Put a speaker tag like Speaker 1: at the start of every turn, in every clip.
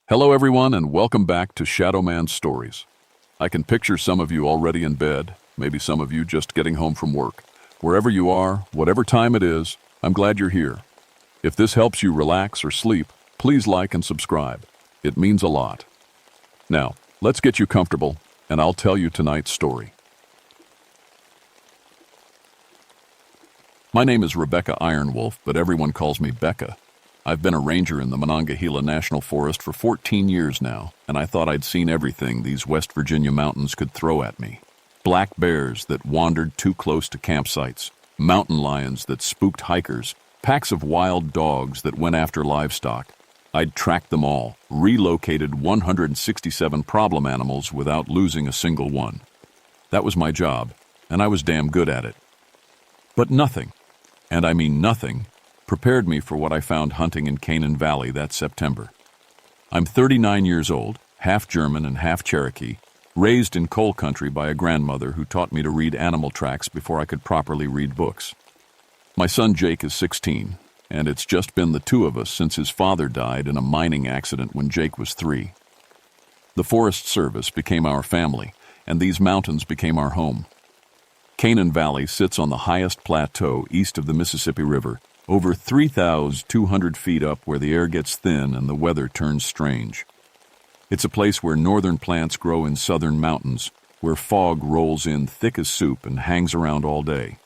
Speaker 1: Hello everyone and welcome back to Shadow Man Stories. I can picture some of you already in bed, maybe some of you just getting home from work. Wherever you are, whatever time it is, I'm glad you're here. If this helps you relax or sleep, please like and subscribe. It means a lot. Now, let's get you comfortable and I'll tell you tonight's story. My name is Rebecca Ironwolf, but everyone calls me Becca. I've been a ranger in the Monongahela National Forest for 14 years now, and I thought I'd seen everything these West Virginia mountains could throw at me. Black bears that wandered too close to campsites, mountain lions that spooked hikers, packs of wild dogs that went after livestock. I'd tracked them all, relocated 167 problem animals without losing a single one. That was my job, and I was damn good at it. But nothing, and I mean nothing, prepared me for what I found hunting in Canaan Valley that September. I'm 39 years old, half German and half Cherokee, raised in coal country by a grandmother who taught me to read animal tracks before I could properly read books. My son Jake is 16, and it's just been the two of us since his father died in a mining accident when Jake was 3. The Forest Service became our family, and these mountains became our home. Canaan Valley sits on the highest plateau east of the Mississippi River, over 3,200 feet up where the air gets thin and the weather turns strange. It's a place where northern plants grow in southern mountains, where fog rolls in thick as soup and hangs around all day.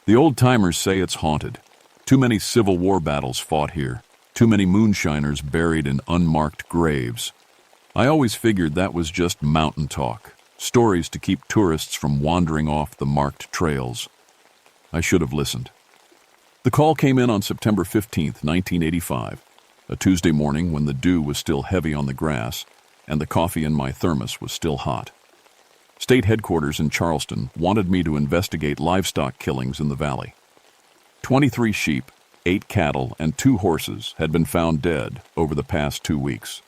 Speaker 1: The old-timers say it's haunted. Too many Civil War battles fought here, too many moonshiners buried in unmarked graves. I always figured that was just mountain talk, stories to keep tourists from wandering off the marked trails. I should have listened. The call came in on September 15, 1985, a Tuesday morning when the dew was still heavy on the grass and the coffee in my thermos was still hot. State headquarters in Charleston wanted me to investigate livestock killings in the valley. 23 sheep, 8 cattle, and 2 horses had been found dead over the past 2 weeks.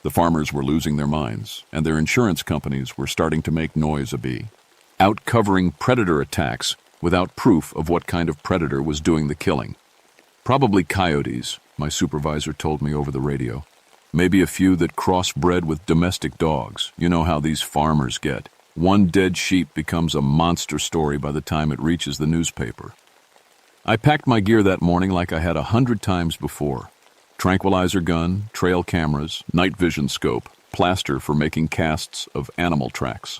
Speaker 1: The farmers were losing their minds, and their insurance companies were starting to make noise out covering predator attacks without proof of what kind of predator was doing the killing. Probably coyotes, my supervisor told me over the radio. Maybe a few that crossbred with domestic dogs. You know how these farmers get. One dead sheep becomes a monster story by the time it reaches the newspaper. I packed my gear that morning like I had 100 times before. Tranquilizer gun, trail cameras, night vision scope, plaster for making casts of animal tracks.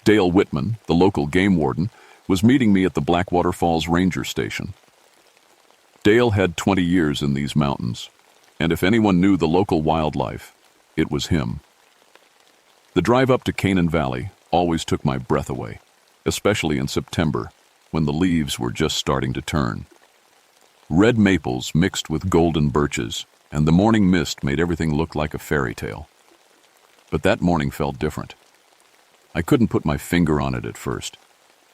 Speaker 1: Dale Whitman, the local game warden, was meeting me at the Blackwater Falls Ranger Station. Dale had 20 years in these mountains, and if anyone knew the local wildlife, it was him. The drive up to Canaan Valley always took my breath away, especially in September, when the leaves were just starting to turn. Red maples mixed with golden birches, and the morning mist made everything look like a fairy tale. But that morning felt different. I couldn't put my finger on it at first.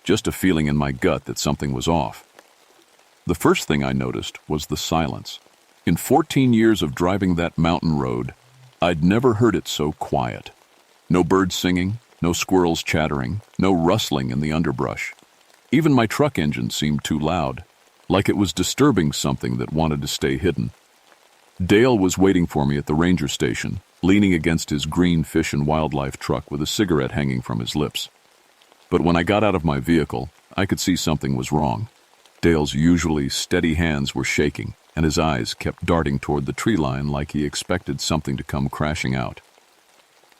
Speaker 1: Just a feeling in my gut that something was off. The first thing I noticed was the silence. In 14 years of driving that mountain road, I'd never heard it so quiet. No birds singing, no squirrels chattering, no rustling in the underbrush. Even my truck engine seemed too loud, like it was disturbing something that wanted to stay hidden. Dale was waiting for me at the ranger station, leaning against his green fish and wildlife truck with a cigarette hanging from his lips. But when I got out of my vehicle, I could see something was wrong. Dale's usually steady hands were shaking, and his eyes kept darting toward the tree line like he expected something to come crashing out.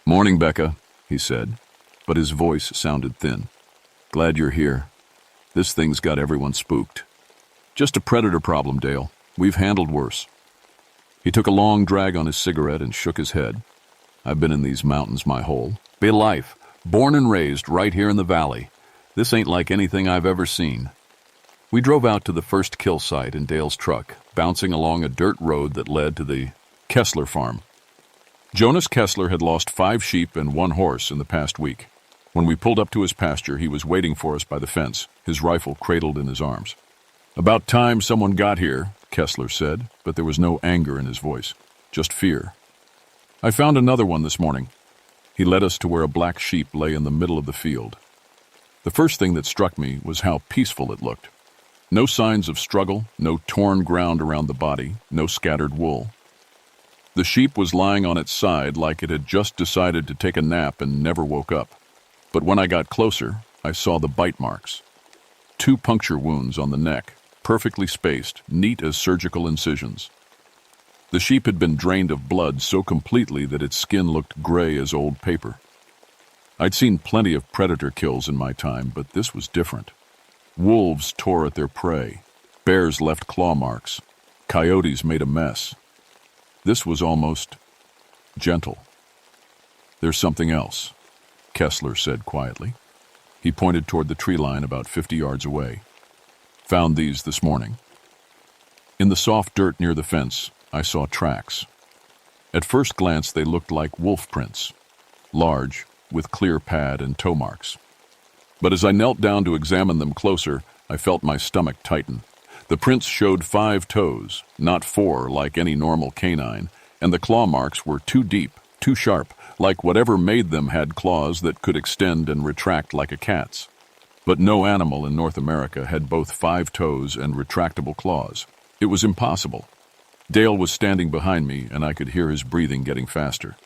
Speaker 1: "Morning, Becca," he said, but his voice sounded thin. "Glad you're here. This thing's got everyone spooked. Just a predator problem, Dale. We've handled worse." He took a long drag on his cigarette and shook his head. "I've been in these mountains my whole life. Born and raised right here in the valley. This ain't like anything I've ever seen." We drove out to the first kill site in Dale's truck, bouncing along a dirt road that led to the Kessler farm. Jonas Kessler had lost 5 sheep and 1 horse in the past week. When we pulled up to his pasture, he was waiting for us by the fence, his rifle cradled in his arms. "About time someone got here," Kessler said, but there was no anger in his voice, just fear. "I found another one this morning." He led us to where a black sheep lay in the middle of the field. The first thing that struck me was how peaceful it looked. No signs of struggle, no torn ground around the body, no scattered wool. The sheep was lying on its side like it had just decided to take a nap and never woke up. But when I got closer, I saw the bite marks. 2 puncture wounds on the neck, perfectly spaced, neat as surgical incisions. The sheep had been drained of blood so completely that its skin looked gray as old paper. I'd seen plenty of predator kills in my time, but this was different. Wolves tore at their prey. Bears left claw marks. Coyotes made a mess. This was almost gentle. "There's something else," Kessler said quietly. He pointed toward the tree line about 50 yards away. "Found these this morning." In the soft dirt near the fence, I saw tracks. At first glance, they looked like wolf prints, large, with clear pad and toe marks. But as I knelt down to examine them closer, I felt my stomach tighten. The prints showed 5 toes, not 4 like any normal canine, and the claw marks were too deep, too sharp, like whatever made them had claws that could extend and retract like a cat's. But no animal in North America had both 5 toes and retractable claws. It was impossible. Dale was standing behind me, and I could hear his breathing getting faster.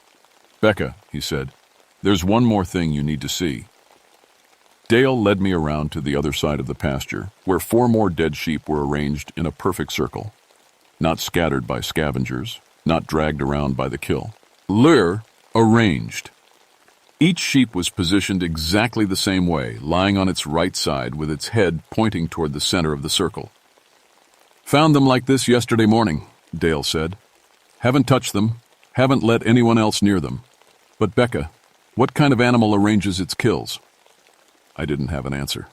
Speaker 1: "Becca," he said, "there's one more thing you need to see." Dale led me around to the other side of the pasture, where 4 more dead sheep were arranged in a perfect circle. Not scattered by scavengers, not dragged around by the kill. Arranged. Each sheep was positioned exactly the same way, lying on its right side with its head pointing toward the center of the circle. "Found them like this yesterday morning," Dale said. "Haven't touched them, haven't let anyone else near them. But Becca, what kind of animal arranges its kills?" I didn't have an answer.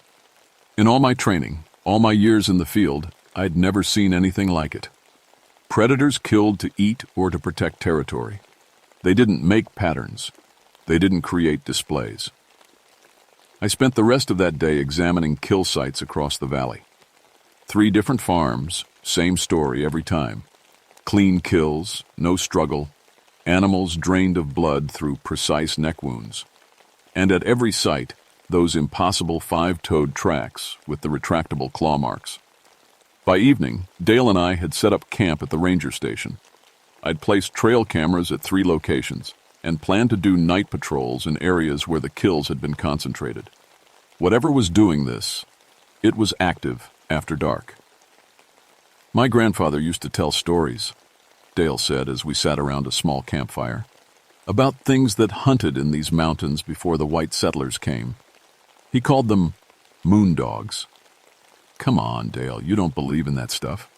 Speaker 1: In all my training, all my years in the field, I'd never seen anything like it. Predators killed to eat or to protect territory. They didn't make patterns. They didn't create displays. I spent the rest of that day examining kill sites across the valley. 3 different farms, same story every time. Clean kills, no struggle, animals drained of blood through precise neck wounds. And at every site, those impossible 5-toed tracks with the retractable claw marks. By evening, Dale and I had set up camp at the ranger station. I'd placed trail cameras at 3 locations and planned to do night patrols in areas where the kills had been concentrated. Whatever was doing this, it was active after dark. "My grandfather used to tell stories," Dale said as we sat around a small campfire, "about things that hunted in these mountains before the white settlers came. He called them moon dogs." "Come on, Dale, you don't believe in that stuff."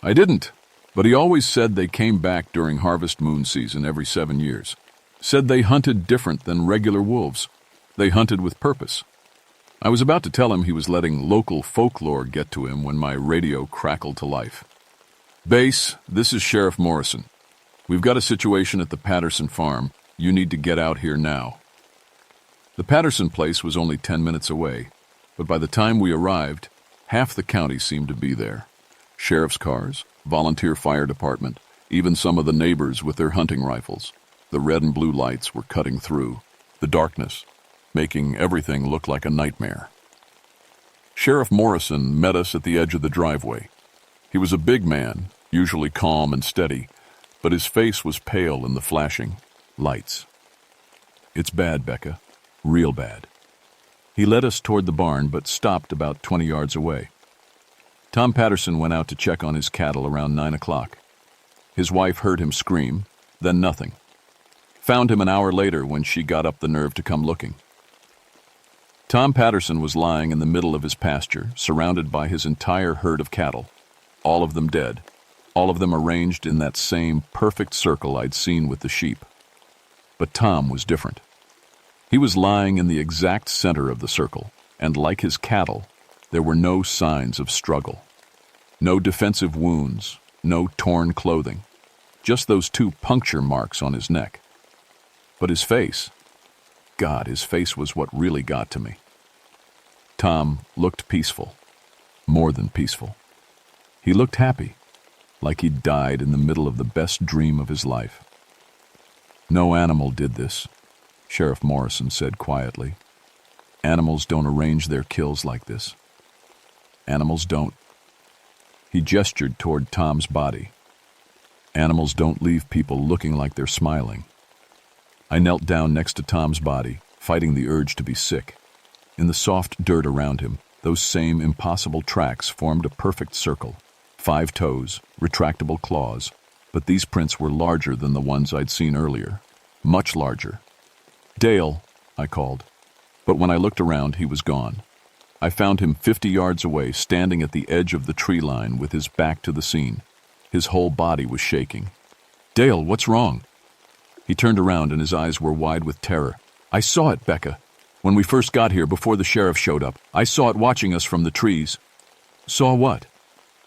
Speaker 1: I didn't, but he always said they came back during harvest moon season every 7 years. Said they hunted different than regular wolves. They hunted with purpose. I was about to tell him he was letting local folklore get to him when my radio crackled to life. "Base, this is Sheriff Morrison. We've got a situation at the Patterson farm. You need to get out here now." The Patterson place was only 10 minutes away, but by the time we arrived, half the county seemed to be there. Sheriff's cars, volunteer fire department, even some of the neighbors with their hunting rifles. The red and blue lights were cutting through the darkness, making everything look like a nightmare. Sheriff Morrison met us at the edge of the driveway. He was a big man, usually calm and steady, but his face was pale in the flashing lights. "It's bad, Becca. Real bad." He led us toward the barn, but stopped about 20 yards away. Tom Patterson went out to check on his cattle around 9 o'clock. His wife heard him scream, then nothing. Found him an hour later when she got up the nerve to come looking. Tom Patterson was lying in the middle of his pasture, surrounded by his entire herd of cattle, all of them dead, all of them arranged in that same perfect circle I'd seen with the sheep. But Tom was different. He was lying in the exact center of the circle, and like his cattle, there were no signs of struggle. No defensive wounds, no torn clothing, just those 2 puncture marks on his neck. But his face, God, his face was what really got to me. Tom looked peaceful, more than peaceful. He looked happy, like he'd died in the middle of the best dream of his life. "No animal did this," Sheriff Morrison said quietly. "Animals don't arrange their kills like this. Animals don't." He gestured toward Tom's body. Animals don't leave people looking like they're smiling. I knelt down next to Tom's body, fighting the urge to be sick. In the soft dirt around him, those same impossible tracks formed a perfect circle. 5 toes, retractable claws, but these prints were larger than the ones I'd seen earlier. Much larger. "Dale," I called. But when I looked around, he was gone. I found him 50 yards away, standing at the edge of the tree line with his back to the scene. His whole body was shaking. "Dale, what's wrong?" He turned around and his eyes were wide with terror. "I saw it, Becca. When we first got here, before the sheriff showed up, I saw it watching us from the trees." "Saw what?"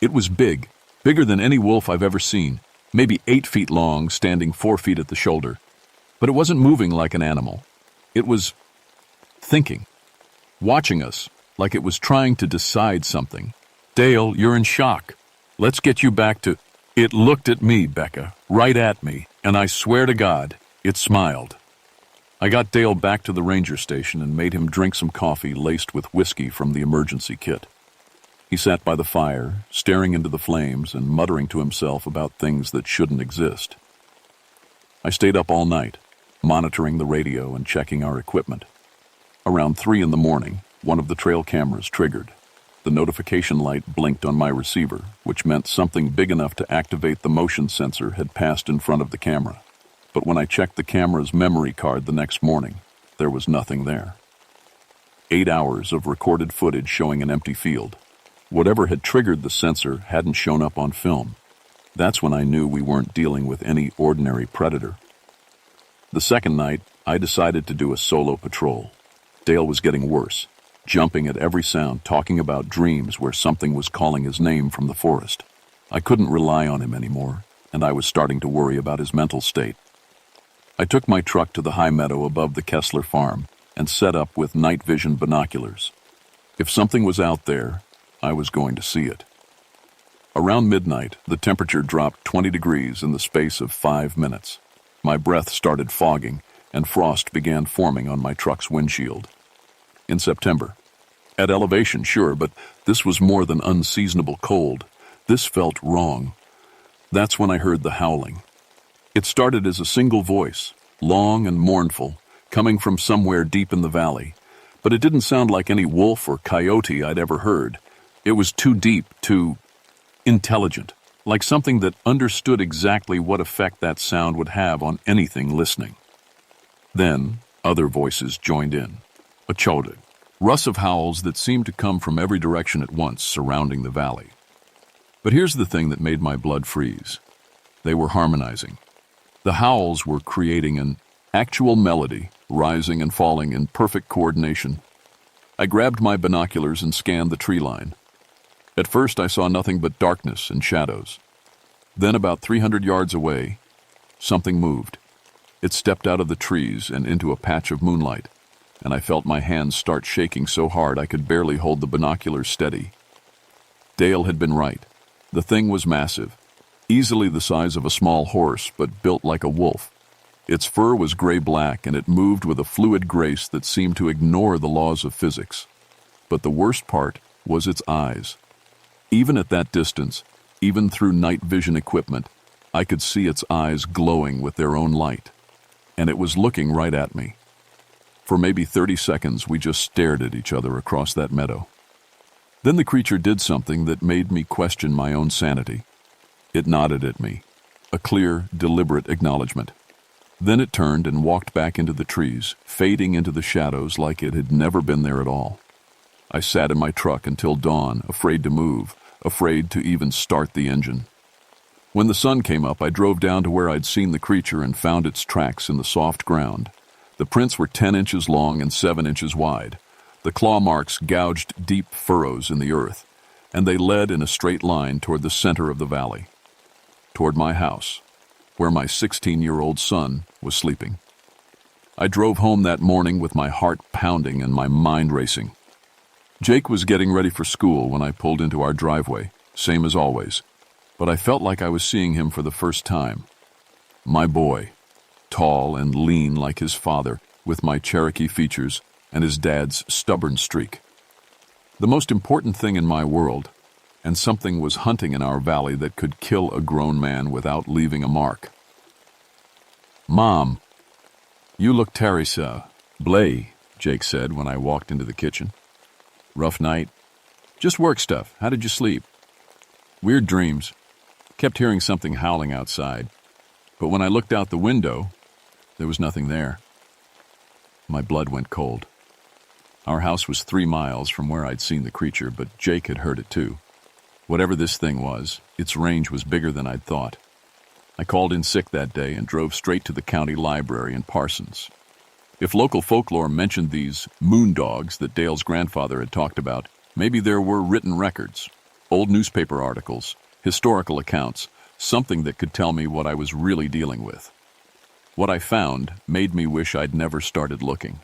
Speaker 1: "It was big. Bigger than any wolf I've ever seen. Maybe 8 feet long, standing 4 feet at the shoulder. But it wasn't moving like an animal. It was thinking. Watching us, like it was trying to decide something." "Dale, you're in shock. Let's get you back to—" "It looked at me, Becca, right at me, and I swear to God, it smiled." I got Dale back to the ranger station and made him drink some coffee laced with whiskey from the emergency kit. He sat by the fire, staring into the flames and muttering to himself about things that shouldn't exist. I stayed up all night, monitoring the radio and checking our equipment. Around 3 in the morning, one of the trail cameras triggered. The notification light blinked on my receiver, which meant something big enough to activate the motion sensor had passed in front of the camera. But when I checked the camera's memory card the next morning, there was nothing there. 8 hours of recorded footage showing an empty field. Whatever had triggered the sensor hadn't shown up on film. That's when I knew we weren't dealing with any ordinary predator. The second night, I decided to do a solo patrol. Dale was getting worse, jumping at every sound, talking about dreams where something was calling his name from the forest. I couldn't rely on him anymore, and I was starting to worry about his mental state. I took my truck to the high meadow above the Kessler farm and set up with night vision binoculars. If something was out there, I was going to see it. Around midnight, the temperature dropped 20 degrees in the space of 5 minutes. My breath started fogging, and frost began forming on my truck's windshield. In September. At elevation, sure, but this was more than unseasonable cold. This felt wrong. That's when I heard the howling. It started as a single voice, long and mournful, coming from somewhere deep in the valley. But it didn't sound like any wolf or coyote I'd ever heard. It was too deep, too intelligent, like something that understood exactly what effect that sound would have on anything listening. Then, other voices joined in. A chode, rush of howls that seemed to come from every direction at once surrounding the valley. But here's the thing that made my blood freeze. They were harmonizing. The howls were creating an actual melody, rising and falling in perfect coordination. I grabbed my binoculars and scanned the tree line. At first I saw nothing but darkness and shadows. Then about 300 yards away, something moved. It stepped out of the trees and into a patch of moonlight, and I felt my hands start shaking so hard I could barely hold the binoculars steady. Dale had been right. The thing was massive, easily the size of a small horse, but built like a wolf. Its fur was gray-black, and it moved with a fluid grace that seemed to ignore the laws of physics. But the worst part was its eyes. Even at that distance, even through night vision equipment, I could see its eyes glowing with their own light. And it was looking right at me. For maybe 30 seconds, we just stared at each other across that meadow. Then the creature did something that made me question my own sanity. It nodded at me, a clear, deliberate acknowledgement. Then it turned and walked back into the trees, fading into the shadows like it had never been there at all. I sat in my truck until dawn, afraid to move, afraid to even start the engine. When the sun came up, I drove down to where I'd seen the creature and found its tracks in the soft ground. The prints were 10 inches long and 7 inches wide. The claw marks gouged deep furrows in the earth, and they led in a straight line toward the center of the valley, toward my house, where my 16-year-old son was sleeping. I drove home that morning with my heart pounding and my mind racing. Jake was getting ready for school when I pulled into our driveway, same as always, but I felt like I was seeing him for the first time. My boy, tall and lean like his father, with my Cherokee features and his dad's stubborn streak. The most important thing in my world, and something was hunting in our valley that could kill a grown man without leaving a mark. "Mom, you look terrible." "Blay," Jake said when I walked into the kitchen. "Rough night?" "Just work stuff. How did you sleep?" "Weird dreams. Kept hearing something howling outside. But when I looked out the window, there was nothing there." My blood went cold. Our house was 3 miles from where I'd seen the creature, but Jake had heard it too. Whatever this thing was, its range was bigger than I'd thought. I called in sick that day and drove straight to the county library in Parsons. If local folklore mentioned these moon dogs that Dale's grandfather had talked about, maybe there were written records, old newspaper articles, historical accounts, something that could tell me what I was really dealing with. What I found made me wish I'd never started looking.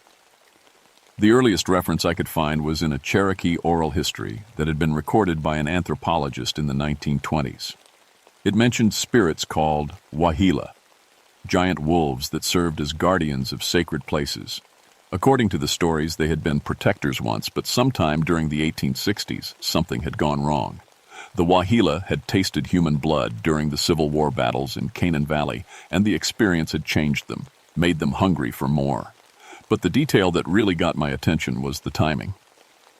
Speaker 1: The earliest reference I could find was in a Cherokee oral history that had been recorded by an anthropologist in the 1920s. It mentioned spirits called Wahila, giant wolves that served as guardians of sacred places. According to the stories, they had been protectors once, but sometime during the 1860s, something had gone wrong. The Wahila had tasted human blood during the Civil War battles in Canaan Valley, and the experience had changed them, made them hungry for more. But the detail that really got my attention was the timing.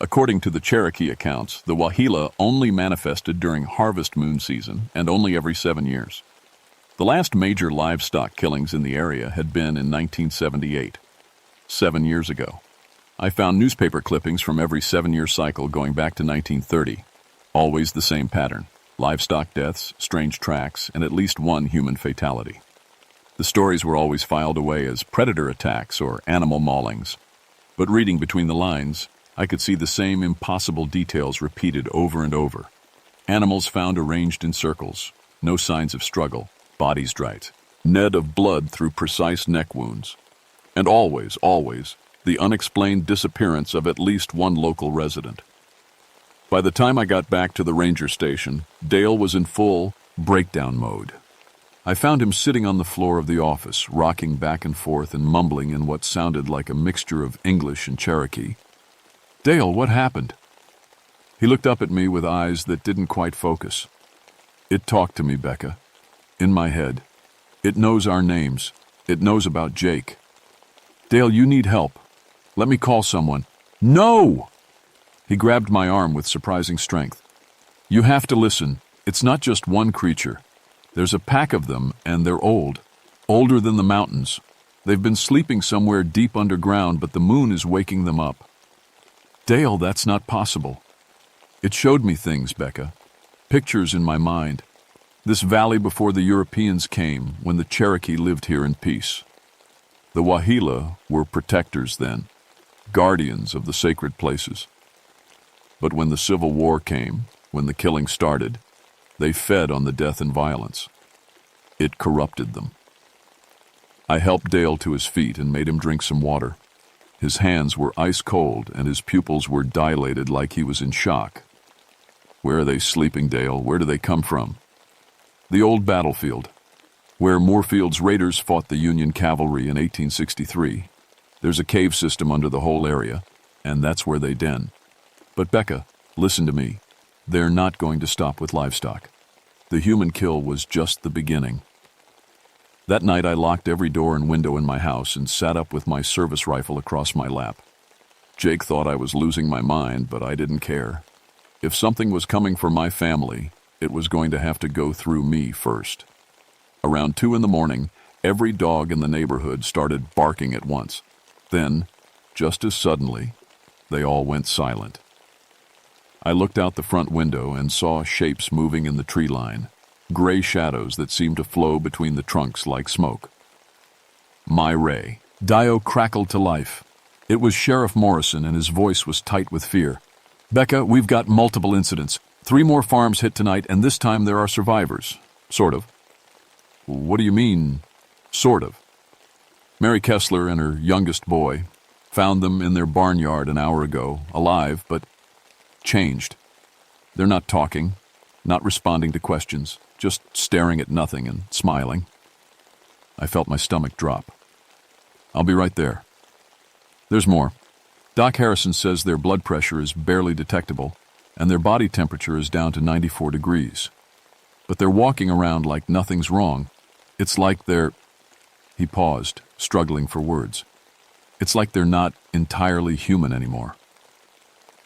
Speaker 1: According to the Cherokee accounts, the Wahila only manifested during harvest moon season and only every 7 years. The last major livestock killings in the area had been in 1978, 7 years ago. I found newspaper clippings from every 7-year cycle going back to 1930. Always the same pattern: livestock deaths, strange tracks, and at least one human fatality. The stories were always filed away as predator attacks or animal maulings. But reading between the lines, I could see the same impossible details repeated over and over. Animals found arranged in circles, no signs of struggle, bodies dried, net of blood through precise neck wounds. And always, the unexplained disappearance of at least one local resident. By the time I got back to the ranger station, Dale was in full breakdown mode. I found him sitting on the floor of the office, rocking back and forth and mumbling in what sounded like a mixture of English and Cherokee. "Dale, what happened?" He looked up at me with eyes that didn't quite focus. "It talked to me, Becca. In my head. It knows our names. It knows about Jake." "Dale, you need help. Let me call someone." "No!" He grabbed my arm with surprising strength. "You have to listen. It's not just one creature. There's a pack of them, and they're old. Older than the mountains. They've been sleeping somewhere deep underground, but the moon is waking them up." "Dale, that's not possible." It showed me things, Becca. Pictures in my mind. This valley before the Europeans came, when the Cherokee lived here in peace. The Wahila were protectors then, guardians of the sacred places. But when the Civil War came, when the killing started, they fed on the death and violence. It corrupted them. I helped Dale to his feet and made him drink some water. His hands were ice cold and his pupils were dilated like he was in shock. "Where are they sleeping, Dale? Where do they come from?" "The old battlefield, where Moorfield's raiders fought the Union cavalry in 1863. There's a cave system under the whole area, and that's where they den. But Becca, listen to me. They're not going to stop with livestock. The human kill was just the beginning." That night I locked every door and window in my house and sat up with my service rifle across my lap. Jake thought I was losing my mind, but I didn't care. If something was coming for my family, it was going to have to go through me first. Around 2 in the morning, every dog in the neighborhood started barking at once. Then, just as suddenly, they all went silent. I looked out the front window and saw shapes moving in the tree line, gray shadows that seemed to flow between the trunks like smoke. My Ray. Dio crackled to life. It was Sheriff Morrison, and his voice was tight with fear. "Becca, we've got multiple incidents. 3 more farms hit tonight, and this time there are survivors. Sort of." "What do you mean, sort of?" "Mary Kessler and her youngest boy found them in their barnyard an hour ago, alive, but changed. They're not talking, not responding to questions, just staring at nothing and smiling." I felt my stomach drop. "I'll be right there." "There's more. Doc Harrison says their blood pressure is barely detectable. and their body temperature is down to 94 degrees. But they're walking around like nothing's wrong. It's like they're... He paused, struggling for words. It's like they're not entirely human anymore.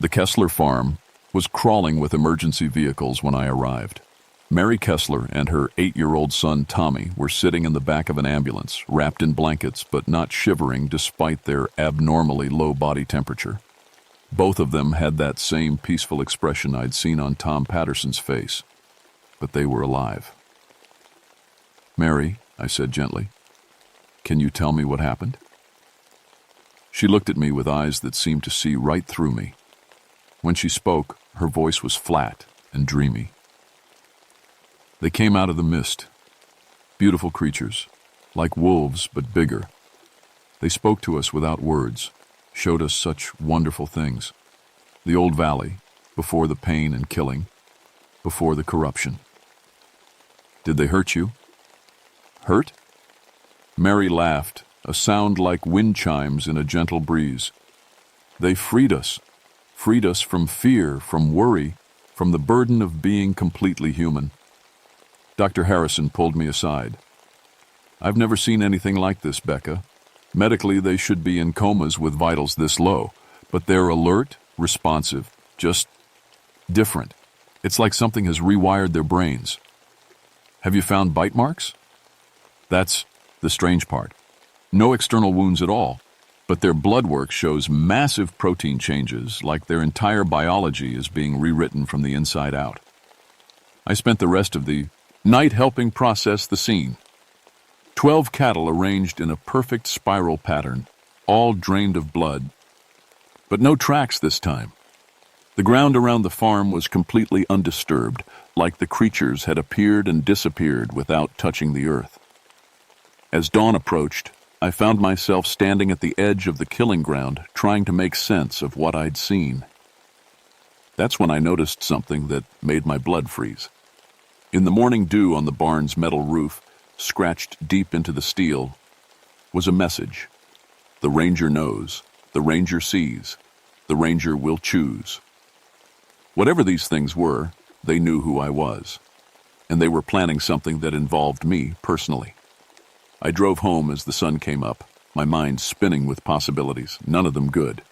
Speaker 1: The Kessler farm was crawling with emergency vehicles when I arrived. Mary Kessler and her 8-year-old son Tommy were sitting in the back of an ambulance, wrapped in blankets but not shivering despite their abnormally low body temperature. Both of them had that same peaceful expression I'd seen on Tom Patterson's face, but they were alive. "Mary," I said gently, "can you tell me what happened?" She looked at me with eyes that seemed to see right through me. When she spoke, her voice was flat and dreamy. "They came out of the mist. Beautiful creatures, like wolves but bigger. They spoke to us without words, showed us such wonderful things. The old valley, before the pain and killing, before the corruption." "Did they hurt you?" "Hurt?" Mary laughed, a sound like wind chimes in a gentle breeze. "They freed us from fear, from worry, from the burden of being completely human." Dr. Harrison pulled me aside. "I've never seen anything like this, Becca. Medically, they should be in comas with vitals this low, but they're alert, responsive, just different. It's like something has rewired their brains." "Have you found bite marks?" "That's the strange part. No external wounds at all, but their blood work shows massive protein changes, like their entire biology is being rewritten from the inside out." I spent the rest of the night helping process the scene. 12 cattle arranged in a perfect spiral pattern, all drained of blood, but no tracks this time. The ground around the farm was completely undisturbed, like the creatures had appeared and disappeared without touching the earth. As dawn approached, I found myself standing at the edge of the killing ground, trying to make sense of what I'd seen. That's when I noticed something that made my blood freeze. In the morning dew on the barn's metal roof, scratched deep into the steel, was a message. "The ranger knows, the ranger sees, the ranger will choose." Whatever these things were, they knew who I was, and they were planning something that involved me personally. I drove home as the sun came up, my mind spinning with possibilities, none of them good.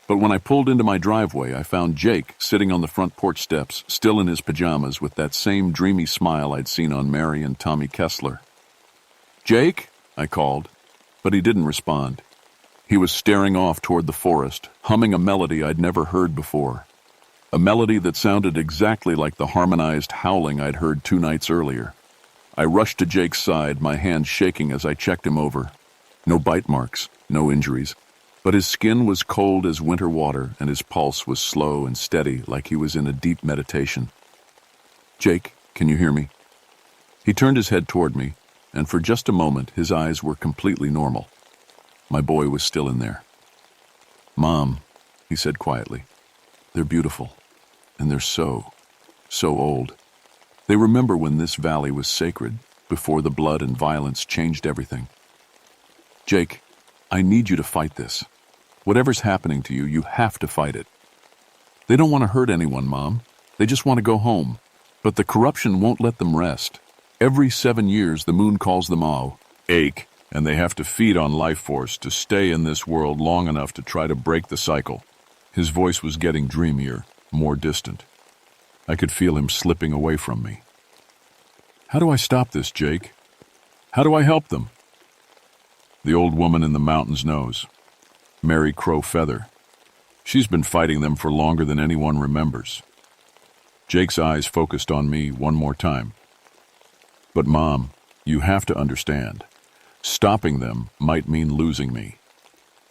Speaker 1: But when I pulled into my driveway, I found Jake sitting on the front porch steps, still in his pajamas with that same dreamy smile I'd seen on Mary and Tommy Kessler. "Jake?" I called, but he didn't respond. He was staring off toward the forest, humming a melody I'd never heard before. A melody that sounded exactly like the harmonized howling I'd heard 2 nights earlier. I rushed to Jake's side, my hand shaking as I checked him over. No bite marks, no injuries, but his skin was cold as winter water and his pulse was slow and steady like he was in a deep meditation. "Jake, can you hear me?" He turned his head toward me, and for just a moment his eyes were completely normal. My boy was still in there. "Mom," he said quietly, "they're beautiful, and they're so old. They remember when this valley was sacred, before the blood and violence changed everything. Jake, I need you to fight this. Whatever's happening to you, you have to fight it. They don't want to hurt anyone, Mom. They just want to go home. But the corruption won't let them rest. Every 7 years, the moon calls them all ache, and they have to feed on life force to stay in this world long enough to try to break the cycle." His voice was getting dreamier, more distant. I could feel him slipping away from me. "How do I stop this, Jake? How do I help them?" The old woman in the mountains knows. Mary Crow Feather. She's been fighting them for longer than anyone remembers. Jake's eyes focused on me one more time. "But Mom, you have to understand. Stopping them might mean losing me.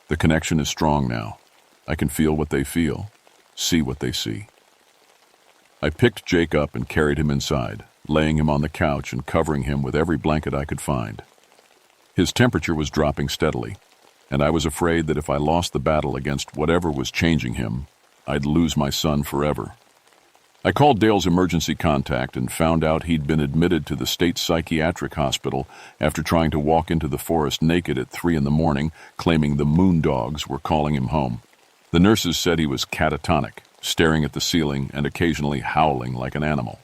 Speaker 1: The connection is strong now. I can feel what they feel, see what they see." I picked Jake up and carried him inside, laying him on the couch and covering him with every blanket I could find. His temperature was dropping steadily, and I was afraid that if I lost the battle against whatever was changing him, I'd lose my son forever. I called Dale's emergency contact and found out he'd been admitted to the state psychiatric hospital after trying to walk into the forest naked at 3 a.m, claiming the moondogs were calling him home. The nurses said he was catatonic, staring at the ceiling and occasionally howling like an animal.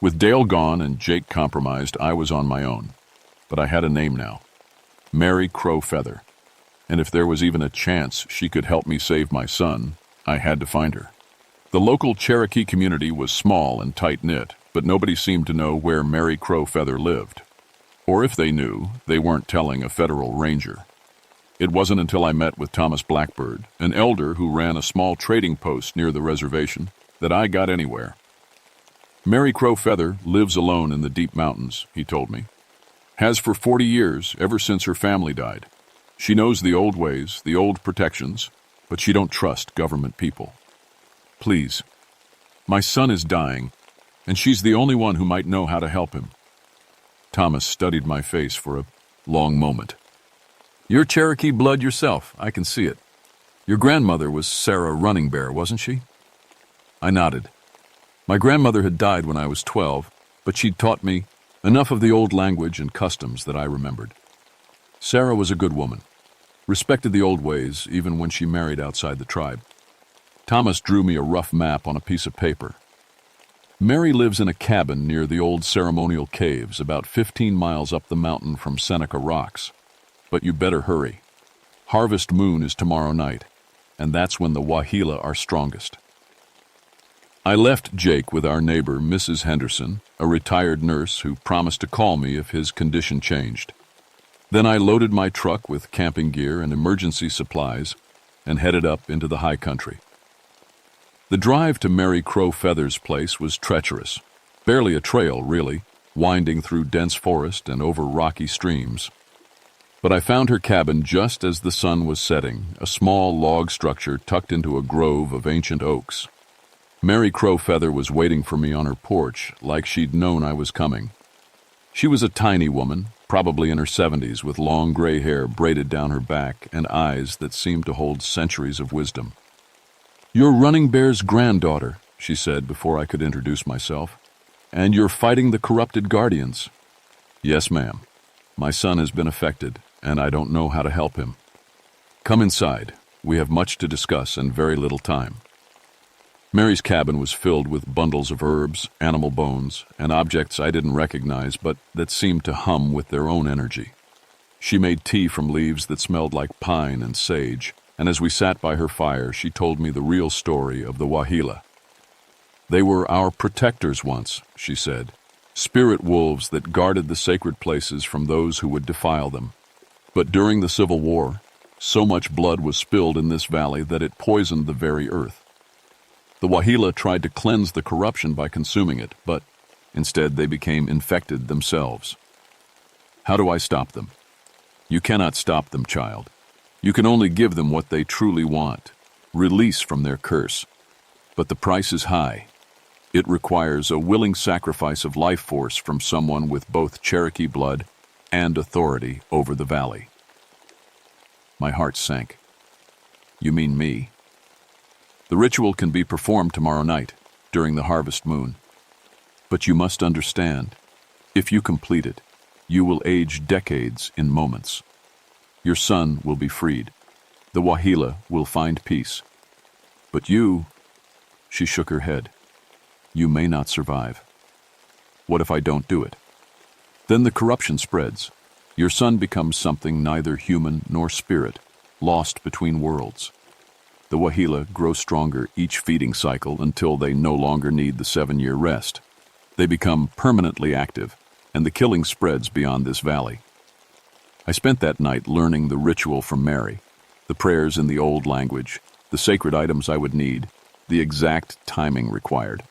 Speaker 1: With Dale gone and Jake compromised, I was on my own. But I had a name now. Mary Crow Feather. And if there was even a chance she could help me save my son, I had to find her. The local Cherokee community was small and tight-knit, but nobody seemed to know where Mary Crow Feather lived. Or if they knew, they weren't telling a federal ranger. It wasn't until I met with Thomas Blackbird, an elder who ran a small trading post near the reservation, that I got anywhere. Mary Crow Feather lives alone in the deep mountains, he told me. Has for 40 years, ever since her family died. She knows the old ways, the old protections, but she don't trust government people. Please, my son is dying, and she's the only one who might know how to help him. Thomas studied my face for a long moment. You're Cherokee blood yourself, I can see it. Your grandmother was Sarah Running Bear, wasn't she? I nodded. My grandmother had died when I was 12, but she'd taught me enough of the old language and customs that I remembered. Sarah was a good woman, respected the old ways even when she married outside the tribe. Thomas drew me a rough map on a piece of paper. Mary lives in a cabin near the old ceremonial caves, about 15 miles up the mountain from Seneca Rocks. But you better hurry. Harvest moon is tomorrow night, and that's when the Wahila are strongest. I left Jake with our neighbor, Mrs. Henderson, a retired nurse who promised to call me if his condition changed. Then I loaded my truck with camping gear and emergency supplies and headed up into the high country. The drive to Mary Crow Feather's place was treacherous, barely a trail, really, winding through dense forest and over rocky streams. But I found her cabin just as the sun was setting, a small log structure tucked into a grove of ancient oaks. Mary Crow Feather was waiting for me on her porch, like she'd known I was coming. She was a tiny woman, probably in her 70s, with long gray hair braided down her back and eyes that seemed to hold centuries of wisdom. You're Running Bear's granddaughter, she said before I could introduce myself, and you're fighting the corrupted guardians. Yes, ma'am. My son has been affected, and I don't know how to help him. Come inside. We have much to discuss and very little time. Mary's cabin was filled with bundles of herbs, animal bones, and objects I didn't recognize but that seemed to hum with their own energy. She made tea from leaves that smelled like pine and sage, and as we sat by her fire, she told me the real story of the Wahila. They were our protectors once, she said, spirit wolves that guarded the sacred places from those who would defile them. But during the Civil War, so much blood was spilled in this valley that it poisoned the very earth. The Wahila tried to cleanse the corruption by consuming it, but instead they became infected themselves. How do I stop them? You cannot stop them, child. You can only give them what they truly want, release from their curse. But the price is high. It requires a willing sacrifice of life force from someone with both Cherokee blood and authority over the valley. My heart sank. You mean me? The ritual can be performed tomorrow night, during the harvest moon. But you must understand, if you complete it, you will age decades in moments. Your son will be freed. The Wahila will find peace. But you, she shook her head, you may not survive. What if I don't do it? Then the corruption spreads. Your son becomes something neither human nor spirit, lost between worlds. The Wahila grow stronger each feeding cycle until they no longer need the 7-year rest. They become permanently active, and the killing spreads beyond this valley. I spent that night learning the ritual from Mary, the prayers in the old language, the sacred items I would need, the exact timing required.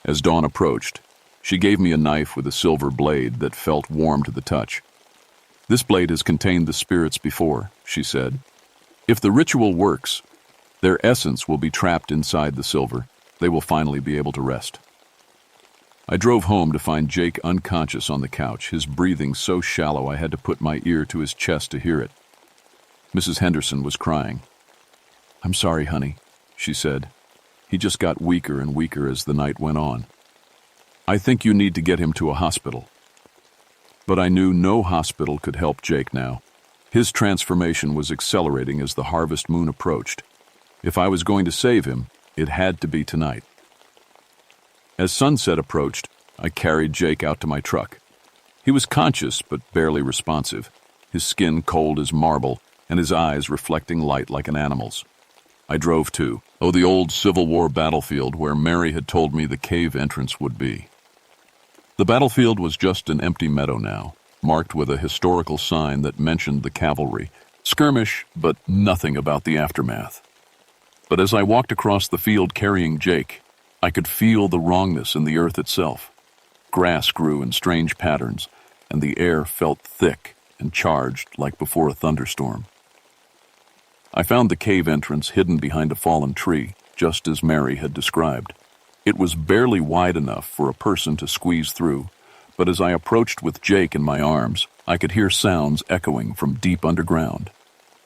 Speaker 1: As dawn approached, she gave me a knife with a silver blade that felt warm to the touch. This blade has contained the spirits before, she said. If the ritual works, their essence will be trapped inside the silver. They will finally be able to rest. I drove home to find Jake unconscious on the couch, his breathing so shallow I had to put my ear to his chest to hear it. Mrs. Henderson was crying. I'm sorry, honey, she said. He just got weaker and weaker as the night went on. I think you need to get him to a hospital. But I knew no hospital could help Jake now. His transformation was accelerating as the harvest moon approached. If I was going to save him, It had to be tonight. As sunset approached, I carried Jake out to my truck. He was conscious but barely responsive, his skin cold as marble and his eyes reflecting light like an animal's. I drove to, the old Civil War battlefield where Mary had told me the cave entrance would be. The battlefield was just an empty meadow now, marked with a historical sign that mentioned the cavalry. Skirmish, but nothing about the aftermath. But as I walked across the field carrying Jake, I could feel the wrongness in the earth itself. Grass grew in strange patterns, and the air felt thick and charged like before a thunderstorm. I found the cave entrance hidden behind a fallen tree, just as Mary had described. It was barely wide enough for a person to squeeze through, but as I approached with Jake in my arms, I could hear sounds echoing from deep underground.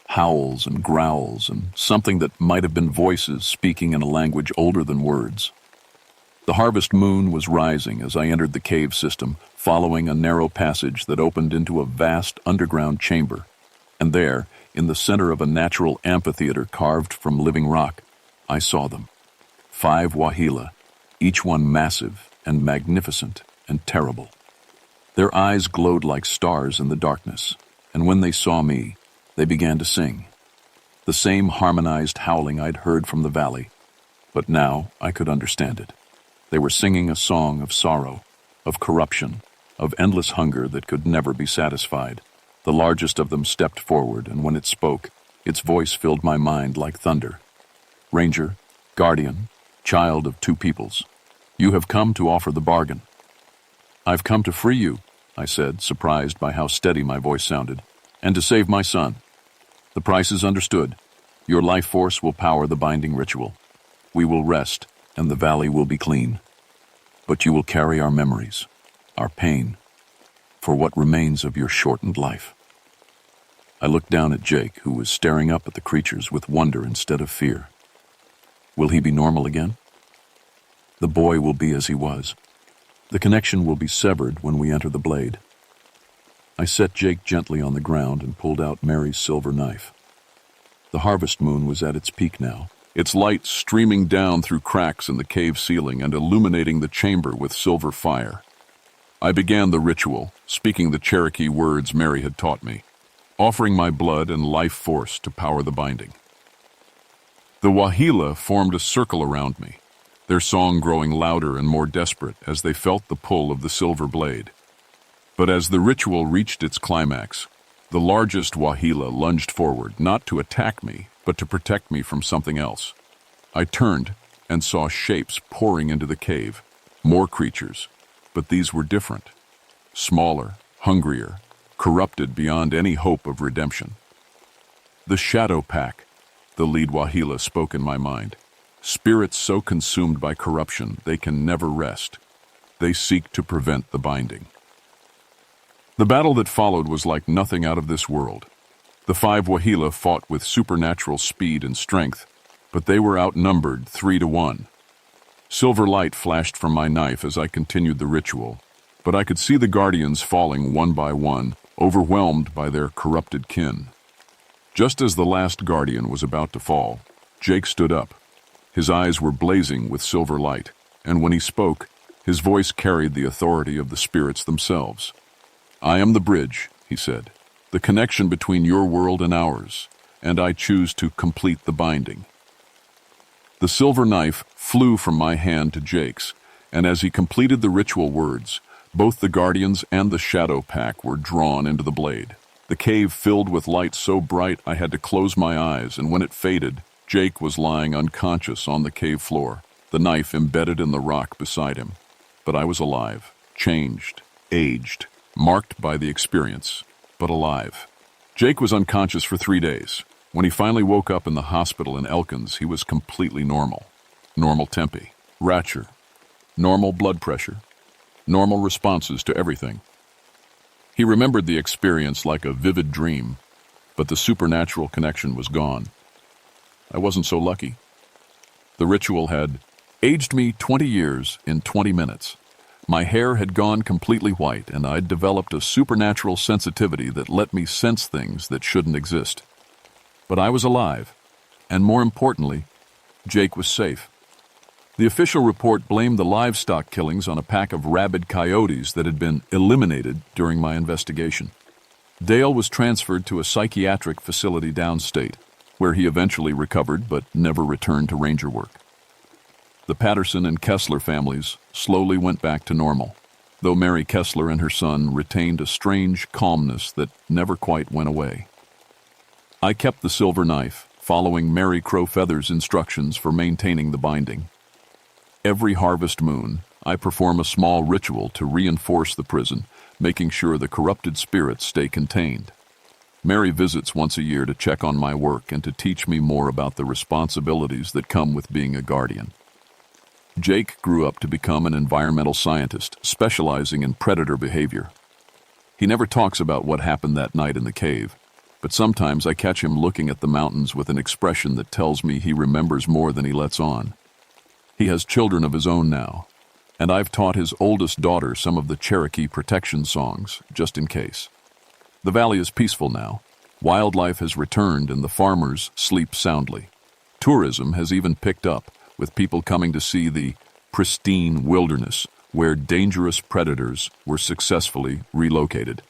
Speaker 1: Howls and growls and something that might have been voices speaking in a language older than words. The harvest moon was rising as I entered the cave system, following a narrow passage that opened into a vast underground chamber. And there, in the center of a natural amphitheater carved from living rock, I saw them. 5 Wahila, each one massive and magnificent and terrible. Their eyes glowed like stars in the darkness, and when they saw me, they began to sing. The same harmonized howling I'd heard from the valley, but now I could understand it. They were singing a song of sorrow, of corruption, of endless hunger that could never be satisfied. The largest of them stepped forward, and when it spoke, its voice filled my mind like thunder. Ranger, guardian, child of 2 peoples, you have come to offer the bargain. I've come to free you, I said, surprised by how steady my voice sounded, and to save my son. The price is understood. Your life force will power the binding ritual. We will rest, and the valley will be clean. But you will carry our memories, our pain, for what remains of your shortened life. I looked down at Jake, who was staring up at the creatures with wonder instead of fear. Will he be normal again? The boy will be as he was. The connection will be severed when we enter the blade. I set Jake gently on the ground and pulled out Mary's silver knife. The harvest moon was at its peak now, its light streaming down through cracks in the cave ceiling and illuminating the chamber with silver fire. I began the ritual, speaking the Cherokee words Mary had taught me, offering my blood and life force to power the binding. The Wahila formed a circle around me, their song growing louder and more desperate as they felt the pull of the silver blade. But as the ritual reached its climax, the largest Wahila lunged forward, not to attack me, but to protect me from something else. I turned and saw shapes pouring into the cave, more creatures, but these were different. Smaller, hungrier, corrupted beyond any hope of redemption. The Shadow Pack, the lead Wahila spoke in my mind. Spirits so consumed by corruption they can never rest. They seek to prevent the binding. The battle that followed was like nothing out of this world. The 5 Wahila fought with supernatural speed and strength, but they were outnumbered 3-1. Silver light flashed from my knife as I continued the ritual, but I could see the guardians falling one by one, overwhelmed by their corrupted kin. Just as the last guardian was about to fall, Jake stood up. His eyes were blazing with silver light, and when he spoke, his voice carried the authority of the spirits themselves. I am the bridge, he said, the connection between your world and ours, and I choose to complete the binding. The silver knife flew from my hand to Jake's, and as he completed the ritual words, both the guardians and the Shadow Pack were drawn into the blade. The cave filled with light so bright I had to close my eyes, and when it faded, Jake was lying unconscious on the cave floor, the knife embedded in the rock beside him. But I was alive, changed, aged, marked by the experience, but alive. Jake was unconscious for 3 days. When he finally woke up in the hospital in Elkins, he was completely normal. Normal tempi, rature, normal blood pressure, normal responses to everything. He remembered the experience like a vivid dream, but the supernatural connection was gone. I wasn't so lucky. The ritual had aged me 20 years in 20 minutes. My hair had gone completely white, and I'd developed a supernatural sensitivity that let me sense things that shouldn't exist. But I was alive, and more importantly, Jake was safe. The official report blamed the livestock killings on a pack of rabid coyotes that had been eliminated during my investigation. Dale was transferred to a psychiatric facility downstate, where he eventually recovered but never returned to ranger work. The Patterson and Kessler families slowly went back to normal, though Mary Kessler and her son retained a strange calmness that never quite went away. I kept the silver knife, following Mary Crowfeather's instructions for maintaining the binding. Every harvest moon, I perform a small ritual to reinforce the prison, making sure the corrupted spirits stay contained. Mary visits once a year to check on my work and to teach me more about the responsibilities that come with being a guardian. Jake grew up to become an environmental scientist, specializing in predator behavior. He never talks about what happened that night in the cave, but sometimes I catch him looking at the mountains with an expression that tells me he remembers more than he lets on. He has children of his own now, and I've taught his oldest daughter some of the Cherokee protection songs, just in case. The valley is peaceful now. Wildlife has returned and the farmers sleep soundly. Tourism has even picked up, with people coming to see the pristine wilderness where dangerous predators were successfully relocated.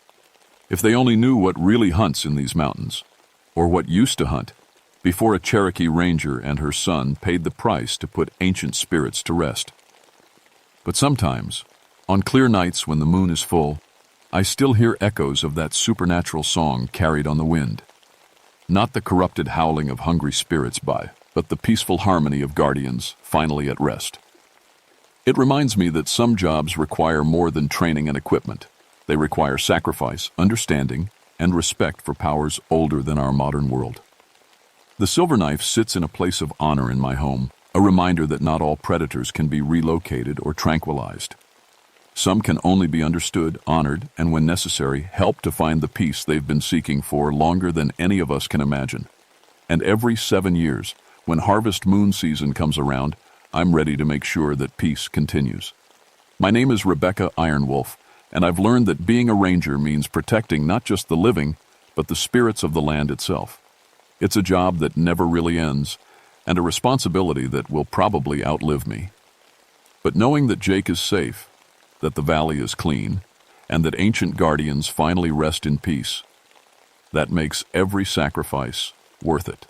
Speaker 1: If they only knew what really hunts in these mountains, or what used to hunt, before a Cherokee ranger and her son paid the price to put ancient spirits to rest. But sometimes, on clear nights when the moon is full, I still hear echoes of that supernatural song carried on the wind. Not the corrupted howling of hungry spirits but the peaceful harmony of guardians finally at rest. It reminds me that some jobs require more than training and equipment. They require sacrifice, understanding, and respect for powers older than our modern world. The silver knife sits in a place of honor in my home, a reminder that not all predators can be relocated or tranquilized. Some can only be understood, honored, and when necessary, helped to find the peace they've been seeking for longer than any of us can imagine. And every 7 years, when harvest moon season comes around, I'm ready to make sure that peace continues. My name is Rebecca Ironwolf, and I've learned that being a ranger means protecting not just the living, but the spirits of the land itself. It's a job that never really ends, and a responsibility that will probably outlive me. But knowing that Jake is safe, that the valley is clean, and that ancient guardians finally rest in peace, that makes every sacrifice worth it.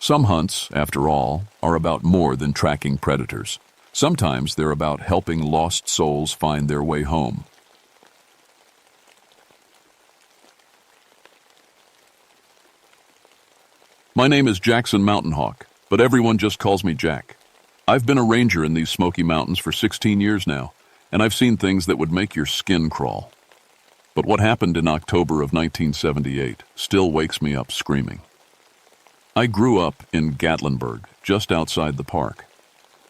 Speaker 1: Some hunts, after all, are about more than tracking predators. Sometimes they're about helping lost souls find their way home. My name is Jackson Mountain Hawk, but everyone just calls me Jack. I've been a ranger in these Smoky Mountains for 16 years now, and I've seen things that would make your skin crawl. But what happened in October of 1978 still wakes me up screaming. I grew up in Gatlinburg, just outside the park.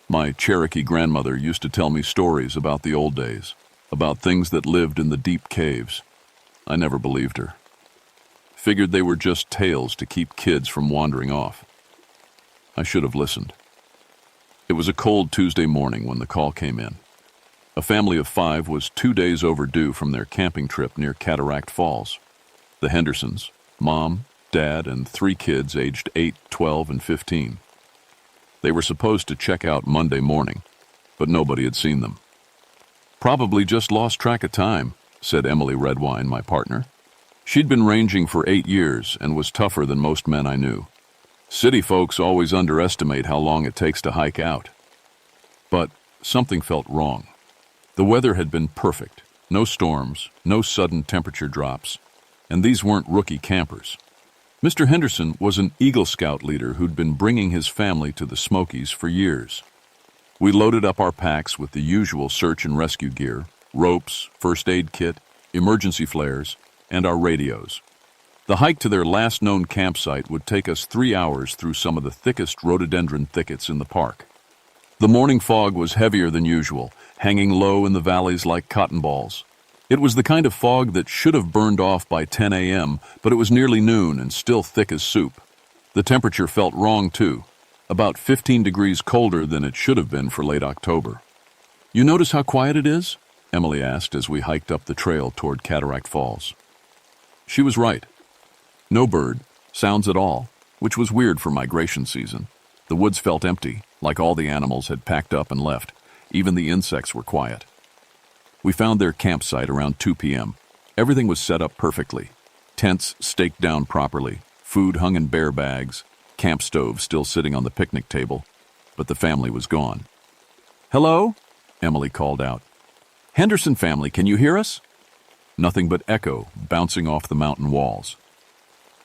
Speaker 1: My Cherokee grandmother used to tell me stories about the old days, about things that lived in the deep caves. I never believed her. Figured they were just tales to keep kids from wandering off. I should have listened. It was a cold Tuesday morning when the call came in. A family of 5 was 2 days overdue from their camping trip near Cataract Falls. The Hendersons, Mom, Dad, and 3 kids aged 8, 12, and 15. They were supposed to check out Monday morning, but nobody had seen them. Probably just lost track of time, said Emily Redwine, my partner. She'd been ranging for 8 years and was tougher than most men I knew. City folks always underestimate how long it takes to hike out. But something felt wrong. The weather had been perfect. No storms, no sudden temperature drops. And these weren't rookie campers. Mr. Henderson was an Eagle Scout leader who'd been bringing his family to the Smokies for years. We loaded up our packs with the usual search and rescue gear, ropes, first aid kit, emergency flares, and our radios. The hike to their last known campsite would take us 3 hours through some of the thickest rhododendron thickets in the park. The morning fog was heavier than usual, hanging low in the valleys like cotton balls. It was the kind of fog that should have burned off by 10 a.m., but it was nearly noon and still thick as soup. The temperature felt wrong, too, about 15 degrees colder than it should have been for late October. "You notice how quiet it is?" Emily asked as we hiked up the trail toward Cataract Falls. She was right. No bird, sounds at all, which was weird for migration season. The woods felt empty, like all the animals had packed up and left. Even the insects were quiet. We found their campsite around 2 p.m. Everything was set up perfectly. Tents staked down properly, food hung in bear bags, camp stove still sitting on the picnic table, but the family was gone. "Hello?" Emily called out. "Henderson family, can you hear us?" Nothing but echo bouncing off the mountain walls.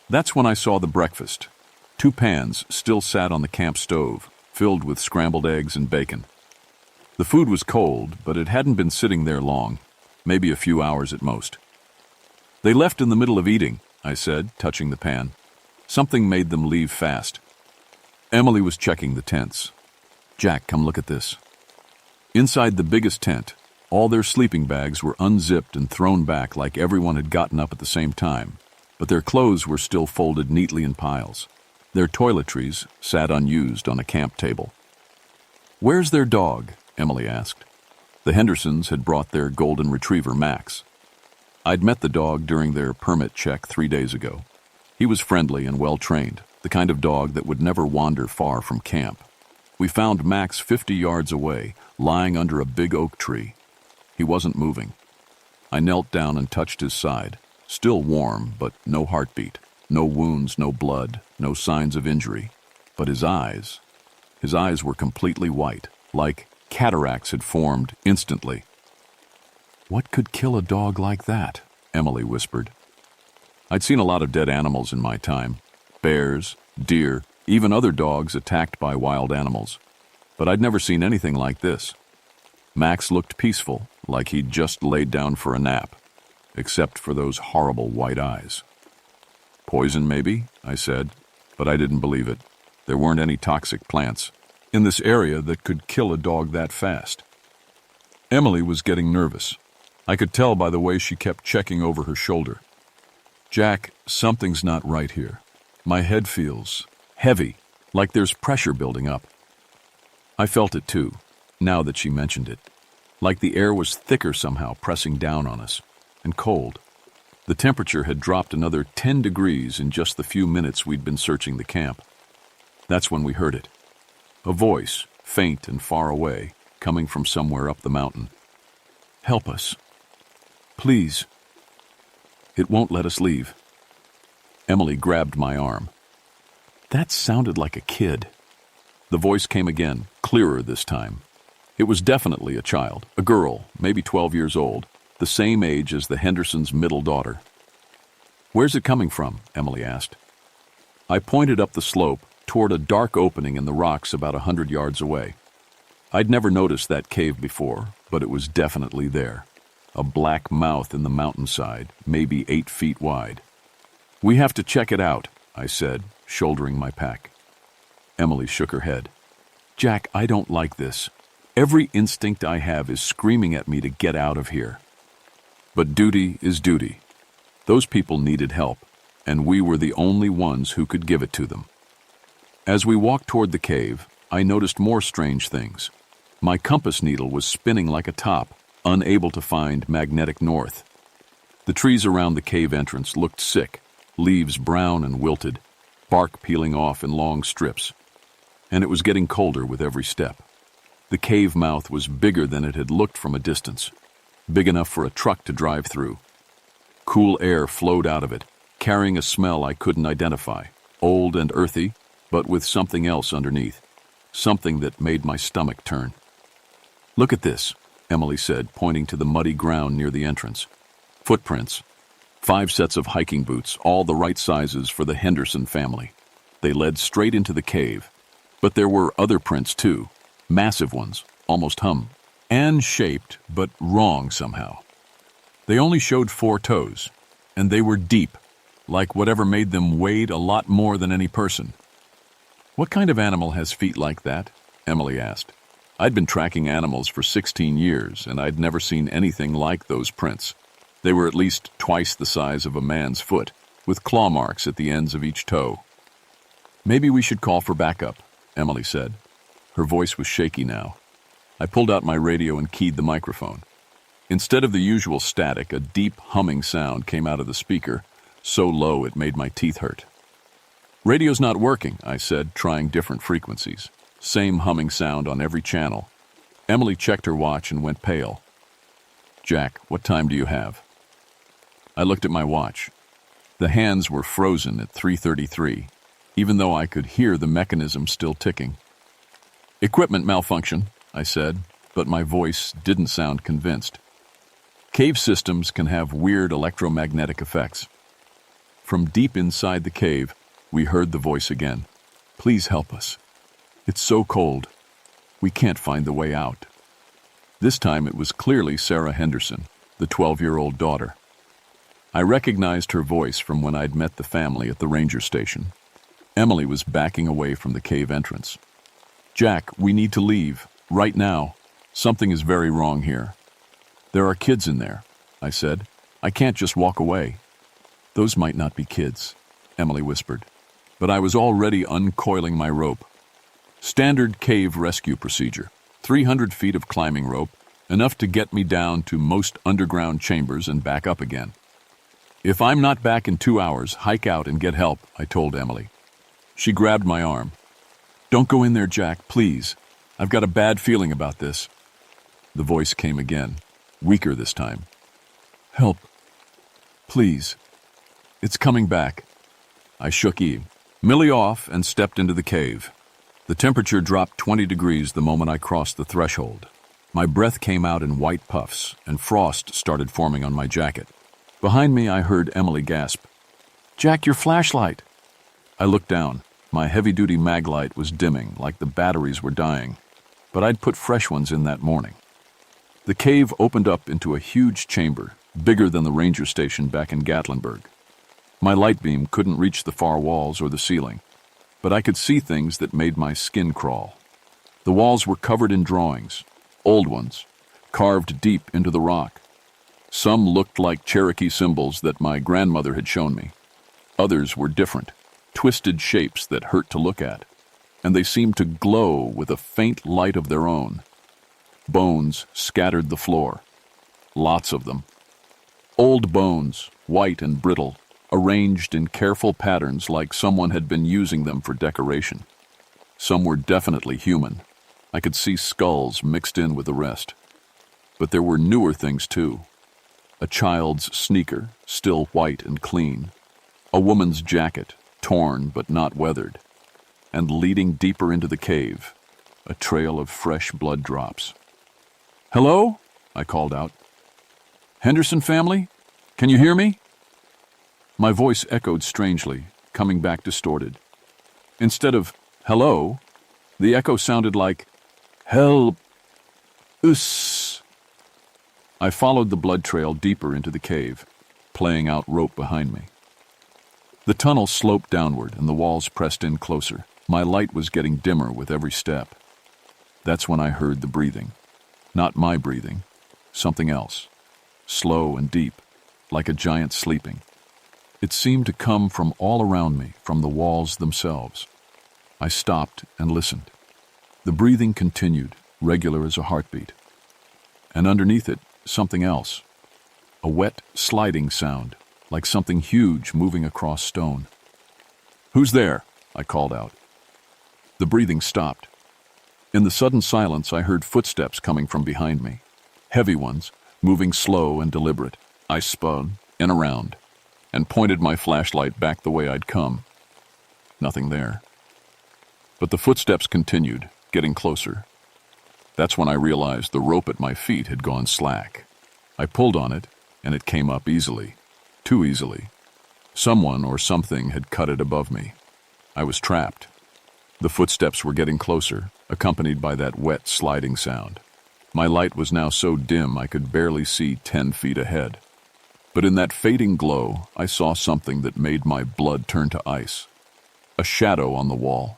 Speaker 1: That's when I saw the breakfast. 2 pans still sat on the camp stove, filled with scrambled eggs and bacon. The food was cold, but it hadn't been sitting there long, maybe a few hours at most. "They left in the middle of eating," I said, touching the pan. "Something made them leave fast." Emily was checking the tents. "Jack, come look at this." Inside the biggest tent, all their sleeping bags were unzipped and thrown back like everyone had gotten up at the same time, but their clothes were still folded neatly in piles. Their toiletries sat unused on a camp table. "Where's their dog?" Emily asked. The Hendersons had brought their golden retriever, Max. I'd met the dog during their permit check 3 days ago. He was friendly and well-trained, the kind of dog that would never wander far from camp. We found Max 50 yards away, lying under a big oak tree. He wasn't moving. I knelt down and touched his side, still warm, but no heartbeat, no wounds, no blood, no signs of injury. But his eyes were completely white, like cataracts had formed instantly. "What could kill a dog like that?" Emily whispered. I'd seen a lot of dead animals in my time, bears, deer, even other dogs attacked by wild animals. But I'd never seen anything like this. Max looked peaceful, like he'd just laid down for a nap, except for those horrible white eyes. "Poison, maybe," I said, but I didn't believe it. There weren't any toxic plants in this area that could kill a dog that fast. Emily was getting nervous. I could tell by the way she kept checking over her shoulder. "Jack, something's not right here. My head feels heavy, like there's pressure building up." I felt it too, now that she mentioned it. Like the air was thicker somehow, pressing down on us, and cold. The temperature had dropped another 10 degrees in just the few minutes we'd been searching the camp. That's when we heard it. A voice, faint and far away, coming from somewhere up the mountain. "Help us. Please. It won't let us leave." Emily grabbed my arm. That sounded like a kid. The voice came again, clearer this time. It was definitely a child, a girl, maybe 12 years old, the same age as the Hendersons' middle daughter. "Where's it coming from?" Emily asked. I pointed up the slope toward a dark opening in the rocks about 100 yards away. I'd never noticed that cave before, but it was definitely there. A black mouth in the mountainside, maybe 8 feet wide. "We have to check it out," I said, shouldering my pack. Emily shook her head. "Jack, I don't like this. Every instinct I have is screaming at me to get out of here. But duty is duty. Those people needed help, and we were the only ones who could give it to them." As we walked toward the cave, I noticed more strange things. My compass needle was spinning like a top, unable to find magnetic north. The trees around the cave entrance looked sick, leaves brown and wilted, bark peeling off in long strips. And it was getting colder with every step. The cave mouth was bigger than it had looked from a distance, big enough for a truck to drive through. Cool air flowed out of it, carrying a smell I couldn't identify, old and earthy, but with something else underneath, something that made my stomach turn. "Look at this," Emily said, pointing to the muddy ground near the entrance. "Footprints. 5 sets of hiking boots, all the right sizes for the Henderson family. They led straight into the cave. But there were other prints too, massive ones, almost and shaped, but wrong somehow. They only showed 4 toes, and they were deep, like whatever made them weighed a lot more than any person." "What kind of animal has feet like that?" Emily asked. I'd been tracking animals for 16 years, and I'd never seen anything like those prints. They were at least twice the size of a man's foot, with claw marks at the ends of each toe. "Maybe we should call for backup," Emily said. Her voice was shaky now. I pulled out my radio and keyed the microphone. Instead of the usual static, a deep humming sound came out of the speaker, so low it made my teeth hurt. "Radio's not working," I said, trying different frequencies. same humming sound on every channel. Emily checked her watch and went pale. "Jack, what time do you have?" I looked at my watch. The hands were frozen at 3:33, even though I could hear the mechanism still ticking. "Equipment malfunction," I said, but my voice didn't sound convinced. Cave systems can have weird electromagnetic effects. From deep inside the cave, we heard the voice again. "Please help us. It's so cold. We can't find the way out." This time it was clearly Sarah Henderson, the 12-year-old daughter. I recognized her voice from when I'd met the family at the ranger station. Emily was backing away from the cave entrance. "Jack, we need to leave, right now. Something is very wrong here." "There are kids in there," I said. "I can't just walk away." "Those might not be kids," Emily whispered. But I was already uncoiling my rope. Standard cave rescue procedure. 300 feet of climbing rope, enough to get me down to most underground chambers and back up again. "If I'm not back in 2 hours, hike out and get help," I told Emily. She grabbed my arm. "Don't go in there, Jack, please. I've got a bad feeling about this." The voice came again, weaker this time. "Help. Please. It's coming back." I shook Millie off and stepped into the cave. The temperature dropped 20 degrees the moment I crossed the threshold. My breath came out in white puffs, and frost started forming on my jacket. Behind me, I heard Emily gasp, "Jack, your flashlight!" I looked down. My heavy-duty mag light was dimming, like the batteries were dying. But I'd put fresh ones in that morning. The cave opened up into a huge chamber, bigger than the ranger station back in Gatlinburg. My light beam couldn't reach the far walls or the ceiling, but I could see things that made my skin crawl. The walls were covered in drawings, old ones, carved deep into the rock. Some looked like Cherokee symbols that my grandmother had shown me. Others were different, twisted shapes that hurt to look at, and they seemed to glow with a faint light of their own. Bones scattered the floor, lots of them. Old bones, white and brittle, arranged in careful patterns like someone had been using them for decoration. Some were definitely human. I could see skulls mixed in with the rest. But there were newer things too. A child's sneaker, still white and clean. A woman's jacket, torn but not weathered. And leading deeper into the cave, a trail of fresh blood drops. "Hello?" I called out. "Henderson family? Can you hear me?" My voice echoed strangely, coming back distorted. Instead of "hello," the echo sounded like "help us." I followed the blood trail deeper into the cave, playing out rope behind me. The tunnel sloped downward and the walls pressed in closer. My light was getting dimmer with every step. That's when I heard the breathing. Not my breathing, something else. Slow and deep, like a giant sleeping. It seemed to come from all around me, from the walls themselves. I stopped and listened. The breathing continued, regular as a heartbeat. And underneath it, something else. A wet, sliding sound, like something huge moving across stone. "Who's there?" I called out. The breathing stopped. In the sudden silence, I heard footsteps coming from behind me. Heavy ones, moving slow and deliberate. I spun and around, and pointed my flashlight back the way I'd come. Nothing there. But the footsteps continued, getting closer. That's when I realized the rope at my feet had gone slack. I pulled on it, and it came up easily. Too easily. Someone or something had cut it above me. I was trapped. The footsteps were getting closer, accompanied by that wet, sliding sound. My light was now so dim I could barely see 10 feet ahead. But in that fading glow, I saw something that made my blood turn to ice. A shadow on the wall.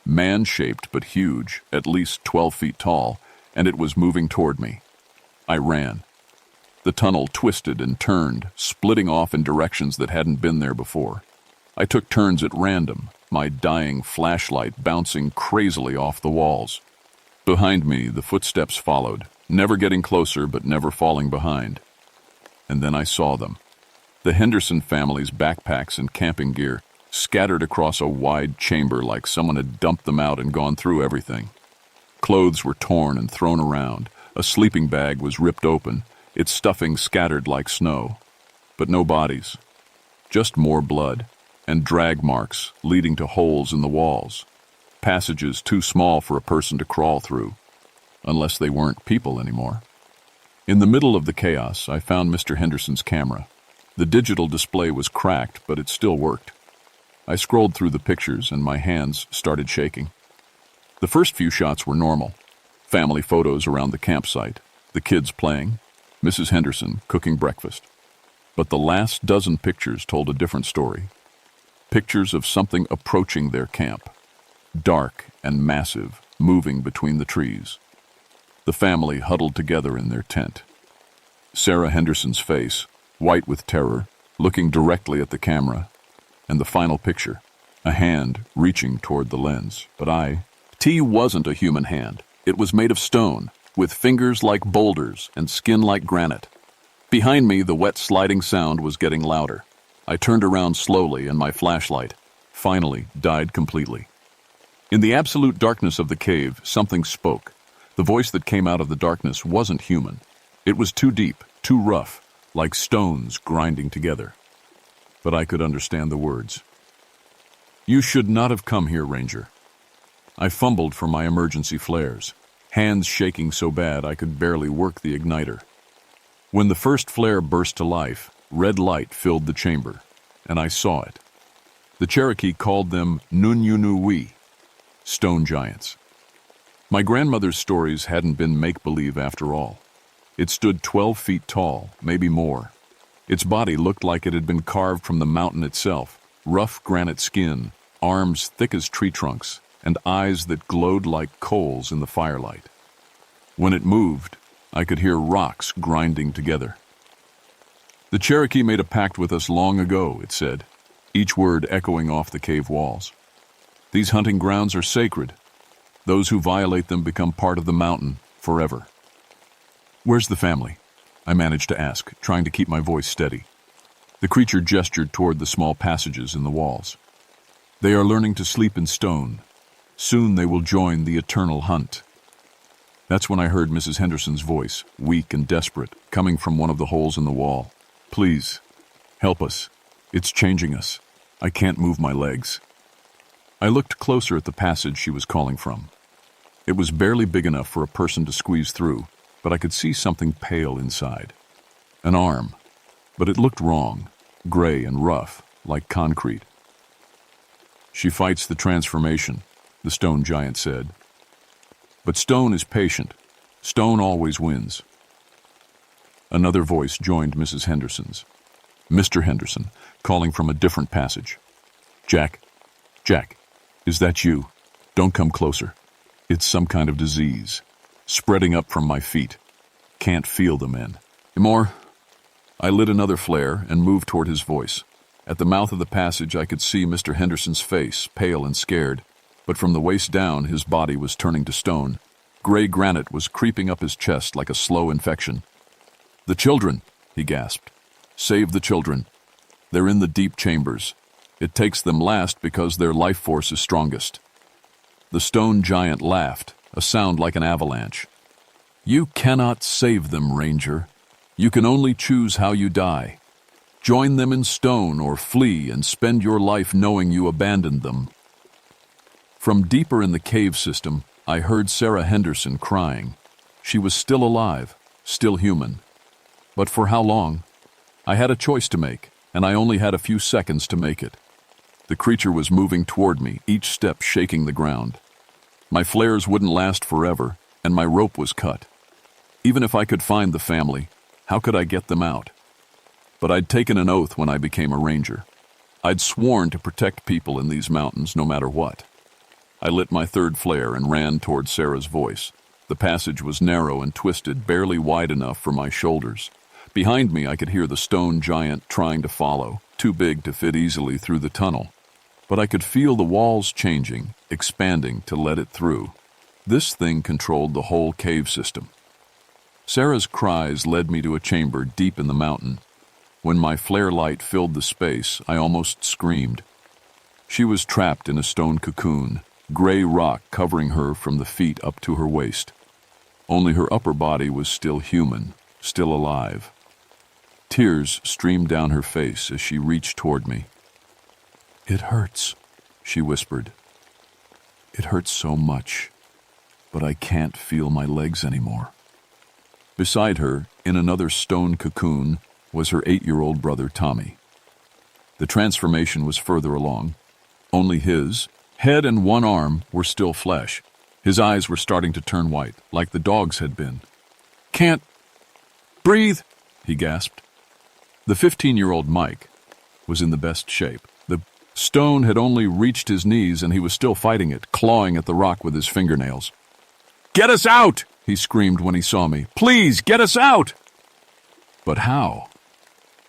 Speaker 1: Man-shaped but huge, at least 12 feet tall, and it was moving toward me. I ran. The tunnel twisted and turned, splitting off in directions that hadn't been there before. I took turns at random, my dying flashlight bouncing crazily off the walls. Behind me, the footsteps followed, never getting closer but never falling behind. And then I saw them. The Henderson family's backpacks and camping gear, scattered across a wide chamber like someone had dumped them out and gone through everything. Clothes were torn and thrown around. A sleeping bag was ripped open, its stuffing scattered like snow. But no bodies. Just more blood, and drag marks leading to holes in the walls. Passages too small for a person to crawl through, unless they weren't people anymore. In the middle of the chaos, I found Mr. Henderson's camera. The digital display was cracked, but it still worked. I scrolled through the pictures and my hands started shaking. The first few shots were normal. Family photos around the campsite, the kids playing, Mrs. Henderson cooking breakfast. But the last dozen pictures told a different story. Pictures of something approaching their camp. Dark and massive, moving between the trees. The family huddled together in their tent. Sarah Henderson's face, white with terror, looking directly at the camera. And the final picture, a hand reaching toward the lens. But T wasn't a human hand. It was made of stone, with fingers like boulders and skin like granite. Behind me, the wet sliding sound was getting louder. I turned around slowly and my flashlight, finally, died completely. In the absolute darkness of the cave, something spoke. The voice that came out of the darkness wasn't human. It was too deep, too rough, like stones grinding together. But I could understand the words. "You should not have come here, Ranger." I fumbled for my emergency flares, hands shaking so bad I could barely work the igniter. When the first flare burst to life, red light filled the chamber, and I saw it. The Cherokee called them Nunyunuwi, stone giants. My grandmother's stories hadn't been make-believe after all. It stood 12 feet tall, maybe more. Its body looked like it had been carved from the mountain itself, rough granite skin, arms thick as tree trunks, and eyes that glowed like coals in the firelight. When it moved, I could hear rocks grinding together. "The Cherokee made a pact with us long ago," it said, each word echoing off the cave walls. "These hunting grounds are sacred. Those who violate them become part of the mountain forever." "Where's the family?" I managed to ask, trying to keep my voice steady. The creature gestured toward the small passages in the walls. "They are learning to sleep in stone. Soon they will join the eternal hunt." That's when I heard Mrs. Henderson's voice, weak and desperate, coming from one of the holes in the wall. "Please, help us. It's changing us. I can't move my legs." I looked closer at the passage she was calling from. It was barely big enough for a person to squeeze through, but I could see something pale inside. An arm, but it looked wrong, gray and rough, like concrete. "She fights the transformation," the stone giant said. "But stone is patient. Stone always wins." Another voice joined Mrs. Henderson's. Mr. Henderson, calling from a different passage. Jack, is that you? Don't come closer. It's some kind of disease. Spreading up from my feet. Can't feel the men. More." I lit another flare and moved toward his voice. At the mouth of the passage, I could see Mr. Henderson's face, pale and scared, but from the waist down, his body was turning to stone. Gray granite was creeping up his chest like a slow infection. "The children," he gasped. "Save the children. They're in the deep chambers. It takes them last because their life force is strongest." The stone giant laughed, a sound like an avalanche. "You cannot save them, Ranger. You can only choose how you die. Join them in stone or flee and spend your life knowing you abandoned them." From deeper in the cave system, I heard Sarah Henderson crying. She was still alive, still human. But for how long? I had a choice to make, and I only had a few seconds to make it. The creature was moving toward me, each step shaking the ground. My flares wouldn't last forever, and my rope was cut. Even if I could find the family, how could I get them out? But I'd taken an oath when I became a ranger. I'd sworn to protect people in these mountains no matter what. I lit my third flare and ran toward Sarah's voice. The passage was narrow and twisted, barely wide enough for my shoulders. Behind me, I could hear the stone giant trying to follow, too big to fit easily through the tunnel. But I could feel the walls changing, expanding to let it through. This thing controlled the whole cave system. Sarah's cries led me to a chamber deep in the mountain. When my flare light filled the space, I almost screamed. She was trapped in a stone cocoon, gray rock covering her from the feet up to her waist. Only her upper body was still human, still alive. Tears streamed down her face as she reached toward me. "It hurts," she whispered. "It hurts so much, but I can't feel my legs anymore." Beside her, in another stone cocoon, was her 8-year-old brother Tommy. The transformation was further along. Only his head and one arm were still flesh. His eyes were starting to turn white, like the dog's had been. "Can't breathe," he gasped. The 15-year-old Mike was in the best shape. The stone had only reached his knees and he was still fighting it, clawing at the rock with his fingernails. "Get us out!" he screamed when he saw me. "Please, get us out!" But how?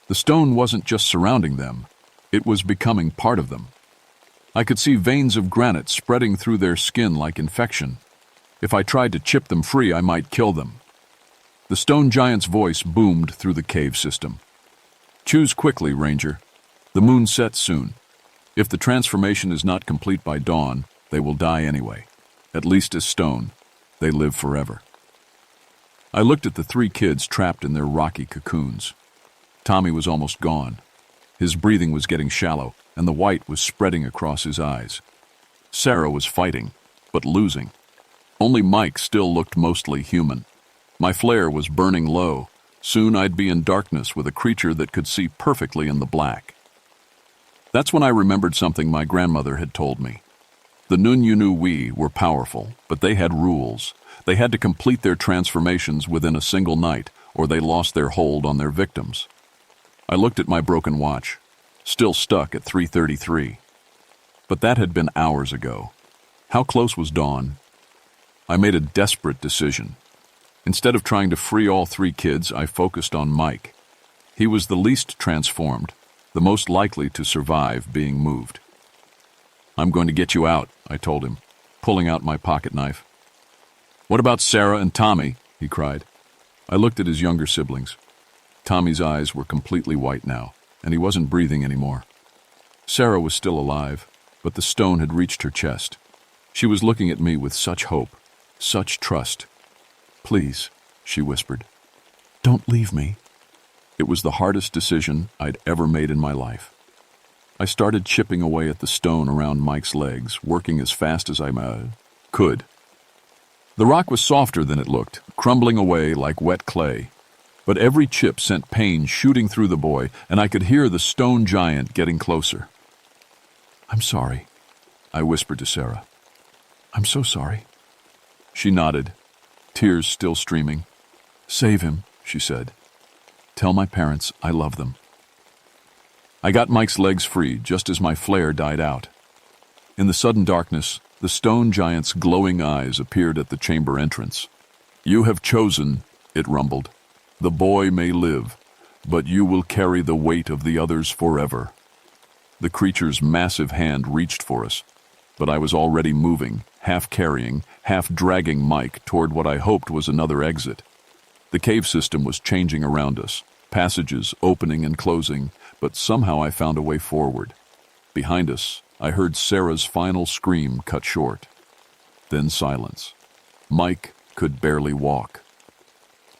Speaker 1: The stone wasn't just surrounding them. It was becoming part of them. I could see veins of granite spreading through their skin like infection. If I tried to chip them free, I might kill them. The stone giant's voice boomed through the cave system. "Choose quickly, Ranger. The moon sets soon. If the transformation is not complete by dawn, they will die anyway. At least as stone, they live forever." I looked at the 3 kids trapped in their rocky cocoons. Tommy was almost gone. His breathing was getting shallow, and the white was spreading across his eyes. Sarah was fighting, but losing. Only Mike still looked mostly human. My flare was burning low. Soon I'd be in darkness with a creature that could see perfectly in the black. That's when I remembered something my grandmother had told me. The Nunyunuwi were powerful, but they had rules. They had to complete their transformations within a single night, or they lost their hold on their victims. I looked at my broken watch, still stuck at 3:33. But that had been hours ago. How close was dawn? I made a desperate decision. Instead of trying to free all 3 kids, I focused on Mike. He was the least transformed, the most likely to survive being moved. "I'm going to get you out," I told him, pulling out my pocket knife. "What about Sarah and Tommy?" he cried. I looked at his younger siblings. Tommy's eyes were completely white now, and he wasn't breathing anymore. Sarah was still alive, but the stone had reached her chest. She was looking at me with such hope, such trust. "Please," she whispered, "don't leave me." It was the hardest decision I'd ever made in my life. I started chipping away at the stone around Mike's legs, working as fast as I could. The rock was softer than it looked, crumbling away like wet clay. But every chip sent pain shooting through the boy, and I could hear the stone giant getting closer. "I'm sorry," I whispered to Sarah. "I'm so sorry." She nodded, tears still streaming. "Save him," she said. "Tell my parents I love them." I got Mike's legs free just as my flare died out. In the sudden darkness, the stone giant's glowing eyes appeared at the chamber entrance. "You have chosen," it rumbled. "The boy may live, but you will carry the weight of the others forever." The creature's massive hand reached for us, but I was already moving, half carrying, half dragging Mike toward what I hoped was another exit. The cave system was changing around us, passages opening and closing, but somehow I found a way forward. Behind us, I heard Sarah's final scream cut short. Then silence. Mike could barely walk.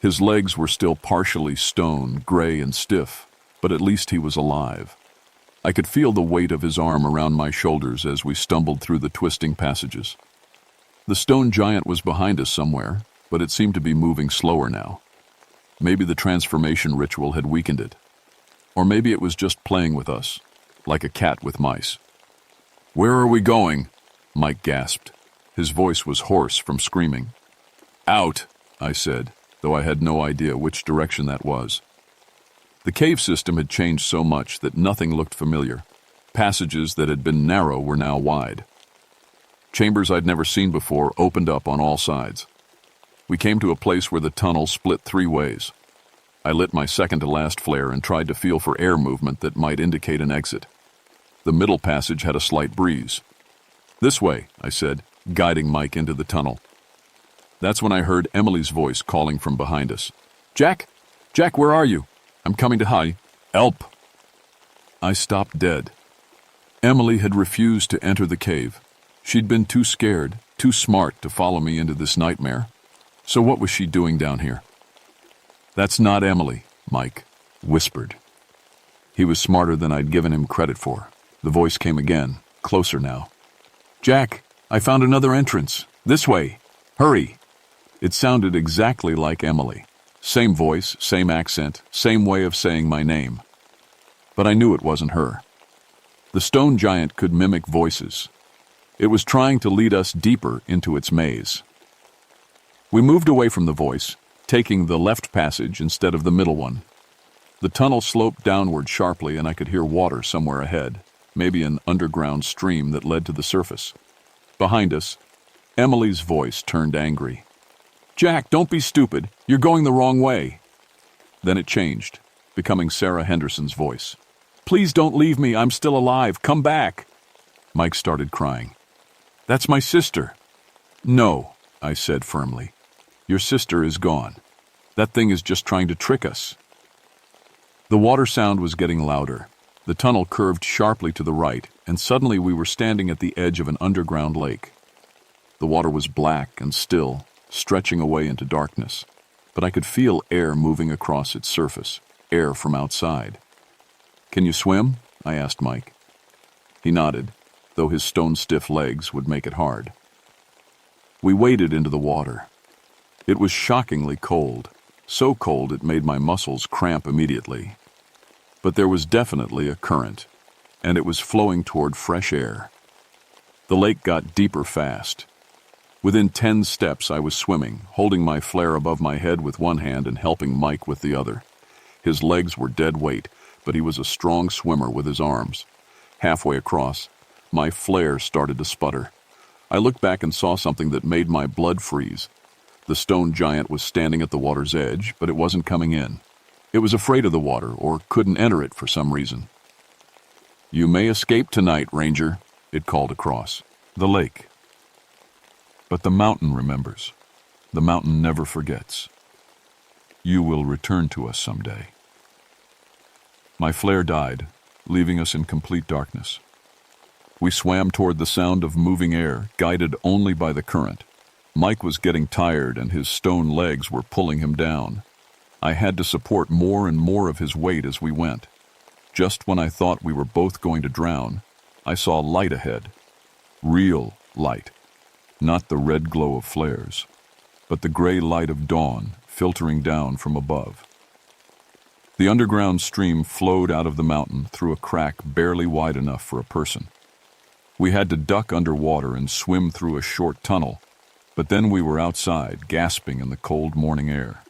Speaker 1: His legs were still partially stone, gray and stiff, but at least he was alive. I could feel the weight of his arm around my shoulders as we stumbled through the twisting passages. The stone giant was behind us somewhere, but it seemed to be moving slower now. Maybe the transformation ritual had weakened it. Or maybe it was just playing with us, like a cat with mice. "Where are we going?" Mike gasped. His voice was hoarse from screaming. "Out," I said, though I had no idea which direction that was. The cave system had changed so much that nothing looked familiar. Passages that had been narrow were now wide. Chambers I'd never seen before opened up on all sides. We came to a place where the tunnel split 3 ways. I lit my second-to-last flare and tried to feel for air movement that might indicate an exit. The middle passage had a slight breeze. "This way," I said, guiding Mike into the tunnel. That's when I heard Emily's voice calling from behind us. "Jack? Jack, where are you? I'm coming to hi. Help!" I stopped dead. Emily had refused to enter the cave. She'd been too scared, too smart to follow me into this nightmare. So what was she doing down here? "That's not Emily," Mike whispered. He was smarter than I'd given him credit for. The voice came again, closer now. "Jack, I found another entrance. This way. Hurry." It sounded exactly like Emily. Same voice, same accent, same way of saying my name. But I knew it wasn't her. The stone giant could mimic voices. It was trying to lead us deeper into its maze. We moved away from the voice, taking the left passage instead of the middle one. The tunnel sloped downward sharply, and I could hear water somewhere ahead, maybe an underground stream that led to the surface. Behind us, Emily's voice turned angry. "Jack, don't be stupid. You're going the wrong way." Then it changed, becoming Sarah Henderson's voice. "Please don't leave me. I'm still alive. Come back." Mike started crying. "That's my sister." "No," I said firmly. "Your sister is gone. That thing is just trying to trick us." The water sound was getting louder. The tunnel curved sharply to the right, and suddenly we were standing at the edge of an underground lake. The water was black and still, stretching away into darkness, but I could feel air moving across its surface, air from outside. "Can you swim?" I asked Mike. He nodded, though his stone-stiff legs would make it hard. We waded into the water. It was shockingly cold, so cold it made my muscles cramp immediately. But there was definitely a current, and it was flowing toward fresh air. The lake got deeper fast. Within 10 steps I was swimming, holding my flare above my head with one hand and helping Mike with the other. His legs were dead weight, but he was a strong swimmer with his arms. Halfway across, my flare started to sputter. I looked back and saw something that made my blood freeze. The stone giant was standing at the water's edge, but it wasn't coming in. It was afraid of the water, or couldn't enter it for some reason. "You may escape tonight, Ranger," it called across the lake. But the mountain remembers. The mountain never forgets. You will return to us someday. My flare died, leaving us in complete darkness. We swam toward the sound of moving air, guided only by the current. Mike was getting tired, and his stone legs were pulling him down. I had to support more and more of his weight as we went. Just when I thought we were both going to drown, I saw light ahead. Real light. Not the red glow of flares, but the gray light of dawn filtering down from above. The underground stream flowed out of the mountain through a crack barely wide enough for a person. We had to duck underwater and swim through a short tunnel, but then we were outside, gasping in the cold morning air.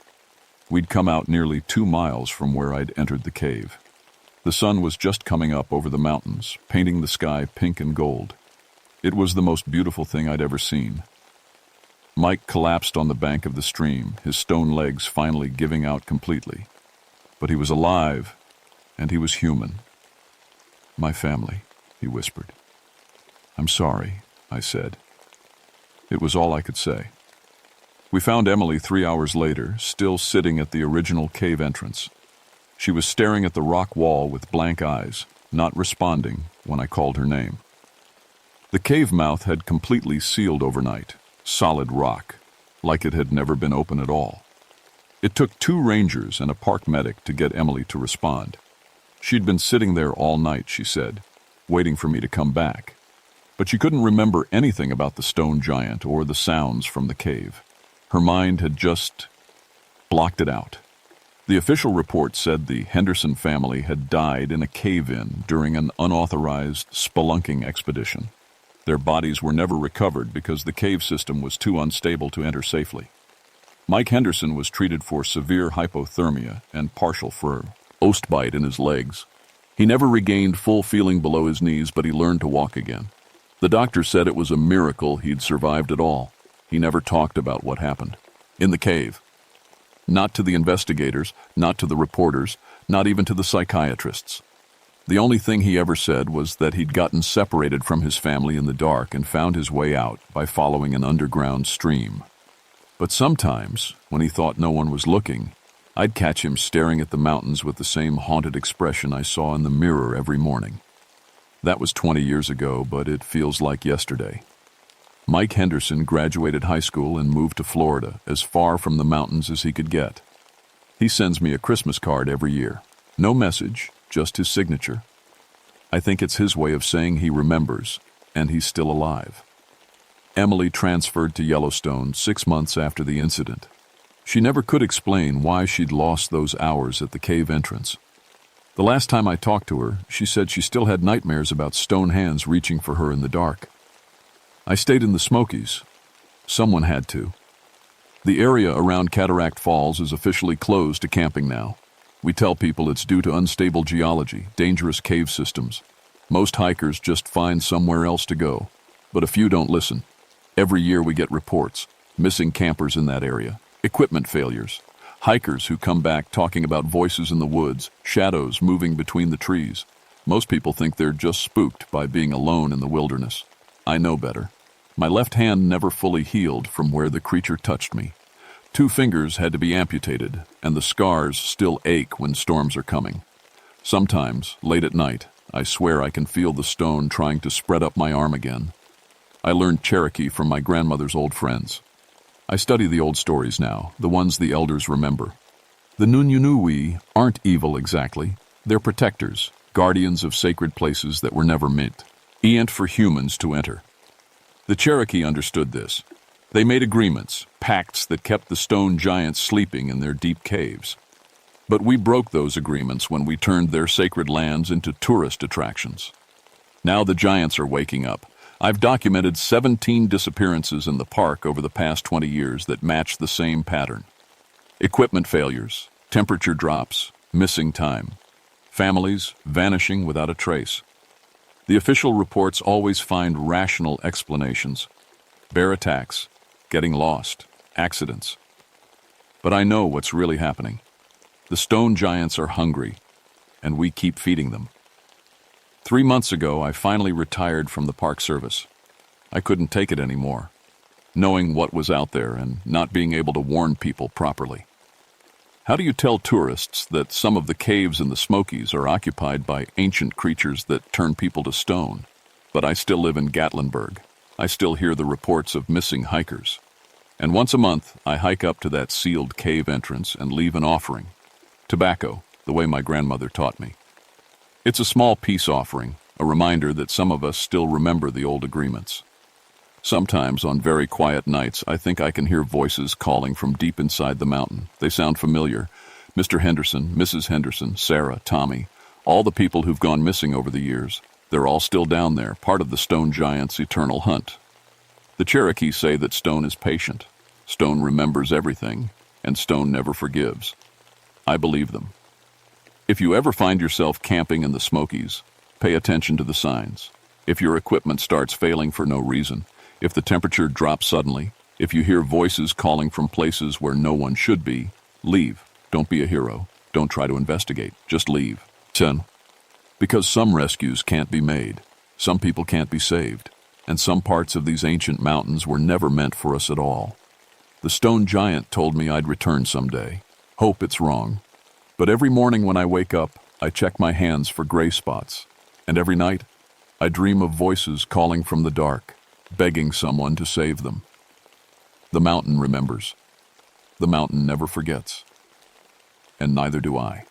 Speaker 1: We'd come out nearly 2 miles from where I'd entered the cave. The sun was just coming up over the mountains, painting the sky pink and gold. It was the most beautiful thing I'd ever seen. Mike collapsed on the bank of the stream, his stone legs finally giving out completely. But he was alive, and he was human. "My family," he whispered. "I'm sorry," I said. It was all I could say. We found Emily 3 hours later, still sitting at the original cave entrance. She was staring at the rock wall with blank eyes, not responding when I called her name. The cave mouth had completely sealed overnight, solid rock, like it had never been open at all. It took 2 rangers and a park medic to get Emily to respond. She'd been sitting there all night, she said, waiting for me to come back. But she couldn't remember anything about the stone giant or the sounds from the cave. Her mind had just blocked it out. The official report said the Henderson family had died in a cave-in during an unauthorized spelunking expedition. Their bodies were never recovered because the cave system was too unstable to enter safely. Mike Henderson was treated for severe hypothermia and partial frostbite in his legs. He never regained full feeling below his knees, but he learned to walk again. The doctor said it was a miracle he'd survived at all. He never talked about what happened in the cave. Not to the investigators, not to the reporters, not even to the psychiatrists. The only thing he ever said was that he'd gotten separated from his family in the dark and found his way out by following an underground stream. But sometimes, when he thought no one was looking, I'd catch him staring at the mountains with the same haunted expression I saw in the mirror every morning. That was 20 years ago, but it feels like yesterday. Mike Henderson graduated high school and moved to Florida, as far from the mountains as he could get. He sends me a Christmas card every year. No message, just his signature. I think it's his way of saying he remembers, and he's still alive. Emily transferred to Yellowstone 6 months after the incident. She never could explain why she'd lost those hours at the cave entrance. The last time I talked to her, she said she still had nightmares about stone hands reaching for her in the dark. I stayed in the Smokies. Someone had to. The area around Cataract Falls is officially closed to camping now. We tell people it's due to unstable geology, dangerous cave systems. Most hikers just find somewhere else to go, but a few don't listen. Every year we get reports, missing campers in that area, equipment failures, hikers who come back talking about voices in the woods, shadows moving between the trees. Most people think they're just spooked by being alone in the wilderness. I know better. My left hand never fully healed from where the creature touched me. 2 fingers had to be amputated, and the scars still ache when storms are coming. Sometimes, late at night, I swear I can feel the stone trying to spread up my arm again. I learned Cherokee from my grandmother's old friends. I study the old stories now, the ones the elders remember. The Nunyunui aren't evil exactly. They're protectors, guardians of sacred places that were never meant for humans to enter. The Cherokee understood this. They made agreements, pacts that kept the stone giants sleeping in their deep caves. But we broke those agreements when we turned their sacred lands into tourist attractions. Now the giants are waking up. I've documented 17 disappearances in the park over the past 20 years that match the same pattern. Equipment failures, temperature drops, missing time. Families vanishing without a trace. The official reports always find rational explanations. Bear attacks, getting lost, accidents. But I know what's really happening. The stone giants are hungry, and we keep feeding them. 3 months ago, I finally retired from the Park Service. I couldn't take it anymore, knowing what was out there and not being able to warn people properly. How do you tell tourists that some of the caves in the Smokies are occupied by ancient creatures that turn people to stone? But I still live in Gatlinburg. I still hear the reports of missing hikers. And once a month, I hike up to that sealed cave entrance and leave an offering. Tobacco, the way my grandmother taught me. It's a small peace offering, a reminder that some of us still remember the old agreements. Sometimes, on very quiet nights, I think I can hear voices calling from deep inside the mountain. They sound familiar. Mr. Henderson, Mrs. Henderson, Sarah, Tommy, all the people who've gone missing over the years. They're all still down there, part of the stone giant's eternal hunt. The Cherokee say that stone is patient. Stone remembers everything, and stone never forgives. I believe them. If you ever find yourself camping in the Smokies, pay attention to the signs. If your equipment starts failing for no reason, if the temperature drops suddenly, if you hear voices calling from places where no one should be, leave. Don't be a hero. Don't try to investigate. Just leave. 10. Because some rescues can't be made. Some people can't be saved. And some parts of these ancient mountains were never meant for us at all. The stone giant told me I'd return someday. Hope it's wrong. But every morning when I wake up, I check my hands for gray spots. And every night, I dream of voices calling from the dark, begging someone to save them. The mountain remembers. The mountain never forgets. And neither do I.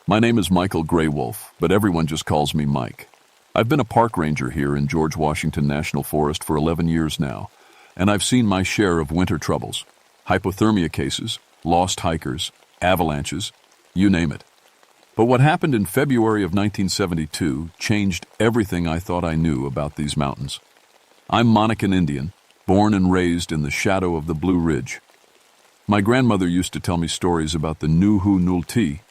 Speaker 1: My name is Michael Graywolf, but everyone just calls me Mike. I've been a park ranger here in George Washington National Forest for 11 years now, and I've seen my share of winter troubles, hypothermia cases, lost hikers, avalanches, you name it. But what happened in February of 1972 changed everything I thought I knew about these mountains. I'm Monacan Indian, born and raised in the shadow of the Blue Ridge. My grandmother used to tell me stories about the Nuhu Nulti,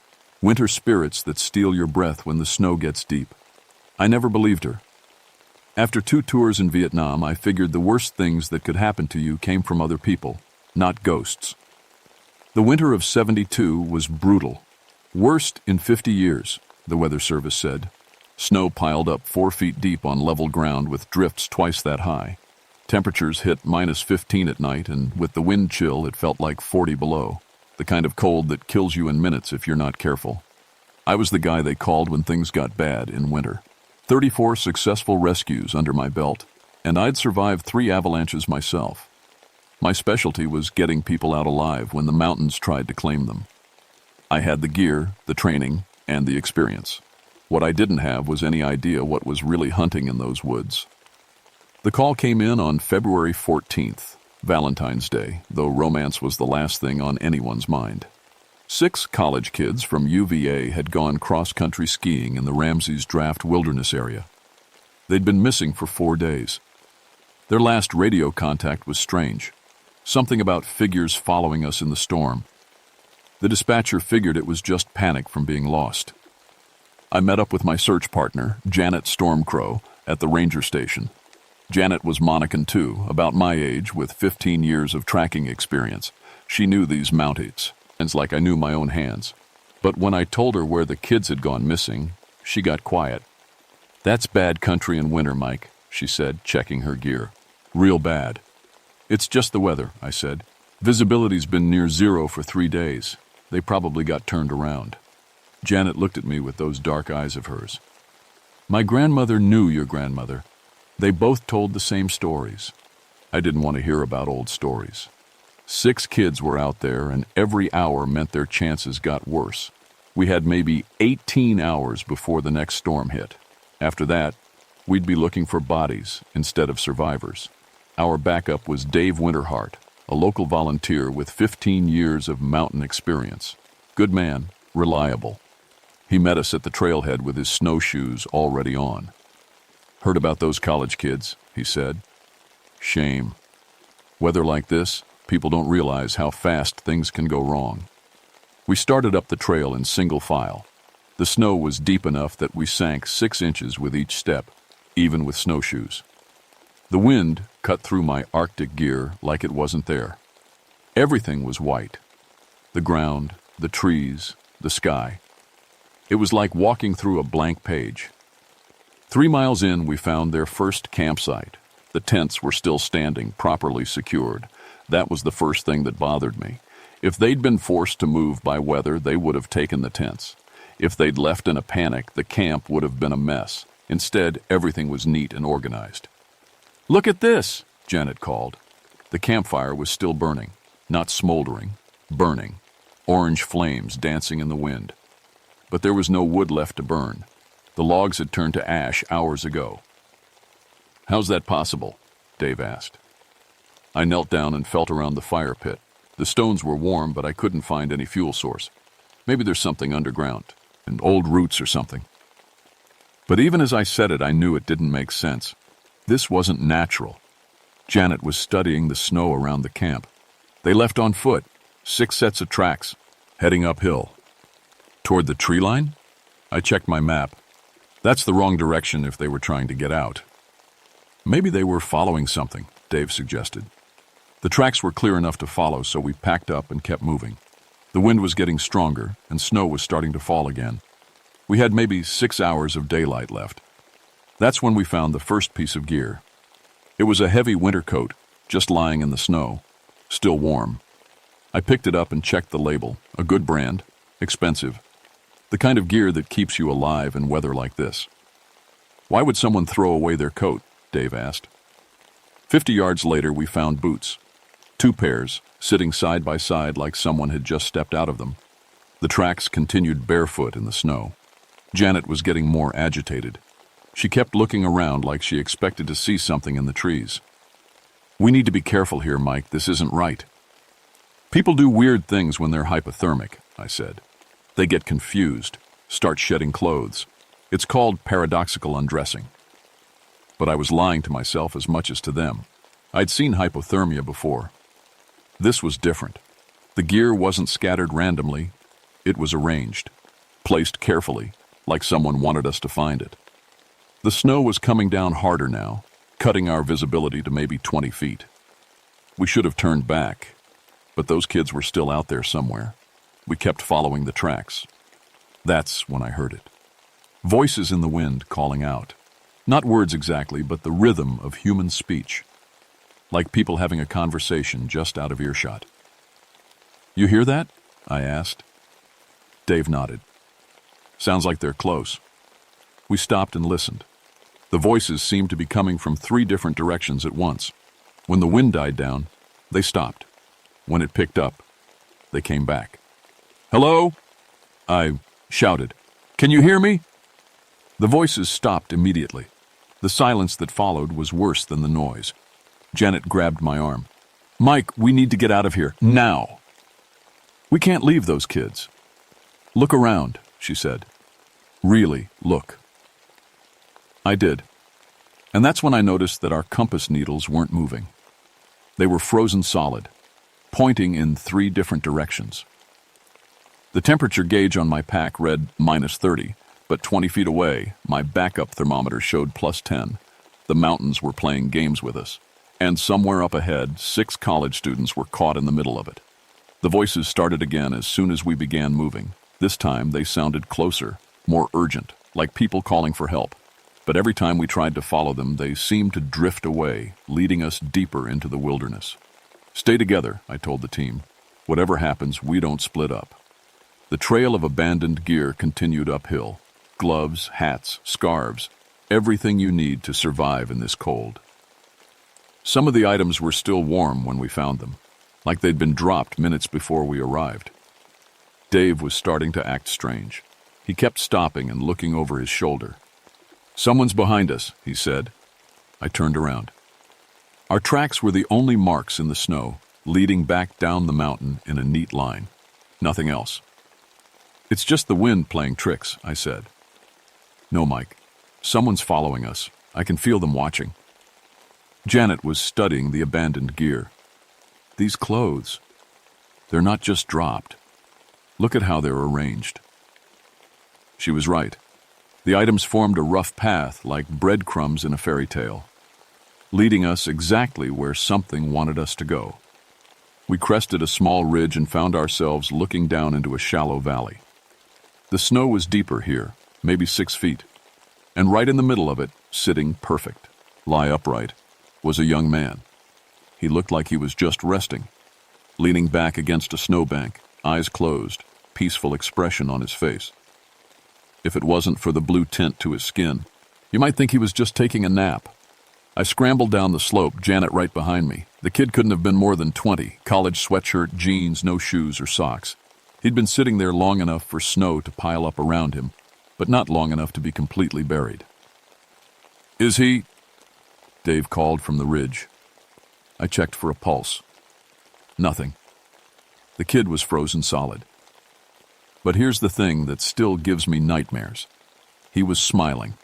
Speaker 1: winter spirits that steal your breath when the snow gets deep. I never believed her. After 2 tours in Vietnam, I figured the worst things that could happen to you came from other people, not ghosts. The winter of '72 was brutal. Worst in 50 years, the Weather Service said. Snow piled up 4 feet deep on level ground with drifts twice that high. Temperatures hit -15 at night, and with the wind chill, it felt like 40 below. the kind of cold that kills you in minutes if you're not careful. I was the guy they called when things got bad in winter. 34 successful rescues under my belt, and I'd survived 3 avalanches myself. My specialty was getting people out alive when the mountains tried to claim them. I had the gear, the training, and the experience. What I didn't have was any idea what was really hunting in those woods. The call came in on February 14th, Valentine's Day, though romance was the last thing on anyone's mind. 6 college kids from UVA had gone cross-country skiing in the Ramses Draft Wilderness area. They'd been missing for 4 days. Their last radio contact was strange. Something about figures following us in the storm. The dispatcher figured it was just panic from being lost. I met up with my search partner, Janet Stormcrow, at the ranger station. Janet was Monacan too, about my age, with 15 years of tracking experience. She knew these mounties, and like I knew my own hands. But when I told her where the kids had gone missing, she got quiet. "That's bad country in winter, Mike," she said, checking her gear. "Real bad." "It's just the weather," I said. "Visibility's been near 0 for 3 days. They probably got turned around." Janet looked at me with those dark eyes of hers. "My grandmother knew your grandmother. They both told the same stories." I didn't want to hear about old stories. 6 kids were out there, and every hour meant their chances got worse. We had maybe 18 hours before the next storm hit. After that, we'd be looking for bodies instead of survivors. Our backup was Dave Winterhart, a local volunteer with 15 years of mountain experience. Good man, reliable. He met us at the trailhead with his snowshoes already on. "Heard about those college kids," he said. "Shame. Weather like this, people don't realize how fast things can go wrong." We started up the trail in single file. The snow was deep enough that we sank 6 inches with each step, even with snowshoes. The wind cut through my Arctic gear like it wasn't there. Everything was white. The ground, the trees, the sky. It was like walking through a blank page. 3 miles in, we found their first campsite. The tents were still standing, properly secured. That was the first thing that bothered me. If they'd been forced to move by weather, they would have taken the tents. If they'd left in a panic, the camp would have been a mess. Instead, everything was neat and organized. "Look at this," Janet called. The campfire was still burning, not smoldering, burning. Orange flames dancing in the wind. But there was no wood left to burn. The logs had turned to ash hours ago. "How's that possible?" Dave asked. I knelt down and felt around the fire pit. The stones were warm, but I couldn't find any fuel source. Maybe there's something underground, and old roots or something. But even as I said it, I knew it didn't make sense. This wasn't natural. Janet was studying the snow around the camp. They left on foot, 6 sets of tracks, heading uphill. Toward the tree line? I checked my map. That's the wrong direction if they were trying to get out. Maybe they were following something, Dave suggested. The tracks were clear enough to follow, so we packed up and kept moving. The wind was getting stronger, and snow was starting to fall again. We had maybe 6 hours of daylight left. That's when we found the first piece of gear. It was a heavy winter coat, just lying in the snow, still warm. I picked it up and checked the label, a good brand, expensive. The kind of gear that keeps you alive in weather like this. "Why would someone throw away their coat?" Dave asked. 50 yards later, we found boots. 2 pairs, sitting side by side like someone had just stepped out of them. The tracks continued barefoot in the snow. Janet was getting more agitated. She kept looking around like she expected to see something in the trees. "We need to be careful here, Mike. This isn't right." "People do weird things when they're hypothermic," I said. "They get confused, start shedding clothes. It's called paradoxical undressing." But I was lying to myself as much as to them. I'd seen hypothermia before. This was different. The gear wasn't scattered randomly. It was arranged, placed carefully, like someone wanted us to find it. The snow was coming down harder now, cutting our visibility to maybe 20 feet. We should have turned back, but those kids were still out there somewhere. We kept following the tracks. That's when I heard it. Voices in the wind calling out. Not words exactly, but the rhythm of human speech. Like people having a conversation just out of earshot. "You hear that?" I asked. Dave nodded. Sounds like they're close. We stopped and listened. The voices seemed to be coming from 3 different directions at once. When the wind died down, they stopped. When it picked up, they came back. "Hello?" I shouted. "Can you hear me?" The voices stopped immediately. The silence that followed was worse than the noise. Janet grabbed my arm. "Mike, we need to get out of here, now." "We can't leave those kids." "Look around," she said. "Really, look." I did. And that's when I noticed that our compass needles weren't moving. They were frozen solid, pointing in 3 different directions. The temperature gauge on my pack read -30, but 20 feet away, my backup thermometer showed +10. The mountains were playing games with us. And somewhere up ahead, 6 college students were caught in the middle of it. The voices started again as soon as we began moving. This time they sounded closer, more urgent, like people calling for help. But every time we tried to follow them, they seemed to drift away, leading us deeper into the wilderness. "Stay together," I told the team. "Whatever happens, we don't split up." The trail of abandoned gear continued uphill. Gloves, hats, scarves, everything you need to survive in this cold. Some of the items were still warm when we found them, like they'd been dropped minutes before we arrived. Dave was starting to act strange. He kept stopping and looking over his shoulder. "Someone's behind us," he said. I turned around. Our tracks were the only marks in the snow, leading back down the mountain in a neat line. Nothing else. "It's just the wind playing tricks," I said. "No, Mike. Someone's following us. I can feel them watching." Janet was studying the abandoned gear. "These clothes, they're not just dropped. Look at how they're arranged." She was right. The items formed a rough path like breadcrumbs in a fairy tale, leading us exactly where something wanted us to go. We crested a small ridge and found ourselves looking down into a shallow valley. The snow was deeper here, maybe 6 feet, and right in the middle of it, sitting perfect, lie upright, was a young man. He looked like he was just resting, leaning back against a snowbank, eyes closed, peaceful expression on his face. If it wasn't for the blue tint to his skin, you might think he was just taking a nap. I scrambled down the slope, Janet right behind me. The kid couldn't have been more than 20, college sweatshirt, jeans, no shoes or socks. He'd been sitting there long enough for snow to pile up around him, but not long enough to be completely buried. "Is he?" Dave called from the ridge. I checked for a pulse. Nothing. The kid was frozen solid. But here's the thing that still gives me nightmares. He was smiling.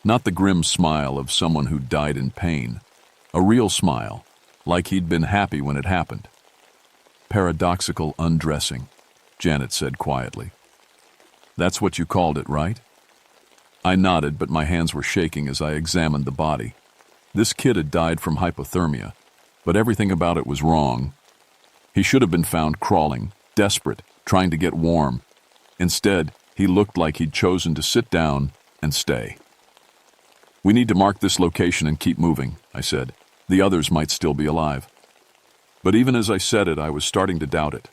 Speaker 1: Not the grim smile of someone who died in pain. A real smile, like he'd been happy when it happened. "Paradoxical undressing," Janet said quietly. "That's what you called it, right?" I nodded, but my hands were shaking as I examined the body. This kid had died from hypothermia, but everything about it was wrong. He should have been found crawling, desperate, trying to get warm. Instead, he looked like he'd chosen to sit down and stay. "We need to mark this location and keep moving," I said. "The others might still be alive." But even as I said it, I was starting to doubt it.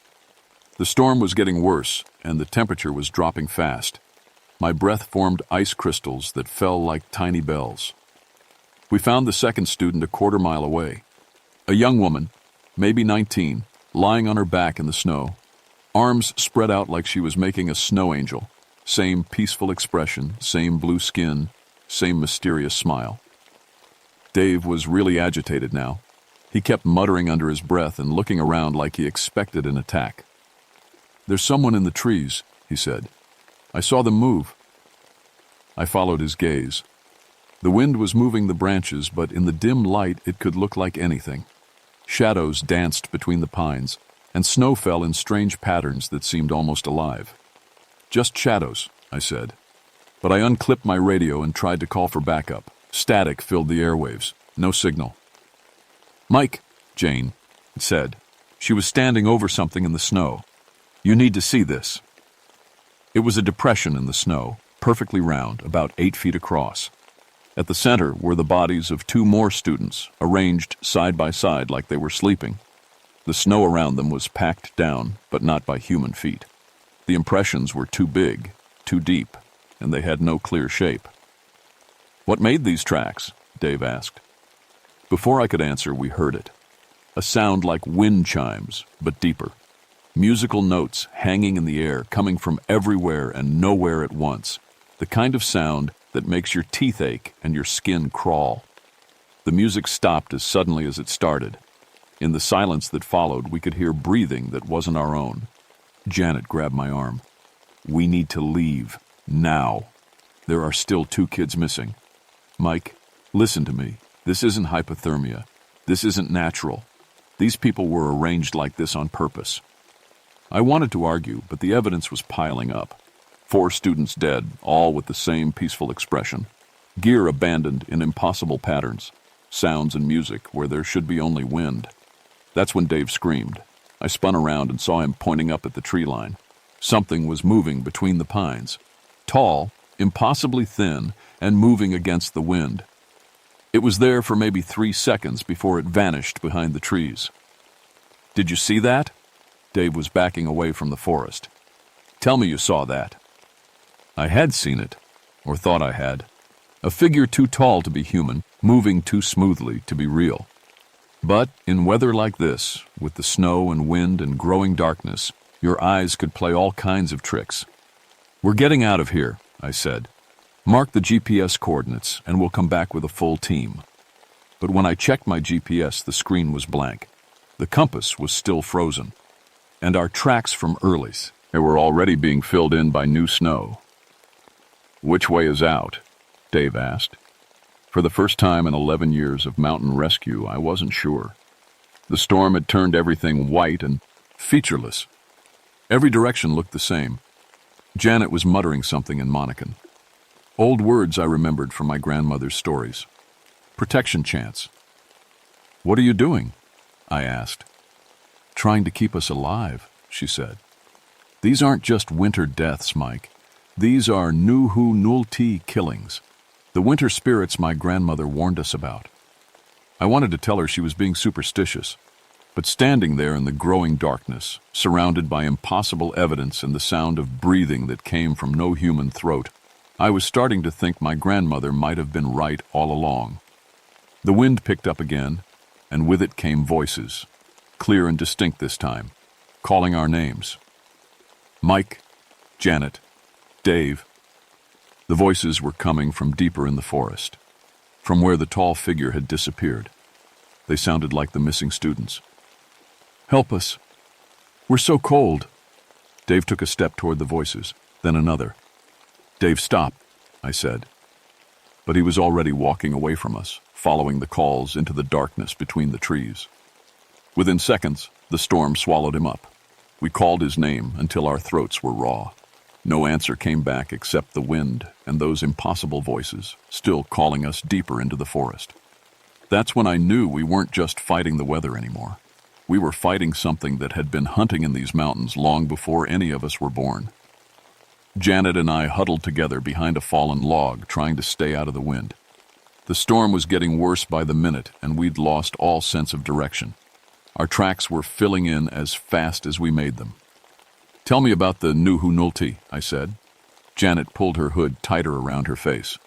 Speaker 1: The storm was getting worse, and the temperature was dropping fast. My breath formed ice crystals that fell like tiny bells. We found the second student a quarter-mile away. A young woman, maybe 19, lying on her back in the snow. Arms spread out like she was making a snow angel. Same peaceful expression, same blue skin, same mysterious smile. Dave was really agitated now. He kept muttering under his breath and looking around like he expected an attack. "There's someone in the trees," he said. "I saw them move." I followed his gaze. The wind was moving the branches, but in the dim light it could look like anything. Shadows danced between the pines, and snow fell in strange patterns that seemed almost alive. "Just shadows," I said. But I unclipped my radio and tried to call for backup. Static filled the airwaves. No signal. "Mike," Jane said. She was standing over something in the snow. "You need to see this." It was a depression in the snow, perfectly round, about 8 feet across. At the center were the bodies of 2 more students, arranged side by side like they were sleeping. The snow around them was packed down, but not by human feet. The impressions were too big, too deep, and they had no clear shape. "What made these tracks?" Dave asked. Before I could answer, we heard it. A sound like wind chimes, but deeper. Musical notes hanging in the air, coming from everywhere and nowhere at once. The kind of sound that makes your teeth ache and your skin crawl. The music stopped as suddenly as it started. In the silence that followed, we could hear breathing that wasn't our own. Janet grabbed my arm. "We need to leave. Now. There are still 2 kids missing. Mike, listen to me. This isn't hypothermia. This isn't natural. These people were arranged like this on purpose." I wanted to argue, but the evidence was piling up. 4 students dead, all with the same peaceful expression. Gear abandoned in impossible patterns. Sounds and music where there should be only wind. That's when Dave screamed. I spun around and saw him pointing up at the tree line. Something was moving between the pines. Tall, impossibly thin, and moving against the wind. It was there for maybe 3 seconds before it vanished behind the trees. "Did you see that?" Dave was backing away from the forest. "Tell me you saw that." I had seen it, or thought I had. A figure too tall to be human, moving too smoothly to be real. But in weather like this, with the snow and wind and growing darkness, your eyes could play all kinds of tricks. "We're getting out of here," I said. "Mark the GPS coordinates, and we'll come back with a full team." But when I checked my GPS, the screen was blank. The compass was still frozen. And our tracks from Early's, they were already being filled in by new snow. "Which way is out?" Dave asked. For the first time in 11 years of mountain rescue, I wasn't sure. The storm had turned everything white and featureless. Every direction looked the same. Janet was muttering something in Monacan. Old words I remembered from my grandmother's stories. Protection chants. "What are you doing?" I asked. "Trying to keep us alive," she said. "These aren't just winter deaths, Mike. These are Nuhu Nulti killings. The winter spirits my grandmother warned us about." I wanted to tell her she was being superstitious, but standing there in the growing darkness, surrounded by impossible evidence and the sound of breathing that came from no human throat, I was starting to think my grandmother might have been right all along. The wind picked up again, and with it came voices, clear and distinct this time, calling our names. Mike, Janet, Dave. The voices were coming from deeper in the forest, from where the tall figure had disappeared. They sounded like the missing students. "Help us. We're so cold." Dave took a step toward the voices, then another. "Dave, stop," I said. But he was already walking away from us, following the calls into the darkness between the trees. Within seconds, the storm swallowed him up. We called his name until our throats were raw. No answer came back except the wind and those impossible voices, still calling us deeper into the forest. That's when I knew we weren't just fighting the weather anymore. We were fighting something that had been hunting in these mountains long before any of us were born. Janet and I huddled together behind a fallen log, trying to stay out of the wind. The storm was getting worse by the minute, and we'd lost all sense of direction. Our tracks were filling in as fast as we made them. "Tell me about the Nuhu Nulti," I said. Janet pulled her hood tighter around her face.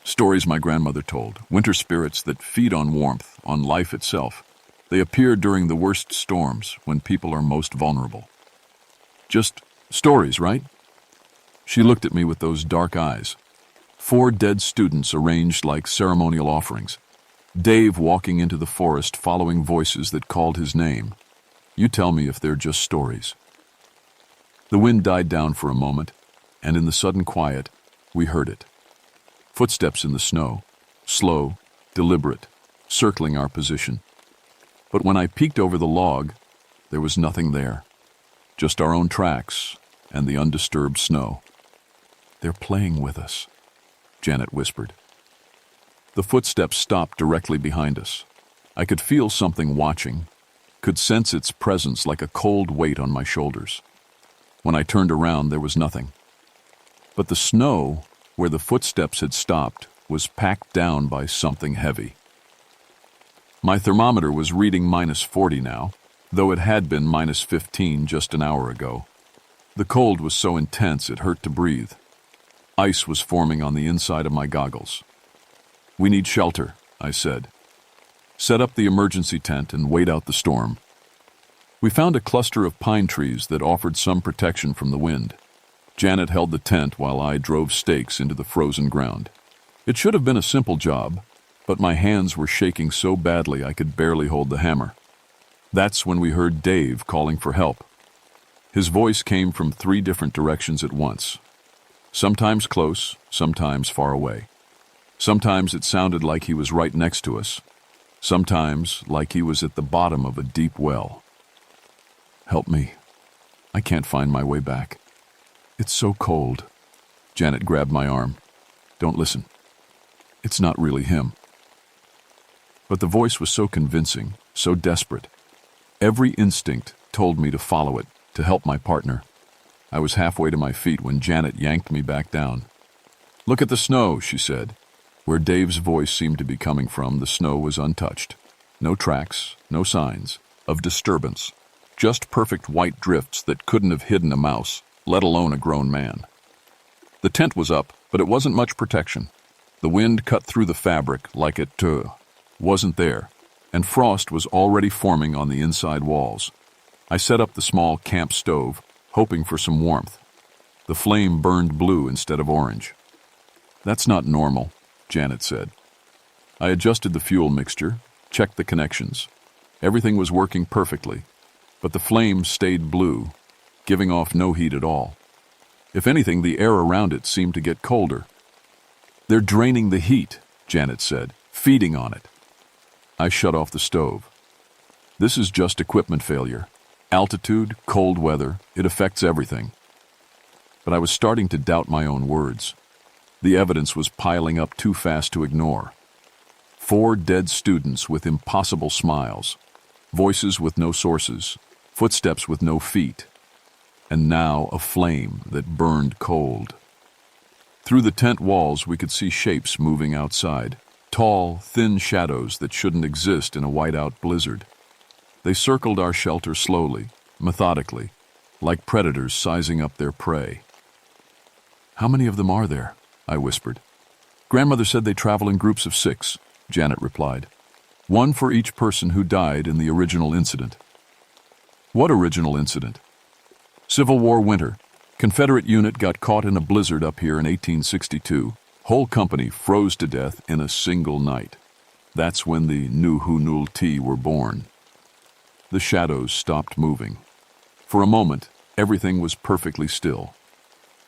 Speaker 1: Stories my grandmother told, winter spirits that feed on warmth, on life itself. They appear during the worst storms, when people are most vulnerable. "Just stories, right?" She looked at me with those dark eyes. 4 dead students arranged like ceremonial offerings. Dave walking into the forest following voices that called his name. You tell me if they're just stories. The wind died down for a moment, and in the sudden quiet, we heard it. Footsteps in the snow, slow, deliberate, circling our position. But when I peeked over the log, there was nothing there. Just our own tracks and the undisturbed snow. "They're playing with us," Janet whispered. The footsteps stopped directly behind us. I could feel something watching, could sense its presence like a cold weight on my shoulders. When I turned around, there was nothing. But the snow, where the footsteps had stopped, was packed down by something heavy. My thermometer was reading -40 now, though it had been -15 just an hour ago. The cold was so intense it hurt to breathe. Ice was forming on the inside of my goggles. "We need shelter," I said. "Set up the emergency tent and wait out the storm." We found a cluster of pine trees that offered some protection from the wind. Janet held the tent while I drove stakes into the frozen ground. It should have been a simple job, but my hands were shaking so badly I could barely hold the hammer. That's when we heard Dave calling for help. His voice came from 3 different directions at once. Sometimes close, sometimes far away. Sometimes it sounded like he was right next to us. Sometimes like he was at the bottom of a deep well. "Help me. I can't find my way back. It's so cold." Janet grabbed my arm. "Don't listen. It's not really him." But the voice was so convincing, so desperate. Every instinct told me to follow it, to help my partner. I was halfway to my feet when Janet yanked me back down. "Look at the snow," she said. Where Dave's voice seemed to be coming from, the snow was untouched. No tracks, no signs of disturbance. Just perfect white drifts that couldn't have hidden a mouse, let alone a grown man. The tent was up, but it wasn't much protection. The wind cut through the fabric like it wasn't there, and frost was already forming on the inside walls. I set up the small camp stove, hoping for some warmth. The flame burned blue instead of orange. "That's not normal," Janet said. I adjusted the fuel mixture, checked the connections. Everything was working perfectly, but the flame stayed blue, giving off no heat at all. If anything, the air around it seemed to get colder. "They're draining the heat," Janet said, "feeding on it." I shut off the stove. "This is just equipment failure. Altitude, cold weather, it affects everything." But I was starting to doubt my own words. The evidence was piling up too fast to ignore. 4 dead students with impossible smiles, voices with no sources, footsteps with no feet, and now a flame that burned cold. Through the tent walls we could see shapes moving outside, tall, thin shadows that shouldn't exist in a whiteout blizzard. They circled our shelter slowly, methodically, like predators sizing up their prey. "How many of them are there?" I whispered. "Grandmother said they travel in groups of 6, Janet replied. "1 for each person who died in the original incident." "What original incident?" "Civil War winter. Confederate unit got caught in a blizzard up here in 1862. Whole company froze to death in a single night. That's when the Nuhunulti were born." The shadows stopped moving. For a moment, everything was perfectly still.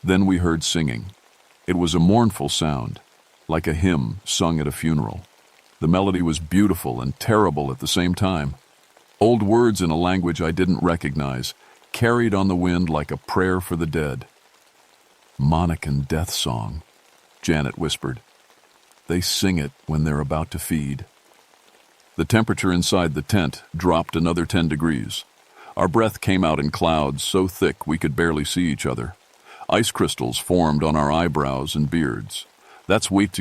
Speaker 1: Then we heard singing. It was a mournful sound, like a hymn sung at a funeral. The melody was beautiful and terrible at the same time. Old words in a language I didn't recognize, carried on the wind like a prayer for the dead. "Monacan death song," Janet whispered. "They sing it when they're about to feed." The temperature inside the tent dropped another 10 degrees. Our breath came out in clouds so thick we could barely see each other. Ice crystals formed on our eyebrows and beards. "That's wheat."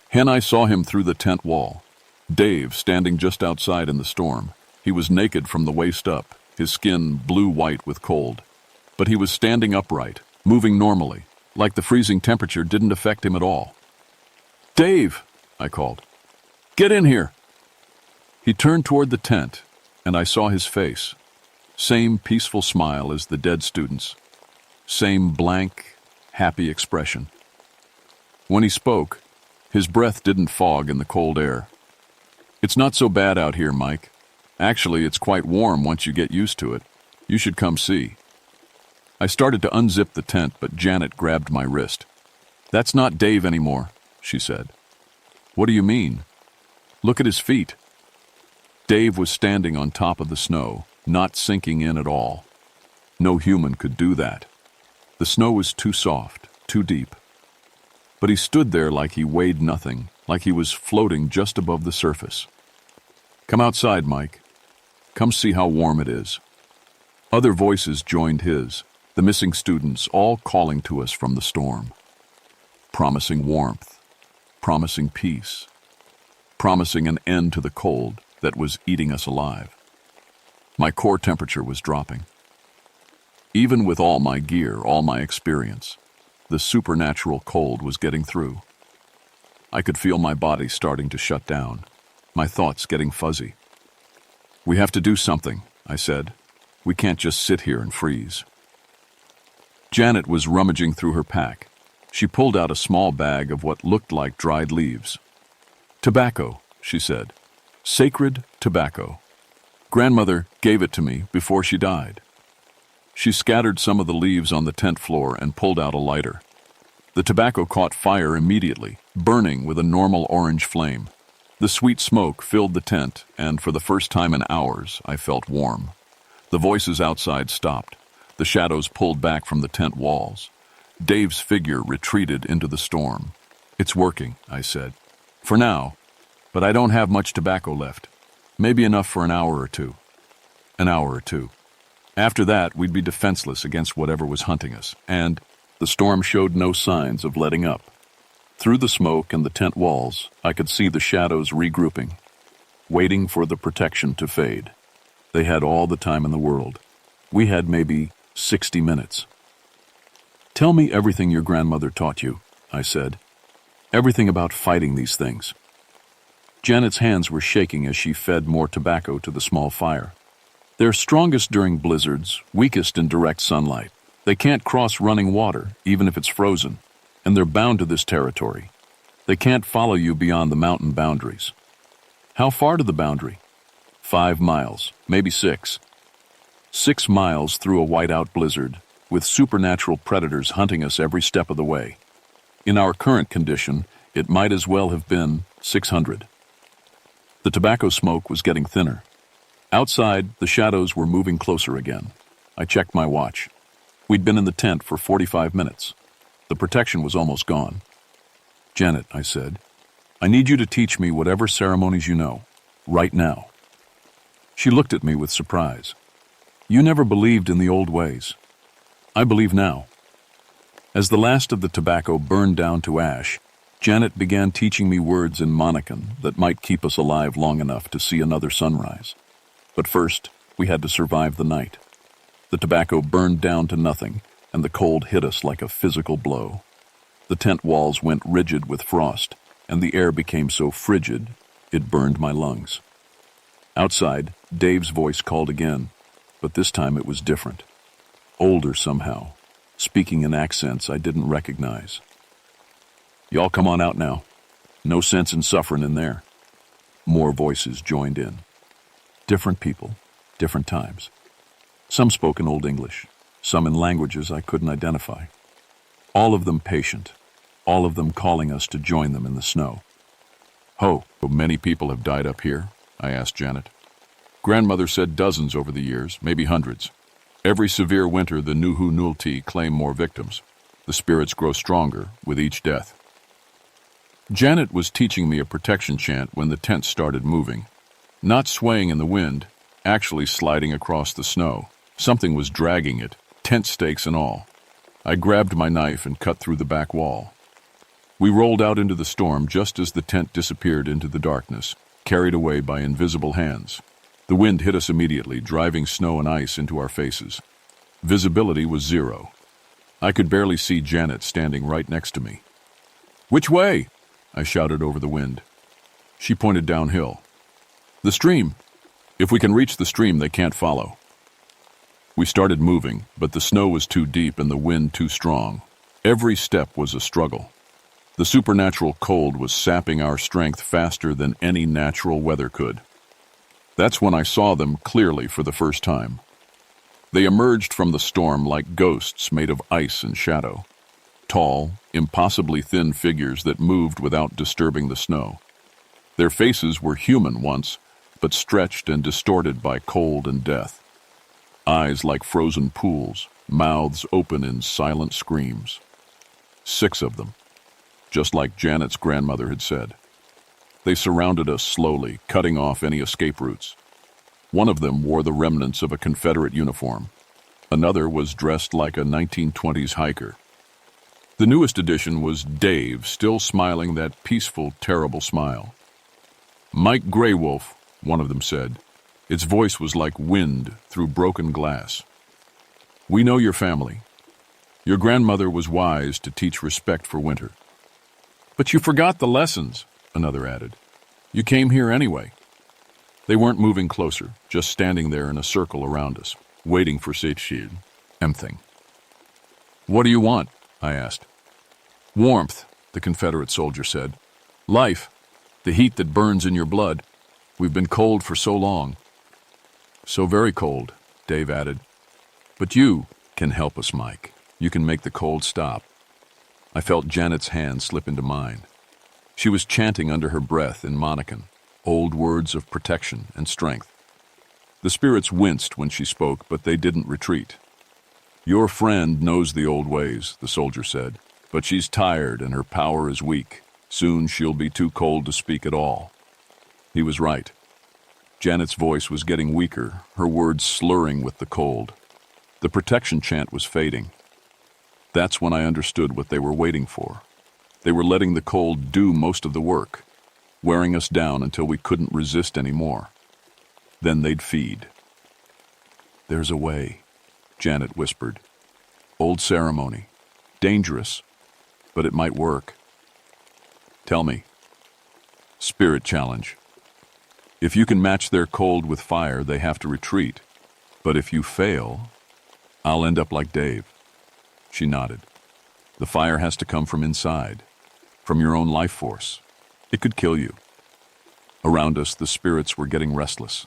Speaker 1: Hen I saw him through the tent wall. Dave, standing just outside in the storm. He was naked from the waist up, his skin blue-white with cold. But he was standing upright, moving normally, like the freezing temperature didn't affect him at all. "Dave!" I called. "Get in here!" He turned toward the tent, and I saw his face. Same peaceful smile as the dead students. Same blank, happy expression. When he spoke, his breath didn't fog in the cold air. "It's not so bad out here, Mike. Actually, it's quite warm once you get used to it. You should come see." I started to unzip the tent, but Janet grabbed my wrist. "That's not Dave anymore," she said. "What do you mean?" "Look at his feet." Dave was standing on top of the snow, not sinking in at all. No human could do that. The snow was too soft, too deep. But he stood there like he weighed nothing, like he was floating just above the surface. "Come outside, Mike. Come see how warm it is." Other voices joined his, the missing students, all calling to us from the storm. Promising warmth, promising peace, promising an end to the cold that was eating us alive. My core temperature was dropping. Even with all my gear, all my experience, the supernatural cold was getting through. I could feel my body starting to shut down, my thoughts getting fuzzy. "We have to do something," I said. "We can't just sit here and freeze." Janet was rummaging through her pack. She pulled out a small bag of what looked like dried leaves. "Tobacco," she said. "Sacred tobacco. Grandmother gave it to me before she died." She scattered some of the leaves on the tent floor and pulled out a lighter. The tobacco caught fire immediately, burning with a normal orange flame. The sweet smoke filled the tent, and for the first time in hours, I felt warm. The voices outside stopped. The shadows pulled back from the tent walls. Dave's figure retreated into the storm. "It's working," I said. "For now, but I don't have much tobacco left. Maybe enough for an hour or two." An hour or two. After that, we'd be defenseless against whatever was hunting us, and the storm showed no signs of letting up. Through the smoke and the tent walls, I could see the shadows regrouping, waiting for the protection to fade. They had all the time in the world. We had maybe 60 minutes. "Tell me everything your grandmother taught you," I said. "Everything about fighting these things." Janet's hands were shaking as she fed more tobacco to the small fire. "They're strongest during blizzards, weakest in direct sunlight. They can't cross running water, even if it's frozen, and they're bound to this territory. They can't follow you beyond the mountain boundaries." "How far to the boundary?" 5 miles, maybe 6. 6 miles through a whiteout blizzard, with supernatural predators hunting us every step of the way. In our current condition, it might as well have been 600. The tobacco smoke was getting thinner. Outside, the shadows were moving closer again. I checked my watch. We'd been in the tent for 45 minutes. The protection was almost gone. "Janet," I said, "I need you to teach me whatever ceremonies you know, right now." She looked at me with surprise. "You never believed in the old ways." "I believe now." As the last of the tobacco burned down to ash, Janet began teaching me words in Monacan that might keep us alive long enough to see another sunrise. But first, we had to survive the night. The tobacco burned down to nothing, and the cold hit us like a physical blow. The tent walls went rigid with frost, and the air became so frigid, it burned my lungs. Outside, Dave's voice called again, but this time it was different. Older somehow, speaking in accents I didn't recognize. "Y'all come on out now. No sense in suffering in there." More voices joined in. Different people, different times. Some spoke in Old English, some in languages I couldn't identify. All of them patient, all of them calling us to join them in the snow. "Ho, many people have died up here?" I asked Janet. "Grandmother said dozens over the years, maybe hundreds. Every severe winter, the Nuhu Nulti claim more victims. The spirits grow stronger with each death." Janet was teaching me a protection chant when the tent started moving. Not swaying in the wind, actually sliding across the snow. Something was dragging it, tent stakes and all. I grabbed my knife and cut through the back wall. We rolled out into the storm just as the tent disappeared into the darkness, carried away by invisible hands. The wind hit us immediately, driving snow and ice into our faces. Visibility was zero. I could barely see Janet standing right next to me. "Which way?" I shouted over the wind. She pointed downhill. "The stream. If we can reach the stream, they can't follow." We started moving, but the snow was too deep and the wind too strong. Every step was a struggle. The supernatural cold was sapping our strength faster than any natural weather could. That's when I saw them clearly for the first time. They emerged from the storm like ghosts made of ice and shadow. Tall, impossibly thin figures that moved without disturbing the snow. Their faces were human once, but stretched and distorted by cold and death. Eyes like frozen pools, mouths open in silent screams. 6 of them, just like Janet's grandmother had said. They surrounded us slowly, cutting off any escape routes. One of them wore the remnants of a Confederate uniform. Another was dressed like a 1920s hiker. The newest addition was Dave, still smiling that peaceful, terrible smile. Mike Graywolf, one of them said. Its voice was like wind through broken glass. We know your family. Your grandmother was wise to teach respect for winter. But you forgot the lessons, another added. You came here anyway. They weren't moving closer, just standing there in a circle around us, waiting for Seychelles. Emthing. What do you want? I asked. Warmth, the Confederate soldier said. Life, the heat that burns in your blood. We've been cold for so long. So very cold, Dave added. But you can help us, Mike. You can make the cold stop. I felt Janet's hand slip into mine. She was chanting under her breath in Monacan, old words of protection and strength. The spirits winced when she spoke, but they didn't retreat. Your friend knows the old ways, the soldier said, but she's tired and her power is weak. Soon she'll be too cold to speak at all. He was right. Janet's voice was getting weaker, her words slurring with the cold. The protection chant was fading. That's when I understood what they were waiting for. They were letting the cold do most of the work, wearing us down until we couldn't resist anymore. Then they'd feed. There's a way, Janet whispered. Old ceremony. Dangerous, but it might work. Tell me. Spirit challenge. If you can match their cold with fire, they have to retreat. But if you fail, I'll end up like Dave. She nodded. The fire has to come from inside, from your own life force. It could kill you. Around us, the spirits were getting restless.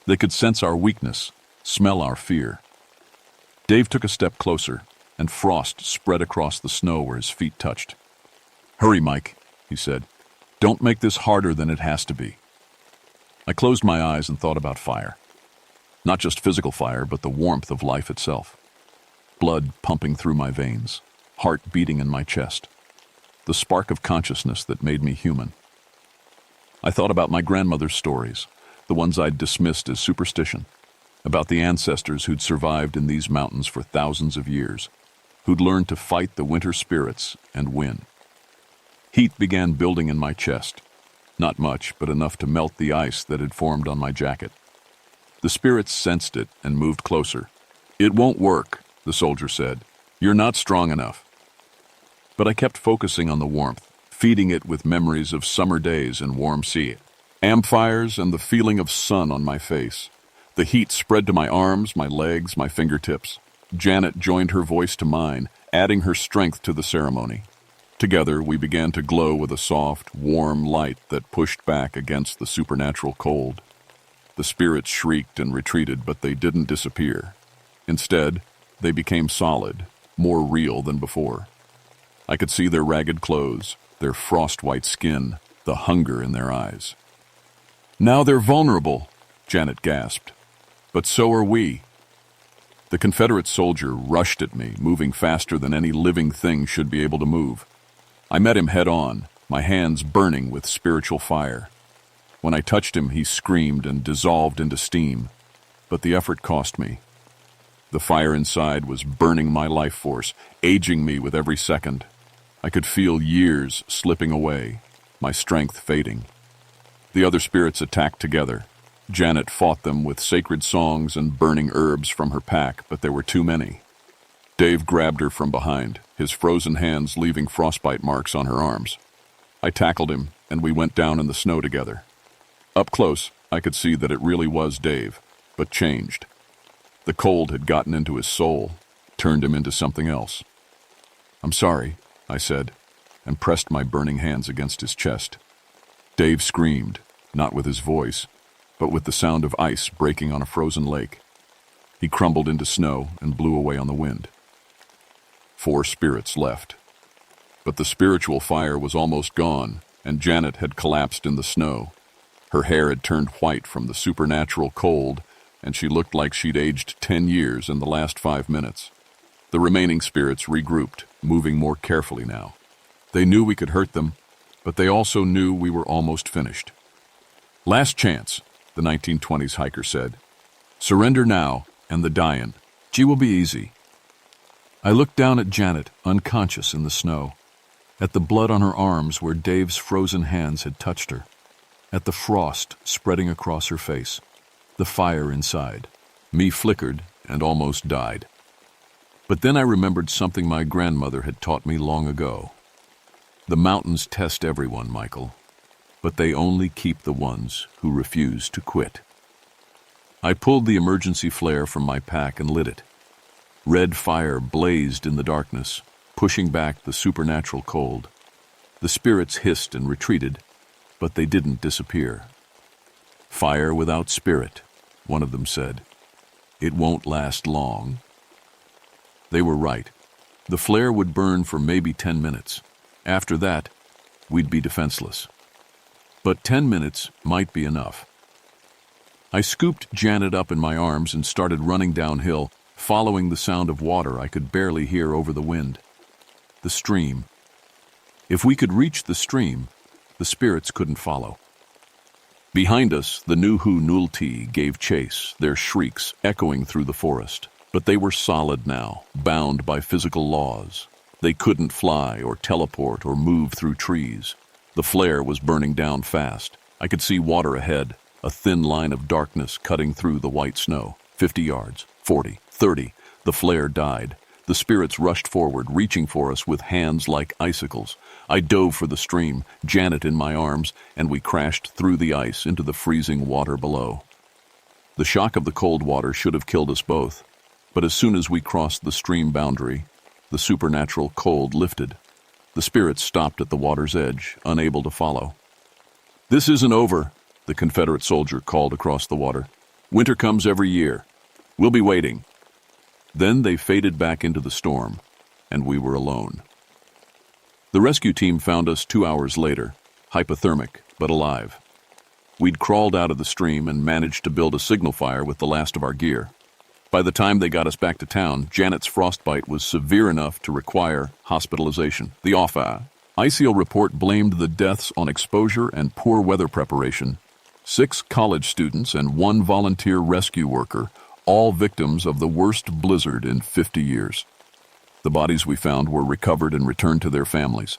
Speaker 1: They could sense our weakness, smell our fear. Dave took a step closer, and frost spread across the snow where his feet touched. Hurry, Mike, he said. Don't make this harder than it has to be. I closed my eyes and thought about fire. Not just physical fire, but the warmth of life itself. Blood pumping through my veins, heart beating in my chest. The spark of consciousness that made me human. I thought about my grandmother's stories, the ones I'd dismissed as superstition, about the ancestors who'd survived in these mountains for thousands of years, who'd learned to fight the winter spirits and win. Heat began building in my chest. Not much, but enough to melt the ice that had formed on my jacket. The spirits sensed it and moved closer. It won't work, the soldier said. You're not strong enough. But I kept focusing on the warmth, feeding it with memories of summer days and warm sea, campfires and the feeling of sun on my face. The heat spread to my arms, my legs, my fingertips. Janet joined her voice to mine, adding her strength to the ceremony. Together, we began to glow with a soft, warm light that pushed back against the supernatural cold. The spirits shrieked and retreated, but they didn't disappear. Instead, they became solid, more real than before. I could see their ragged clothes, their frost-white skin, the hunger in their eyes. Now they're vulnerable, Janet gasped. But so are we. The Confederate soldier rushed at me, moving faster than any living thing should be able to move. I met him head-on, my hands burning with spiritual fire. When I touched him, he screamed and dissolved into steam, but the effort cost me. The fire inside was burning my life force, aging me with every second. I could feel years slipping away, my strength fading. The other spirits attacked together. Janet fought them with sacred songs and burning herbs from her pack, but there were too many. Dave grabbed her from behind, his frozen hands leaving frostbite marks on her arms. I tackled him, and we went down in the snow together. Up close, I could see that it really was Dave, but changed. The cold had gotten into his soul, turned him into something else. I'm sorry, I said, and pressed my burning hands against his chest. Dave screamed, not with his voice, but with the sound of ice breaking on a frozen lake. He crumbled into snow and blew away on the wind. 4 spirits left. But the spiritual fire was almost gone, and Janet had collapsed in the snow. Her hair had turned white from the supernatural cold, and she looked like she'd aged 10 years in the last 5 minutes. The remaining spirits regrouped, moving more carefully now. They knew we could hurt them, but they also knew we were almost finished. Last chance, the 1920s hiker said. Surrender now, and the dyin'. She will be easy. I looked down at Janet, unconscious in the snow, at the blood on her arms where Dave's frozen hands had touched her. at the frost spreading across her face, the fire inside. Me flickered and almost died. But then I remembered something my grandmother had taught me long ago. The mountains test everyone, Michael, but they only keep the ones who refuse to quit. I pulled the emergency flare from my pack and lit it. Red fire blazed in the darkness, pushing back the supernatural cold. The spirits hissed and retreated, but they didn't disappear. Fire without spirit, one of them said. It won't last long. They were right. The flare would burn for maybe 10 minutes. After that, we'd be defenseless. But 10 minutes might be enough. I scooped Janet up in my arms and started running downhill, following the sound of water I could barely hear over the wind. The stream. If we could reach the stream, the spirits couldn't follow. Behind us, the Nuhu Nulti gave chase, their shrieks echoing through the forest. But they were solid now, bound by physical laws. They couldn't fly or teleport or move through trees. The flare was burning down fast. I could see water ahead, a thin line of darkness cutting through the white snow. 50 yards, 40, 30. The flare died. The spirits rushed forward, reaching for us with hands like icicles. I dove for the stream, Janet in my arms, and we crashed through the ice into the freezing water below. The shock of the cold water should have killed us both. But as soon as we crossed the stream boundary, the supernatural cold lifted. The spirits stopped at the water's edge, unable to follow. "This isn't over," the Confederate soldier called across the water. "Winter comes every year. We'll be waiting." Then they faded back into the storm, and we were alone. The rescue team found us 2 hours later, hypothermic but alive. We'd crawled out of the stream and managed to build a signal fire with the last of our gear. By the time they got us back to town, Janet's frostbite was severe enough to require hospitalization. The ICO report blamed the deaths on exposure and poor weather preparation. 6 college students and 1 volunteer rescue worker, all victims of the worst blizzard in 50 years. The bodies we found were recovered and returned to their families.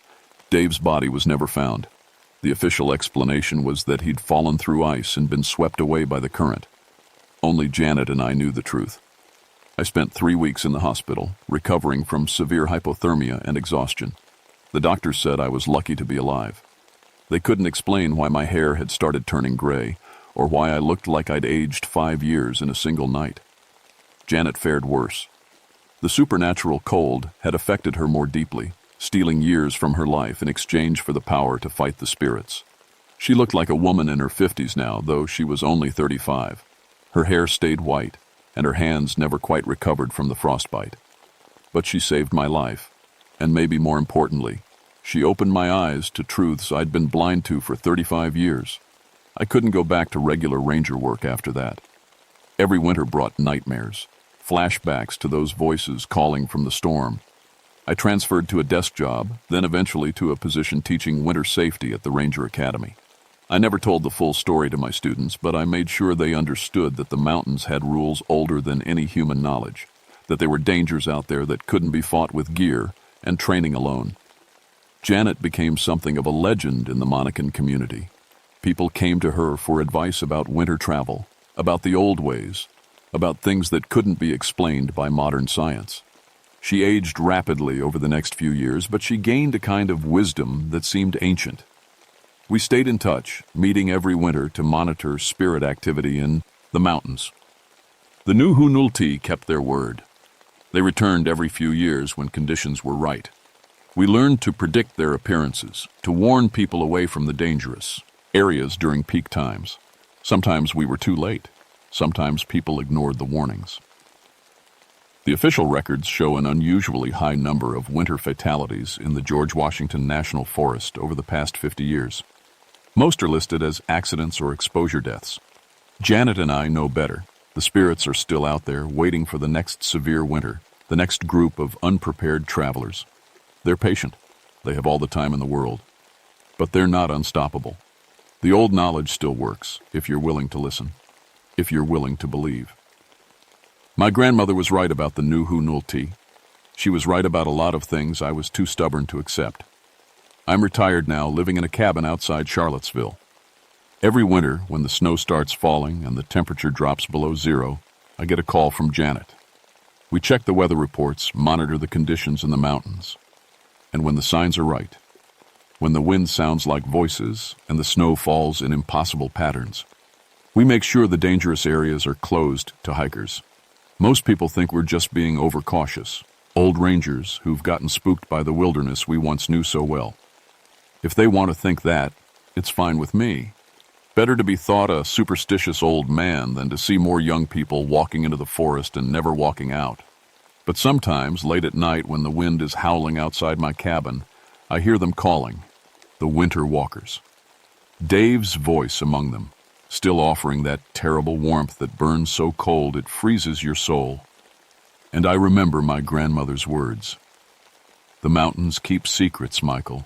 Speaker 1: Dave's body was never found. The official explanation was that he'd fallen through ice and been swept away by the current. Only Janet and I knew the truth. I spent 3 weeks in the hospital, recovering from severe hypothermia and exhaustion. The doctors said I was lucky to be alive. They couldn't explain why my hair had started turning gray, or why I looked like I'd aged 5 years in a single night. Janet fared worse. The supernatural cold had affected her more deeply, stealing years from her life in exchange for the power to fight the spirits. She looked like a woman in her 50s now, though she was only 35. Her hair stayed white, and her hands never quite recovered from the frostbite. But she saved my life, and maybe more importantly, she opened my eyes to truths I'd been blind to for 35 years. I couldn't go back to regular ranger work after that. Every winter brought nightmares, flashbacks to those voices calling from the storm. I transferred to a desk job, then eventually to a position teaching winter safety at the Ranger Academy. I never told the full story to my students, but I made sure they understood that the mountains had rules older than any human knowledge, that there were dangers out there that couldn't be fought with gear and training alone. Janet became something of a legend in the Monacan community. People came to her for advice about winter travel, about the old ways, about things that couldn't be explained by modern science. She aged rapidly over the next few years, but she gained a kind of wisdom that seemed ancient. We stayed in touch, meeting every winter to monitor spirit activity in the mountains. The Nuhu Nulti kept their word. They returned every few years when conditions were right. We learned to predict their appearances, to warn people away from the dangerous areas during peak times. Sometimes we were too late. Sometimes people ignored the warnings. The official records show an unusually high number of winter fatalities in the George Washington National Forest over the past 50 years. Most are listed as accidents or exposure deaths. Janet and I know better. The spirits are still out there waiting for the next severe winter, the next group of unprepared travelers. They're patient. They have all the time in the world. But they're not unstoppable. The old knowledge still works, if you're willing to listen, if you're willing to believe. My grandmother was right about the Nuhu Nulti. She was right about a lot of things I was too stubborn to accept. I'm retired now, living in a cabin outside Charlottesville. Every winter, when the snow starts falling and the temperature drops below zero, I get a call from Janet. We check the weather reports, monitor the conditions in the mountains. And when the signs are right, when the wind sounds like voices and the snow falls in impossible patterns, we make sure the dangerous areas are closed to hikers. Most people think we're just being overcautious, old rangers who've gotten spooked by the wilderness we once knew so well. If they want to think that, it's fine with me. Better to be thought a superstitious old man than to see more young people walking into the forest and never walking out. But sometimes, late at night when the wind is howling outside my cabin, I hear them calling, the winter walkers. Dave's voice among them, still offering that terrible warmth that burns so cold it freezes your soul. And I remember my grandmother's words. The mountains keep secrets, Michael.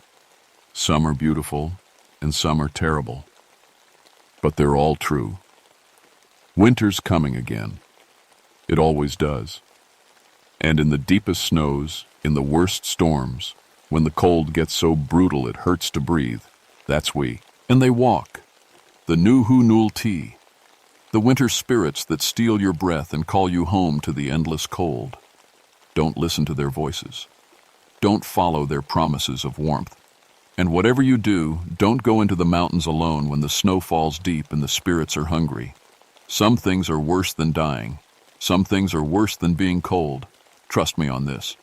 Speaker 1: Some are beautiful and some are terrible. But they're all true. Winter's coming again. It always does. And in the deepest snows, in the worst storms, when the cold gets so brutal it hurts to breathe, that's we. And they walk. The Nuhu Tea. The winter spirits that steal your breath and call you home to the endless cold. Don't listen to their voices. Don't follow their promises of warmth. And whatever you do, don't go into the mountains alone when the snow falls deep and the spirits are hungry. Some things are worse than dying. Some things are worse than being cold. Trust me on this.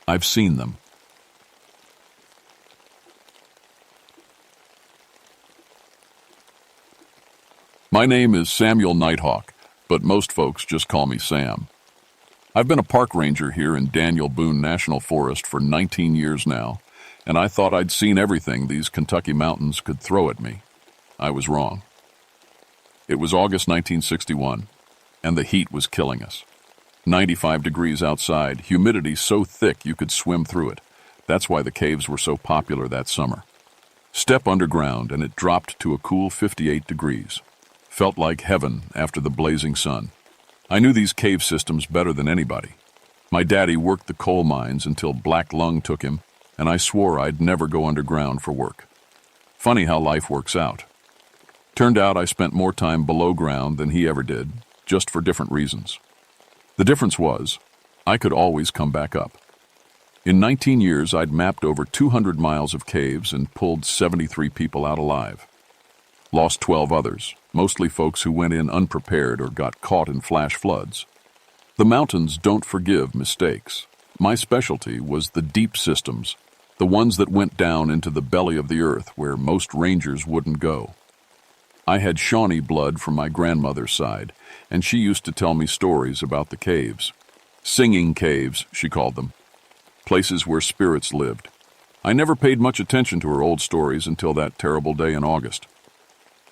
Speaker 1: I've seen them. My name is Samuel Nighthawk, but most folks just call me Sam. I've been a park ranger here in Daniel Boone National Forest for 19 years now, and I thought I'd seen everything these Kentucky mountains could throw at me. I was wrong. It was August 1961, and the heat was killing us. 95 degrees outside, humidity so thick you could swim through it. That's why the caves were so popular that summer. Step underground and it dropped to a cool 58 degrees. Felt like heaven after the blazing sun. I knew these cave systems better than anybody. My daddy worked the coal mines until black lung took him, and I swore I'd never go underground for work. Funny how life works out. Turned out I spent more time below ground than he ever did, just for different reasons. The difference was, I could always come back up. In 19 years, I'd mapped over 200 miles of caves and pulled 73 people out alive. Lost 12 others, mostly folks who went in unprepared or got caught in flash floods. The mountains don't forgive mistakes. My specialty was the deep systems, the ones that went down into the belly of the earth where most rangers wouldn't go. I had Shawnee blood from my grandmother's side, and she used to tell me stories about the caves. Singing caves, she called them. Places where spirits lived. I never paid much attention to her old stories until that terrible day in August.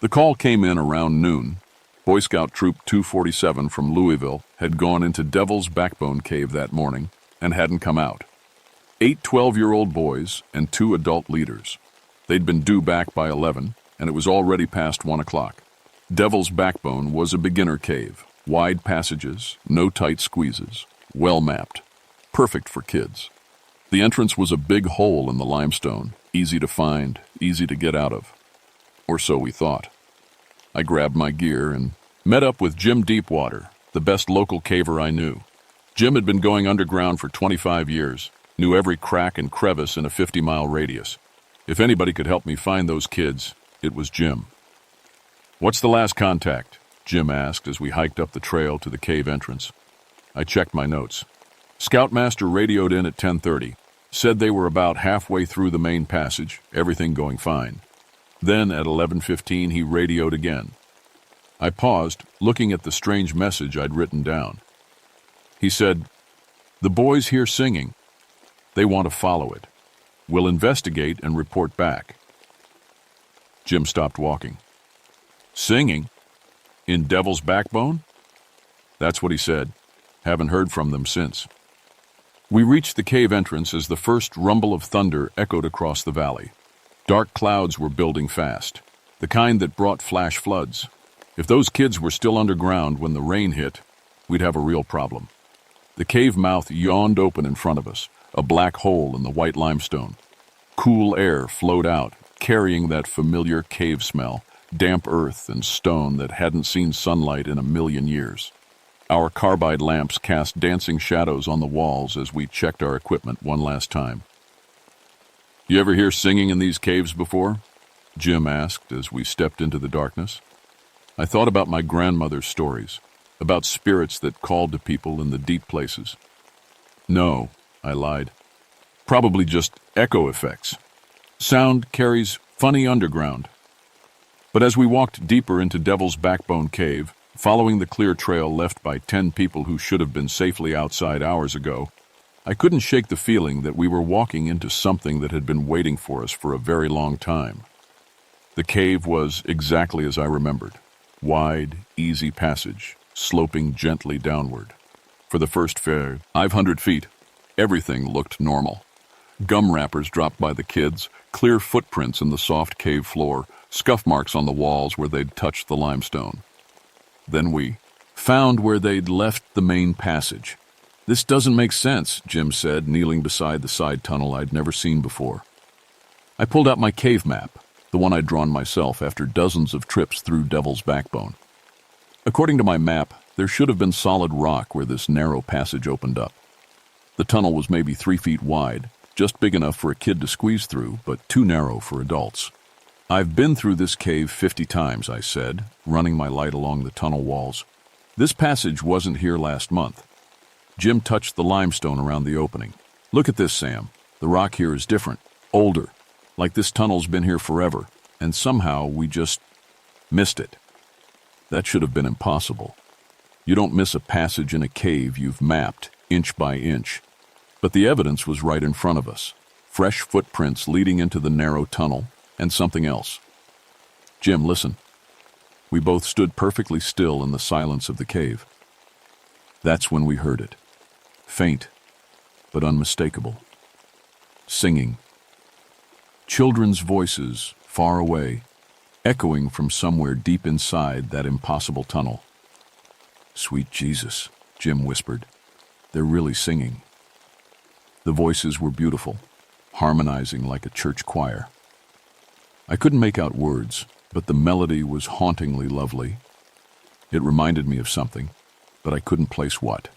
Speaker 1: The call came in around noon. Boy Scout Troop 247 from Louisville had gone into Devil's Backbone Cave that morning and hadn't come out. 8 12-year-old boys and 2 adult leaders. They'd been due back by 11, and it was already past 1 o'clock. Devil's Backbone was a beginner cave. Wide passages, no tight squeezes, well mapped. Perfect for kids. The entrance was a big hole in the limestone, easy to find, easy to get out of. Or so we thought. I grabbed my gear and met up with Jim Deepwater, the best local caver I knew. Jim had been going underground for 25 years, knew every crack and crevice in a 50-mile radius. If anybody could help me find those kids, it was Jim. "What's the last contact?" Jim asked as we hiked up the trail to the cave entrance. I checked my notes. Scoutmaster radioed in at 10:30, said they were about halfway through the main passage, everything going fine. Then at 11:15 he radioed again. I paused, looking at the strange message I'd written down. He said, "The boys hear singing. They want to follow it. We'll investigate and report back." Jim stopped walking. "Singing? In Devil's Backbone?" That's what he said. Haven't heard from them since. We reached the cave entrance as the first rumble of thunder echoed across the valley. Dark clouds were building fast, the kind that brought flash floods. If those kids were still underground when the rain hit, we'd have a real problem. The cave mouth yawned open in front of us, a black hole in the white limestone. Cool air flowed out, carrying that familiar cave smell, damp earth and stone that hadn't seen sunlight in a million years. Our carbide lamps cast dancing shadows on the walls as we checked our equipment one last time. "You ever hear singing in these caves before?" Jim asked as we stepped into the darkness. I thought about my grandmother's stories, about spirits that called to people in the deep places. "No," I lied. "Probably just echo effects. Sound carries funny underground." But as we walked deeper into Devil's Backbone Cave, following the clear trail left by 10 people who should have been safely outside hours ago, I couldn't shake the feeling that we were walking into something that had been waiting for us for a very long time. The cave was exactly as I remembered. Wide, easy passage, sloping gently downward. For the first 500 feet, everything looked normal. Gum wrappers dropped by the kids, clear footprints in the soft cave floor, scuff marks on the walls where they'd touched the limestone. Then we found where they'd left the main passage. "This doesn't make sense," Jim said, kneeling beside the side tunnel I'd never seen before. I pulled out my cave map, the one I'd drawn myself after dozens of trips through Devil's Backbone. According to my map, there should have been solid rock where this narrow passage opened up. The tunnel was maybe 3 feet wide, just big enough for a kid to squeeze through, but too narrow for adults. "I've been through this cave 50 times, I said, running my light along the tunnel walls. "This passage wasn't here last month." Jim touched the limestone around the opening. "Look at this, Sam. The rock here is different, older, like this tunnel's been here forever, and somehow we just missed it." That should have been impossible. You don't miss a passage in a cave you've mapped, inch by inch. But the evidence was right in front of us. Fresh footprints leading into the narrow tunnel, and something else. "Jim, listen." We both stood perfectly still in the silence of the cave. That's when we heard it. Faint, but unmistakable. Singing. Children's voices, far away, echoing from somewhere deep inside that impossible tunnel. "Sweet Jesus," Jim whispered. "They're really singing." The voices were beautiful, harmonizing like a church choir. I couldn't make out words, but the melody was hauntingly lovely. It reminded me of something, but I couldn't place what.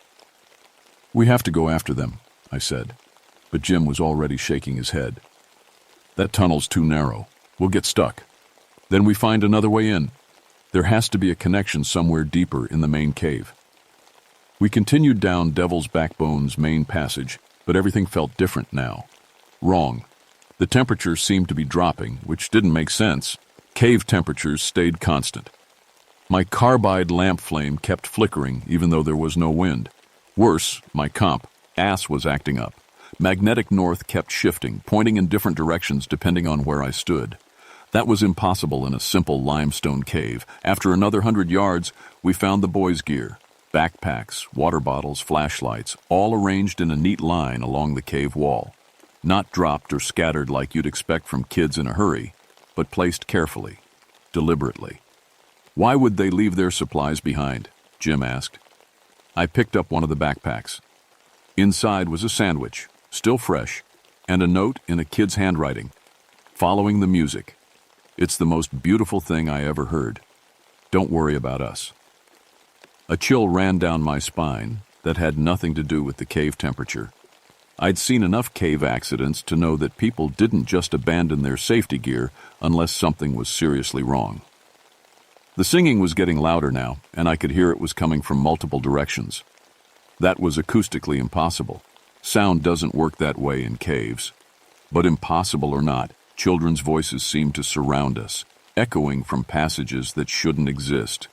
Speaker 1: "We have to go after them," I said, but Jim was already shaking his head. "That tunnel's too narrow. We'll get stuck. Then we find another way in. There has to be a connection somewhere deeper in the main cave." We continued down Devil's Backbone's main passage, but everything felt different now. Wrong. The temperature seemed to be dropping, which didn't make sense. Cave temperatures stayed constant. My carbide lamp flame kept flickering even though there was no wind. Worse, my ass was acting up. Magnetic north kept shifting, pointing in different directions depending on where I stood. That was impossible in a simple limestone cave. After another 100 yards, we found the boys' gear. Backpacks, water bottles, flashlights, all arranged in a neat line along the cave wall. Not dropped or scattered like you'd expect from kids in a hurry, but placed carefully, deliberately. "Why would they leave their supplies behind?" Jim asked. I picked up one of the backpacks. Inside was a sandwich, still fresh, and a note in a kid's handwriting. "Following the music. It's the most beautiful thing I ever heard. Don't worry about us." A chill ran down my spine that had nothing to do with the cave temperature. I'd seen enough cave accidents to know that people didn't just abandon their safety gear unless something was seriously wrong. The singing was getting louder now, and I could hear it was coming from multiple directions. That was acoustically impossible. Sound doesn't work that way in caves. But impossible or not, children's voices seemed to surround us, echoing from passages that shouldn't exist.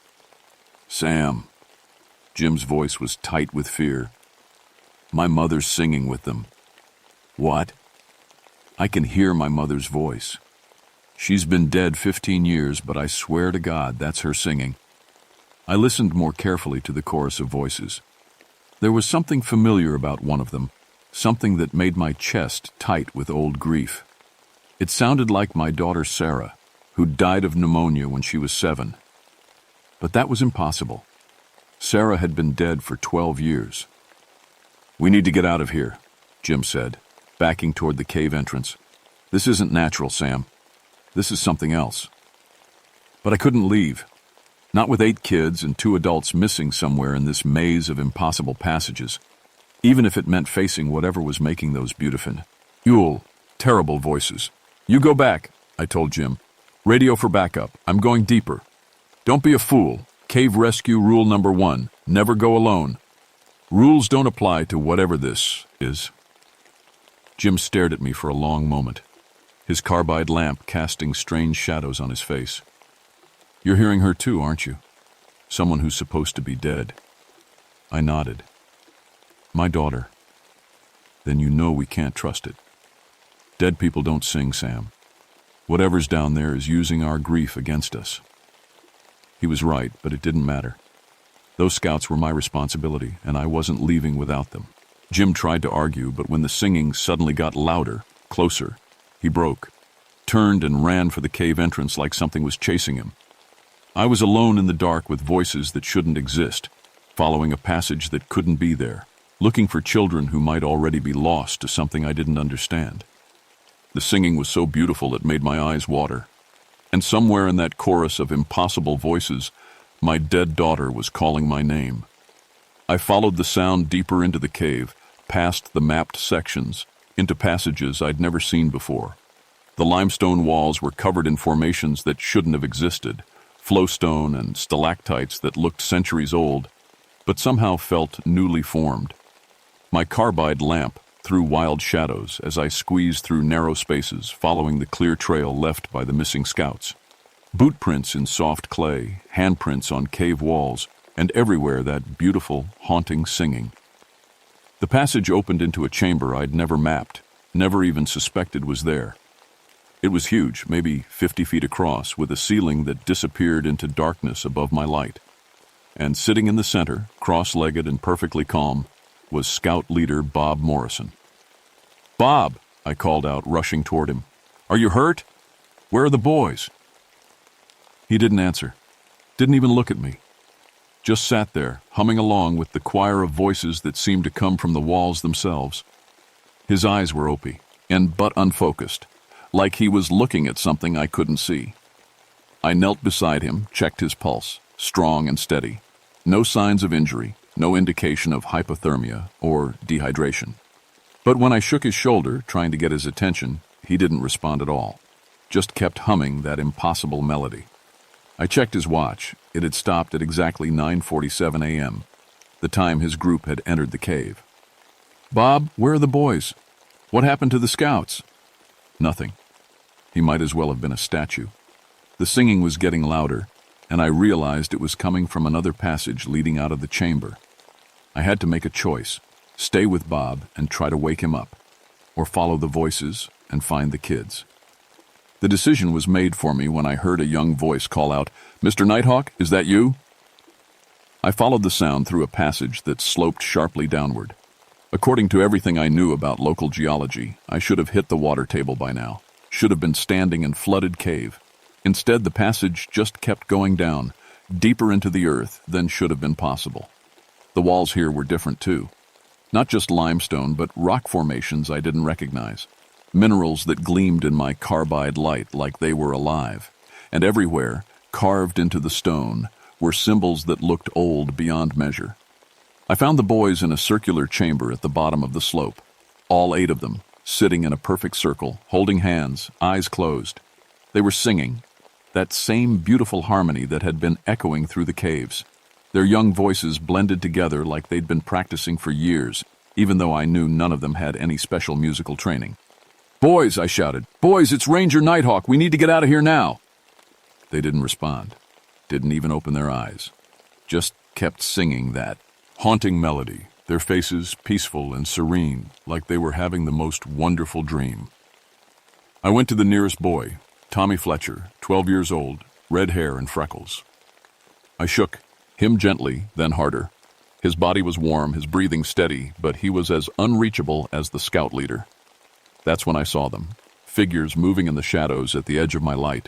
Speaker 1: "Sam." Jim's voice was tight with fear. "My mother's singing with them." "What?" "I can hear my mother's voice. She's been dead 15 years, but I swear to God that's her singing." I listened more carefully to the chorus of voices. There was something familiar about one of them, something that made my chest tight with old grief. It sounded like my daughter Sarah, who died of pneumonia when she was 7. But that was impossible. Sarah had been dead for 12 years. "We need to get out of here," Jim said, backing toward the cave entrance. "This isn't natural, Sam. This is something else." But I couldn't leave. Not with 8 kids and 2 adults missing somewhere in this maze of impossible passages, even if it meant facing whatever was making those beautiful, terrible voices. You go back, I told Jim. Radio for backup. I'm going deeper. Don't be a fool. Cave rescue rule number 1, never go alone. Rules don't apply to whatever this is. Jim stared at me for a long moment, his carbide lamp casting strange shadows on his face. You're hearing her too, aren't you? Someone who's supposed to be dead. I nodded. My daughter. Then you know we can't trust it. Dead people don't sing, Sam. Whatever's down there is using our grief against us. He was right, but it didn't matter. Those scouts were my responsibility, and I wasn't leaving without them. Jim tried to argue, but when the singing suddenly got louder, closer, he broke, turned and ran for the cave entrance like something was chasing him. I was alone in the dark with voices that shouldn't exist, following a passage that couldn't be there, looking for children who might already be lost to something I didn't understand. The singing was so beautiful it made my eyes water, and somewhere in that chorus of impossible voices, my dead daughter was calling my name. I followed the sound deeper into the cave, past the mapped sections, into passages I'd never seen before. The limestone walls were covered in formations that shouldn't have existed, flowstone and stalactites that looked centuries old, but somehow felt newly formed. My carbide lamp threw wild shadows as I squeezed through narrow spaces, following the clear trail left by the missing scouts. Boot prints in soft clay, handprints on cave walls, and everywhere that beautiful, haunting singing. The passage opened into a chamber I'd never mapped, never even suspected was there. It was huge, maybe 50 feet across, with a ceiling that disappeared into darkness above my light. And sitting in the center, cross-legged and perfectly calm, was Scout leader Bob Morrison. "Bob," I called out, rushing toward him. "Are you hurt? Where are the boys?" He didn't answer, didn't even look at me. Just sat there, humming along with the choir of voices that seemed to come from the walls themselves. His eyes were opy, but unfocused, like he was looking at something I couldn't see. I knelt beside him, checked his pulse, strong and steady. No signs of injury, no indication of hypothermia or dehydration. But when I shook his shoulder, trying to get his attention, he didn't respond at all, just kept humming that impossible melody. I checked his watch. It had stopped at exactly 9:47 a.m., the time his group had entered the cave. "Bob, where are the boys? What happened to the scouts?" Nothing. He might as well have been a statue. The singing was getting louder, and I realized it was coming from another passage leading out of the chamber. I had to make a choice, stay with Bob and try to wake him up, or follow the voices and find the kids. The decision was made for me when I heard a young voice call out, "Mr. Nighthawk, is that you?" I followed the sound through a passage that sloped sharply downward. According to everything I knew about local geology, I should have hit the water table by now, should have been standing in flooded cave. Instead, the passage just kept going down, deeper into the earth than should have been possible. The walls here were different too. Not just limestone, but rock formations I didn't recognize. Minerals that gleamed in my carbide light like they were alive. And everywhere, carved into the stone, were symbols that looked old beyond measure. I found the boys in a circular chamber at the bottom of the slope, all 8 of them, sitting in a perfect circle, holding hands, eyes closed. They were singing, that same beautiful harmony that had been echoing through the caves. Their young voices blended together like they'd been practicing for years, even though I knew none of them had any special musical training. "Boys," I shouted. "Boys, it's Ranger Nighthawk. We need to get out of here now." They didn't respond, didn't even open their eyes. Just kept singing that haunting melody, their faces peaceful and serene, like they were having the most wonderful dream. I went to the nearest boy, Tommy Fletcher, 12 years old, red hair and freckles. I shook him gently, then harder. His body was warm, his breathing steady, but he was as unreachable as the scout leader. That's when I saw them, figures moving in the shadows at the edge of my light.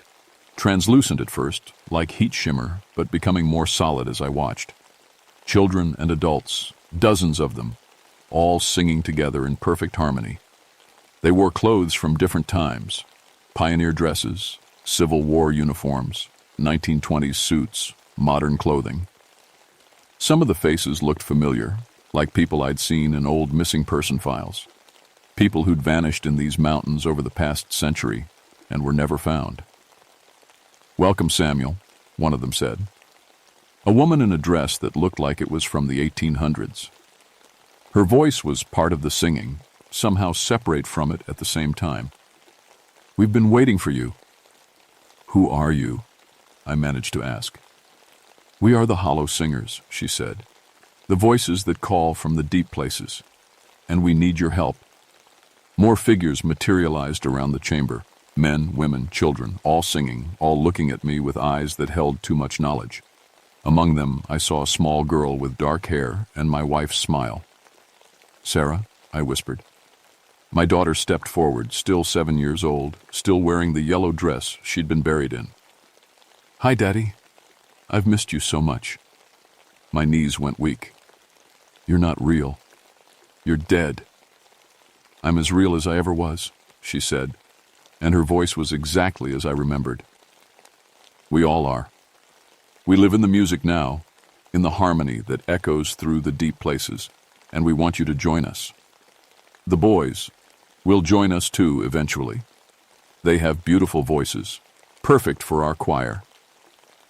Speaker 1: Translucent at first, like heat shimmer, but becoming more solid as I watched. Children and adults, dozens of them, all singing together in perfect harmony. They wore clothes from different times, pioneer dresses, Civil War uniforms, 1920s suits, modern clothing. Some of the faces looked familiar, like people I'd seen in old missing person files. People who'd vanished in these mountains over the past century and were never found. "Welcome, Samuel," one of them said. A woman in a dress that looked like it was from the 1800s. Her voice was part of the singing, somehow separate from it at the same time. "We've been waiting for you." "Who are you?" I managed to ask. "We are the hollow singers," she said. "The voices that call from the deep places. And we need your help." More figures materialized around the chamber. Men, women, children, all singing, all looking at me with eyes that held too much knowledge. Among them, I saw a small girl with dark hair and my wife's smile. "Sarah," I whispered. My daughter stepped forward, still 7 years old, still wearing the yellow dress she'd been buried in. "Hi, Daddy. I've missed you so much." My knees went weak. "You're not real. You're dead." "I'm as real as I ever was," she said, and her voice was exactly as I remembered. "We all are. We live in the music now, in the harmony that echoes through the deep places, and we want you to join us. The boys will join us too eventually. They have beautiful voices, perfect for our choir.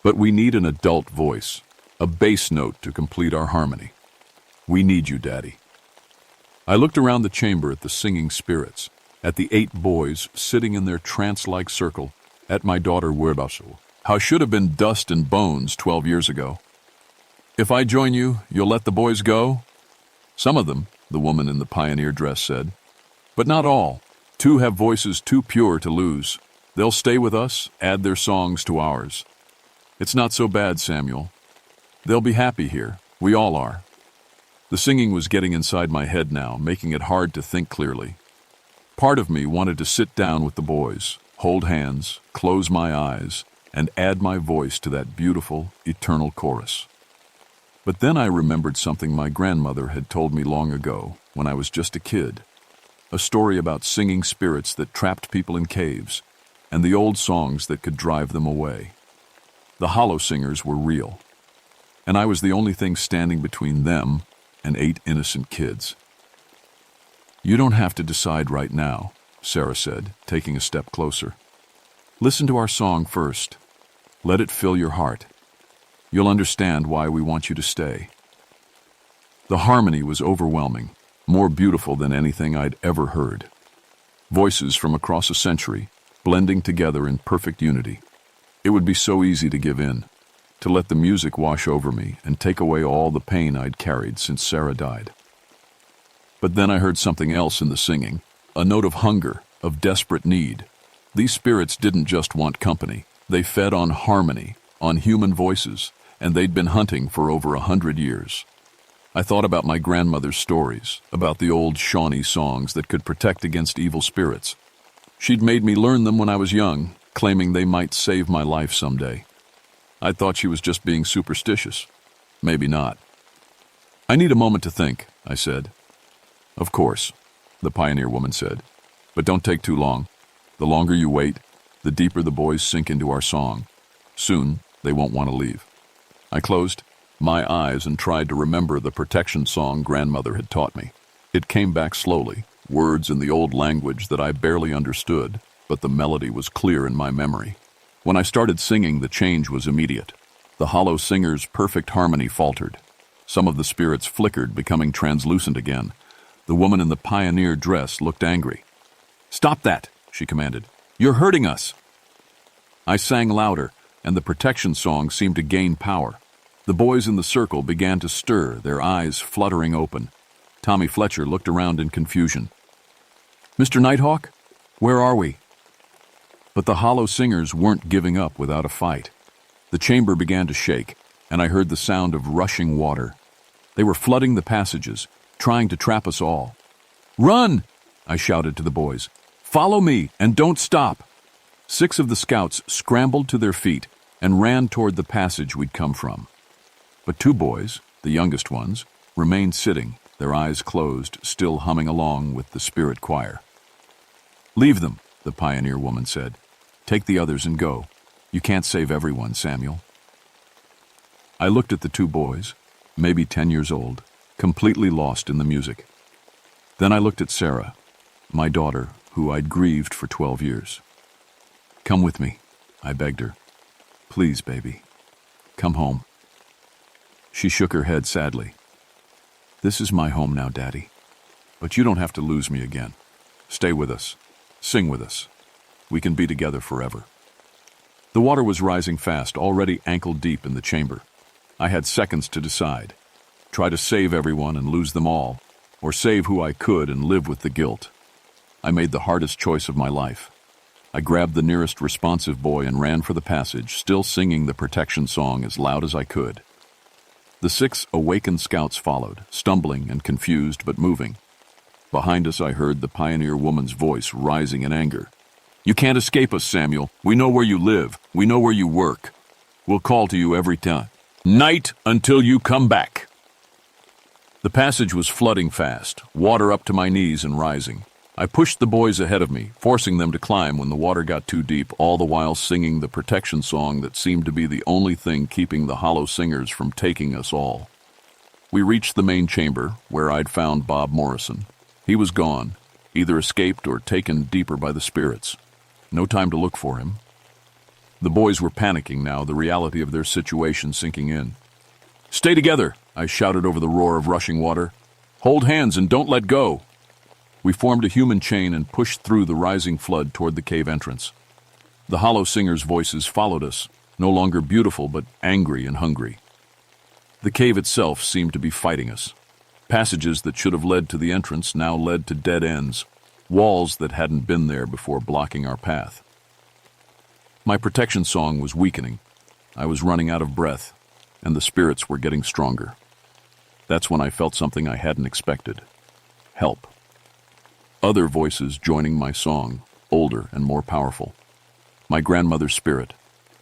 Speaker 1: But we need an adult voice, a bass note to complete our harmony. We need you, Daddy." I looked around the chamber at the singing spirits, at the 8 boys sitting in their trance-like circle, at my daughter Wahila, how should have been dust and bones 12 years ago. "If I join you, you'll let the boys go?" "Some of them," the woman in the pioneer dress said. "But not all. 2 have voices too pure to lose. They'll stay with us, add their songs to ours. It's not so bad, Samuel. They'll be happy here. We all are." The singing was getting inside my head now, making it hard to think clearly. Part of me wanted to sit down with the boys, hold hands, close my eyes, and add my voice to that beautiful, eternal chorus. But then I remembered something my grandmother had told me long ago, when I was just a kid. A story about singing spirits that trapped people in caves, and the old songs that could drive them away. The hollow singers were real, and I was the only thing standing between them and 8 innocent kids. "You don't have to decide right now," Sarah said, taking a step closer. "Listen to our song first. Let it fill your heart. You'll understand why we want you to stay." The harmony was overwhelming, more beautiful than anything I'd ever heard. Voices from across a century, blending together in perfect unity. It would be so easy to give in, to let the music wash over me and take away all the pain I'd carried since Sarah died. But then I heard something else in the singing, a note of hunger, of desperate need. These spirits didn't just want company. They fed on harmony, on human voices, and they'd been hunting for over 100 years. I thought about my grandmother's stories, about the old Shawnee songs that could protect against evil spirits. She'd made me learn them when I was young, claiming they might save my life someday. I thought she was just being superstitious. Maybe not. "I need a moment to think," I said. "Of course," the pioneer woman said. "But don't take too long. The longer you wait, the deeper the boys sink into our song. Soon, they won't want to leave." I closed my eyes and tried to remember the protection song grandmother had taught me. It came back slowly, words in the old language that I barely understood, but the melody was clear in my memory. When I started singing, the change was immediate. The hollow singer's perfect harmony faltered. Some of the spirits flickered, becoming translucent again. The woman in the pioneer dress looked angry. "Stop that," she commanded. "You're hurting us." I sang louder, and the protection song seemed to gain power. The boys in the circle began to stir, their eyes fluttering open. Tommy Fletcher looked around in confusion. "Mr. Nighthawk, where are we?" But the hollow singers weren't giving up without a fight. The chamber began to shake, and I heard the sound of rushing water. They were flooding the passages, trying to trap us all. "Run!" I shouted to the boys. "Follow me, and don't stop!" 6 of the scouts scrambled to their feet and ran toward the passage we'd come from. But 2 boys, the youngest ones, remained sitting, their eyes closed, still humming along with the spirit choir. "Leave them," the pioneer woman said. "Take the others and go. You can't save everyone, Samuel. I looked at the two boys, maybe 10 years old, completely lost in the music. Then I looked at Sarah, my daughter, who I'd grieved for 12 years. Come with me, I begged her. Please, baby. Come home. She shook her head sadly. This is my home now, Daddy. But you don't have to lose me again. Stay with us. Sing with us. We can be together forever. The water was rising fast, already ankle-deep in the chamber. I had seconds to decide. Try to save everyone and lose them all, or save who I could and live with the guilt. I made the hardest choice of my life. I grabbed the nearest responsive boy and ran for the passage, still singing the protection song as loud as I could. The 6 awakened scouts followed, stumbling and confused but moving. Behind us I heard the pioneer woman's voice rising in anger. You can't escape us, Samuel. We know where you live. We know where you work. We'll call to you every time. Night until you come back. The passage was flooding fast, water up to my knees and rising. I pushed the boys ahead of me, forcing them to climb when the water got too deep, all the while singing the protection song that seemed to be the only thing keeping the hollow singers from taking us all. We reached the main chamber, where I'd found Bob Morrison. He was gone, either escaped or taken deeper by the spirits. No time to look for him. The boys were panicking now, the reality of their situation sinking in. Stay together, I shouted over the roar of rushing water. Hold hands and don't let go. We formed a human chain and pushed through the rising flood toward the cave entrance. The hollow singers' voices followed us, no longer beautiful but angry and hungry. The cave itself seemed to be fighting us. Passages that should have led to the entrance now led to dead ends, walls that hadn't been there before blocking our path. My protection song was weakening. I was running out of breath, and the spirits were getting stronger. That's when I felt something I hadn't expected. Help. Other voices joining my song, older and more powerful. My grandmother's spirit,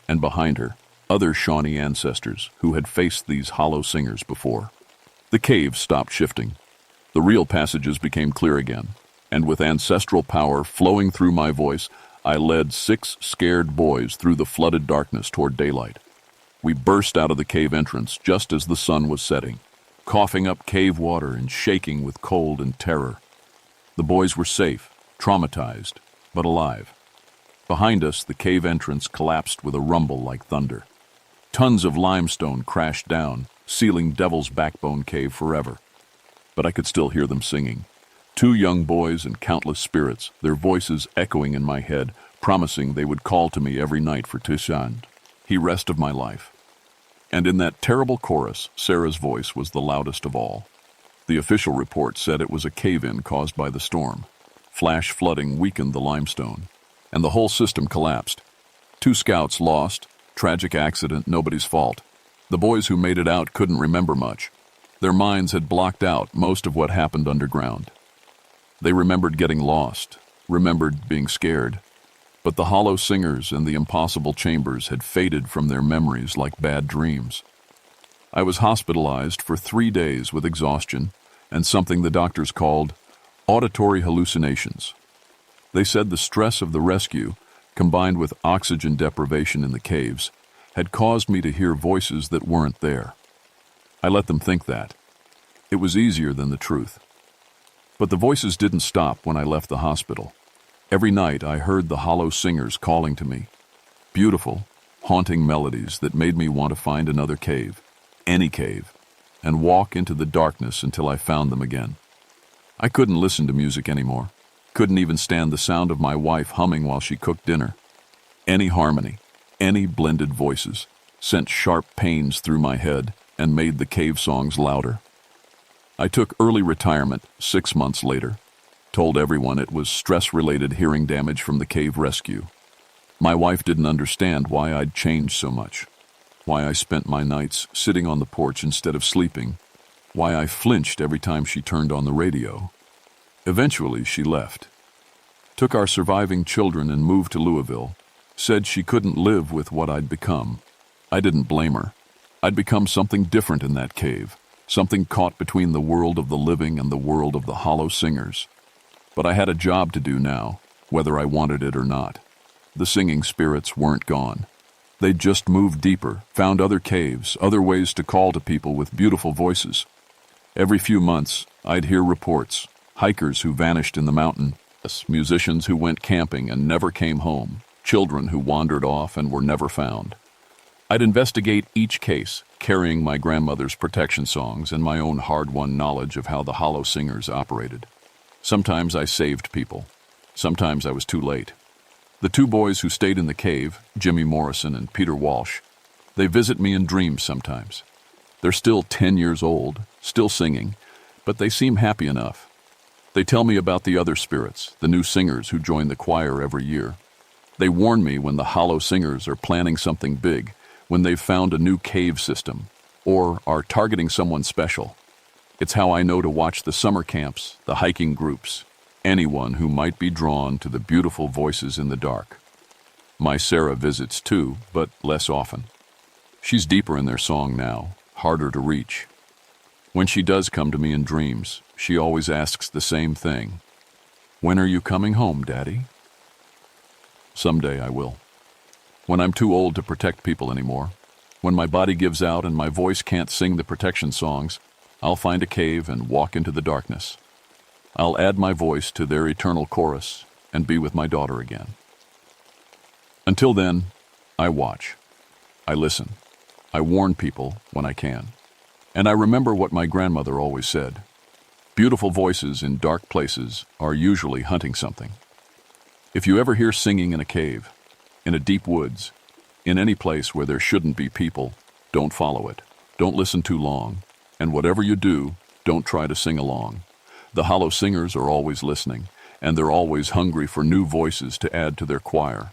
Speaker 1: and behind her, other Shawnee ancestors who had faced these hollow singers before. The cave stopped shifting. The real passages became clear again, and with ancestral power flowing through my voice, I led 6 scared boys through the flooded darkness toward daylight. We burst out of the cave entrance just as the sun was setting, coughing up cave water and shaking with cold and terror. The boys were safe, traumatized, but alive. Behind us, the cave entrance collapsed with a rumble like thunder. Tons of limestone crashed down, sealing Devil's Backbone Cave forever. But I could still hear them singing. 2 young boys and countless spirits, their voices echoing in my head, promising they would call to me every night for Tushand, he rest of my life. And in that terrible chorus, Sarah's voice was the loudest of all. The official report said it was a cave-in caused by the storm. Flash flooding weakened the limestone, and the whole system collapsed. 2 scouts lost, tragic accident, nobody's fault. The boys who made it out couldn't remember much. Their minds had blocked out most of what happened underground. They remembered getting lost, remembered being scared, but the hollow singers and the impossible chambers had faded from their memories like bad dreams. I was hospitalized for 3 days with exhaustion and something the doctors called auditory hallucinations. They said the stress of the rescue, combined with oxygen deprivation in the caves, had caused me to hear voices that weren't there. I let them think that. It was easier than the truth. But the voices didn't stop when I left the hospital. Every night I heard the hollow singers calling to me. Beautiful, haunting melodies that made me want to find another cave, any cave, and walk into the darkness until I found them again. I couldn't listen to music anymore. Couldn't even stand the sound of my wife humming while she cooked dinner. Any harmony, any blended voices, sent sharp pains through my head and made the cave songs louder. I took early retirement 6 months later, told everyone it was stress-related hearing damage from the cave rescue. My wife didn't understand why I'd changed so much, why I spent my nights sitting on the porch instead of sleeping, why I flinched every time she turned on the radio. Eventually, she left, took our surviving children and moved to Louisville, said she couldn't live with what I'd become. I didn't blame her. I'd become something different in that cave, something caught between the world of the living and the world of the hollow singers. But I had a job to do now, whether I wanted it or not. The singing spirits weren't gone. They'd just moved deeper, found other caves, other ways to call to people with beautiful voices. Every few months, I'd hear reports, hikers who vanished in the mountain, musicians who went camping and never came home, children who wandered off and were never found. I'd investigate each case, carrying my grandmother's protection songs and my own hard-won knowledge of how the hollow singers operated. Sometimes I saved people. Sometimes I was too late. The two boys who stayed in the cave, Jimmy Morrison and Peter Walsh, they visit me in dreams sometimes. They're still 10 years old, still singing, but they seem happy enough. They tell me about the other spirits, the new singers who join the choir every year. They warn me when the hollow singers are planning something big, when they've found a new cave system, or are targeting someone special. It's how I know to watch the summer camps, the hiking groups, anyone who might be drawn to the beautiful voices in the dark. My Sarah visits too, but less often. She's deeper in their song now, harder to reach. When she does come to me in dreams, she always asks the same thing. "When are you coming home, Daddy?" Someday I will. When I'm too old to protect people anymore, when my body gives out and my voice can't sing the protection songs, I'll find a cave and walk into the darkness. I'll add my voice to their eternal chorus and be with my daughter again. Until then, I watch. I listen. I warn people when I can. And I remember what my grandmother always said. Beautiful voices in dark places are usually hunting something. If you ever hear singing in a cave, in a deep woods, in any place where there shouldn't be people, don't follow it. Don't listen too long. And whatever you do, don't try to sing along. The hollow singers are always listening, and they're always hungry for new voices to add to their choir.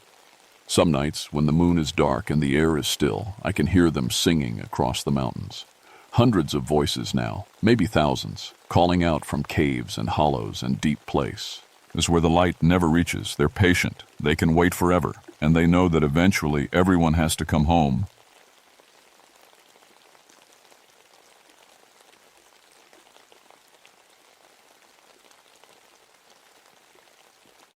Speaker 1: Some nights, when the moon is dark and the air is still, I can hear them singing across the mountains. Hundreds of voices now, maybe thousands, calling out from caves and hollows and deep place. Is where the light never reaches. They're patient. They can wait forever, and they know that eventually everyone has to come home,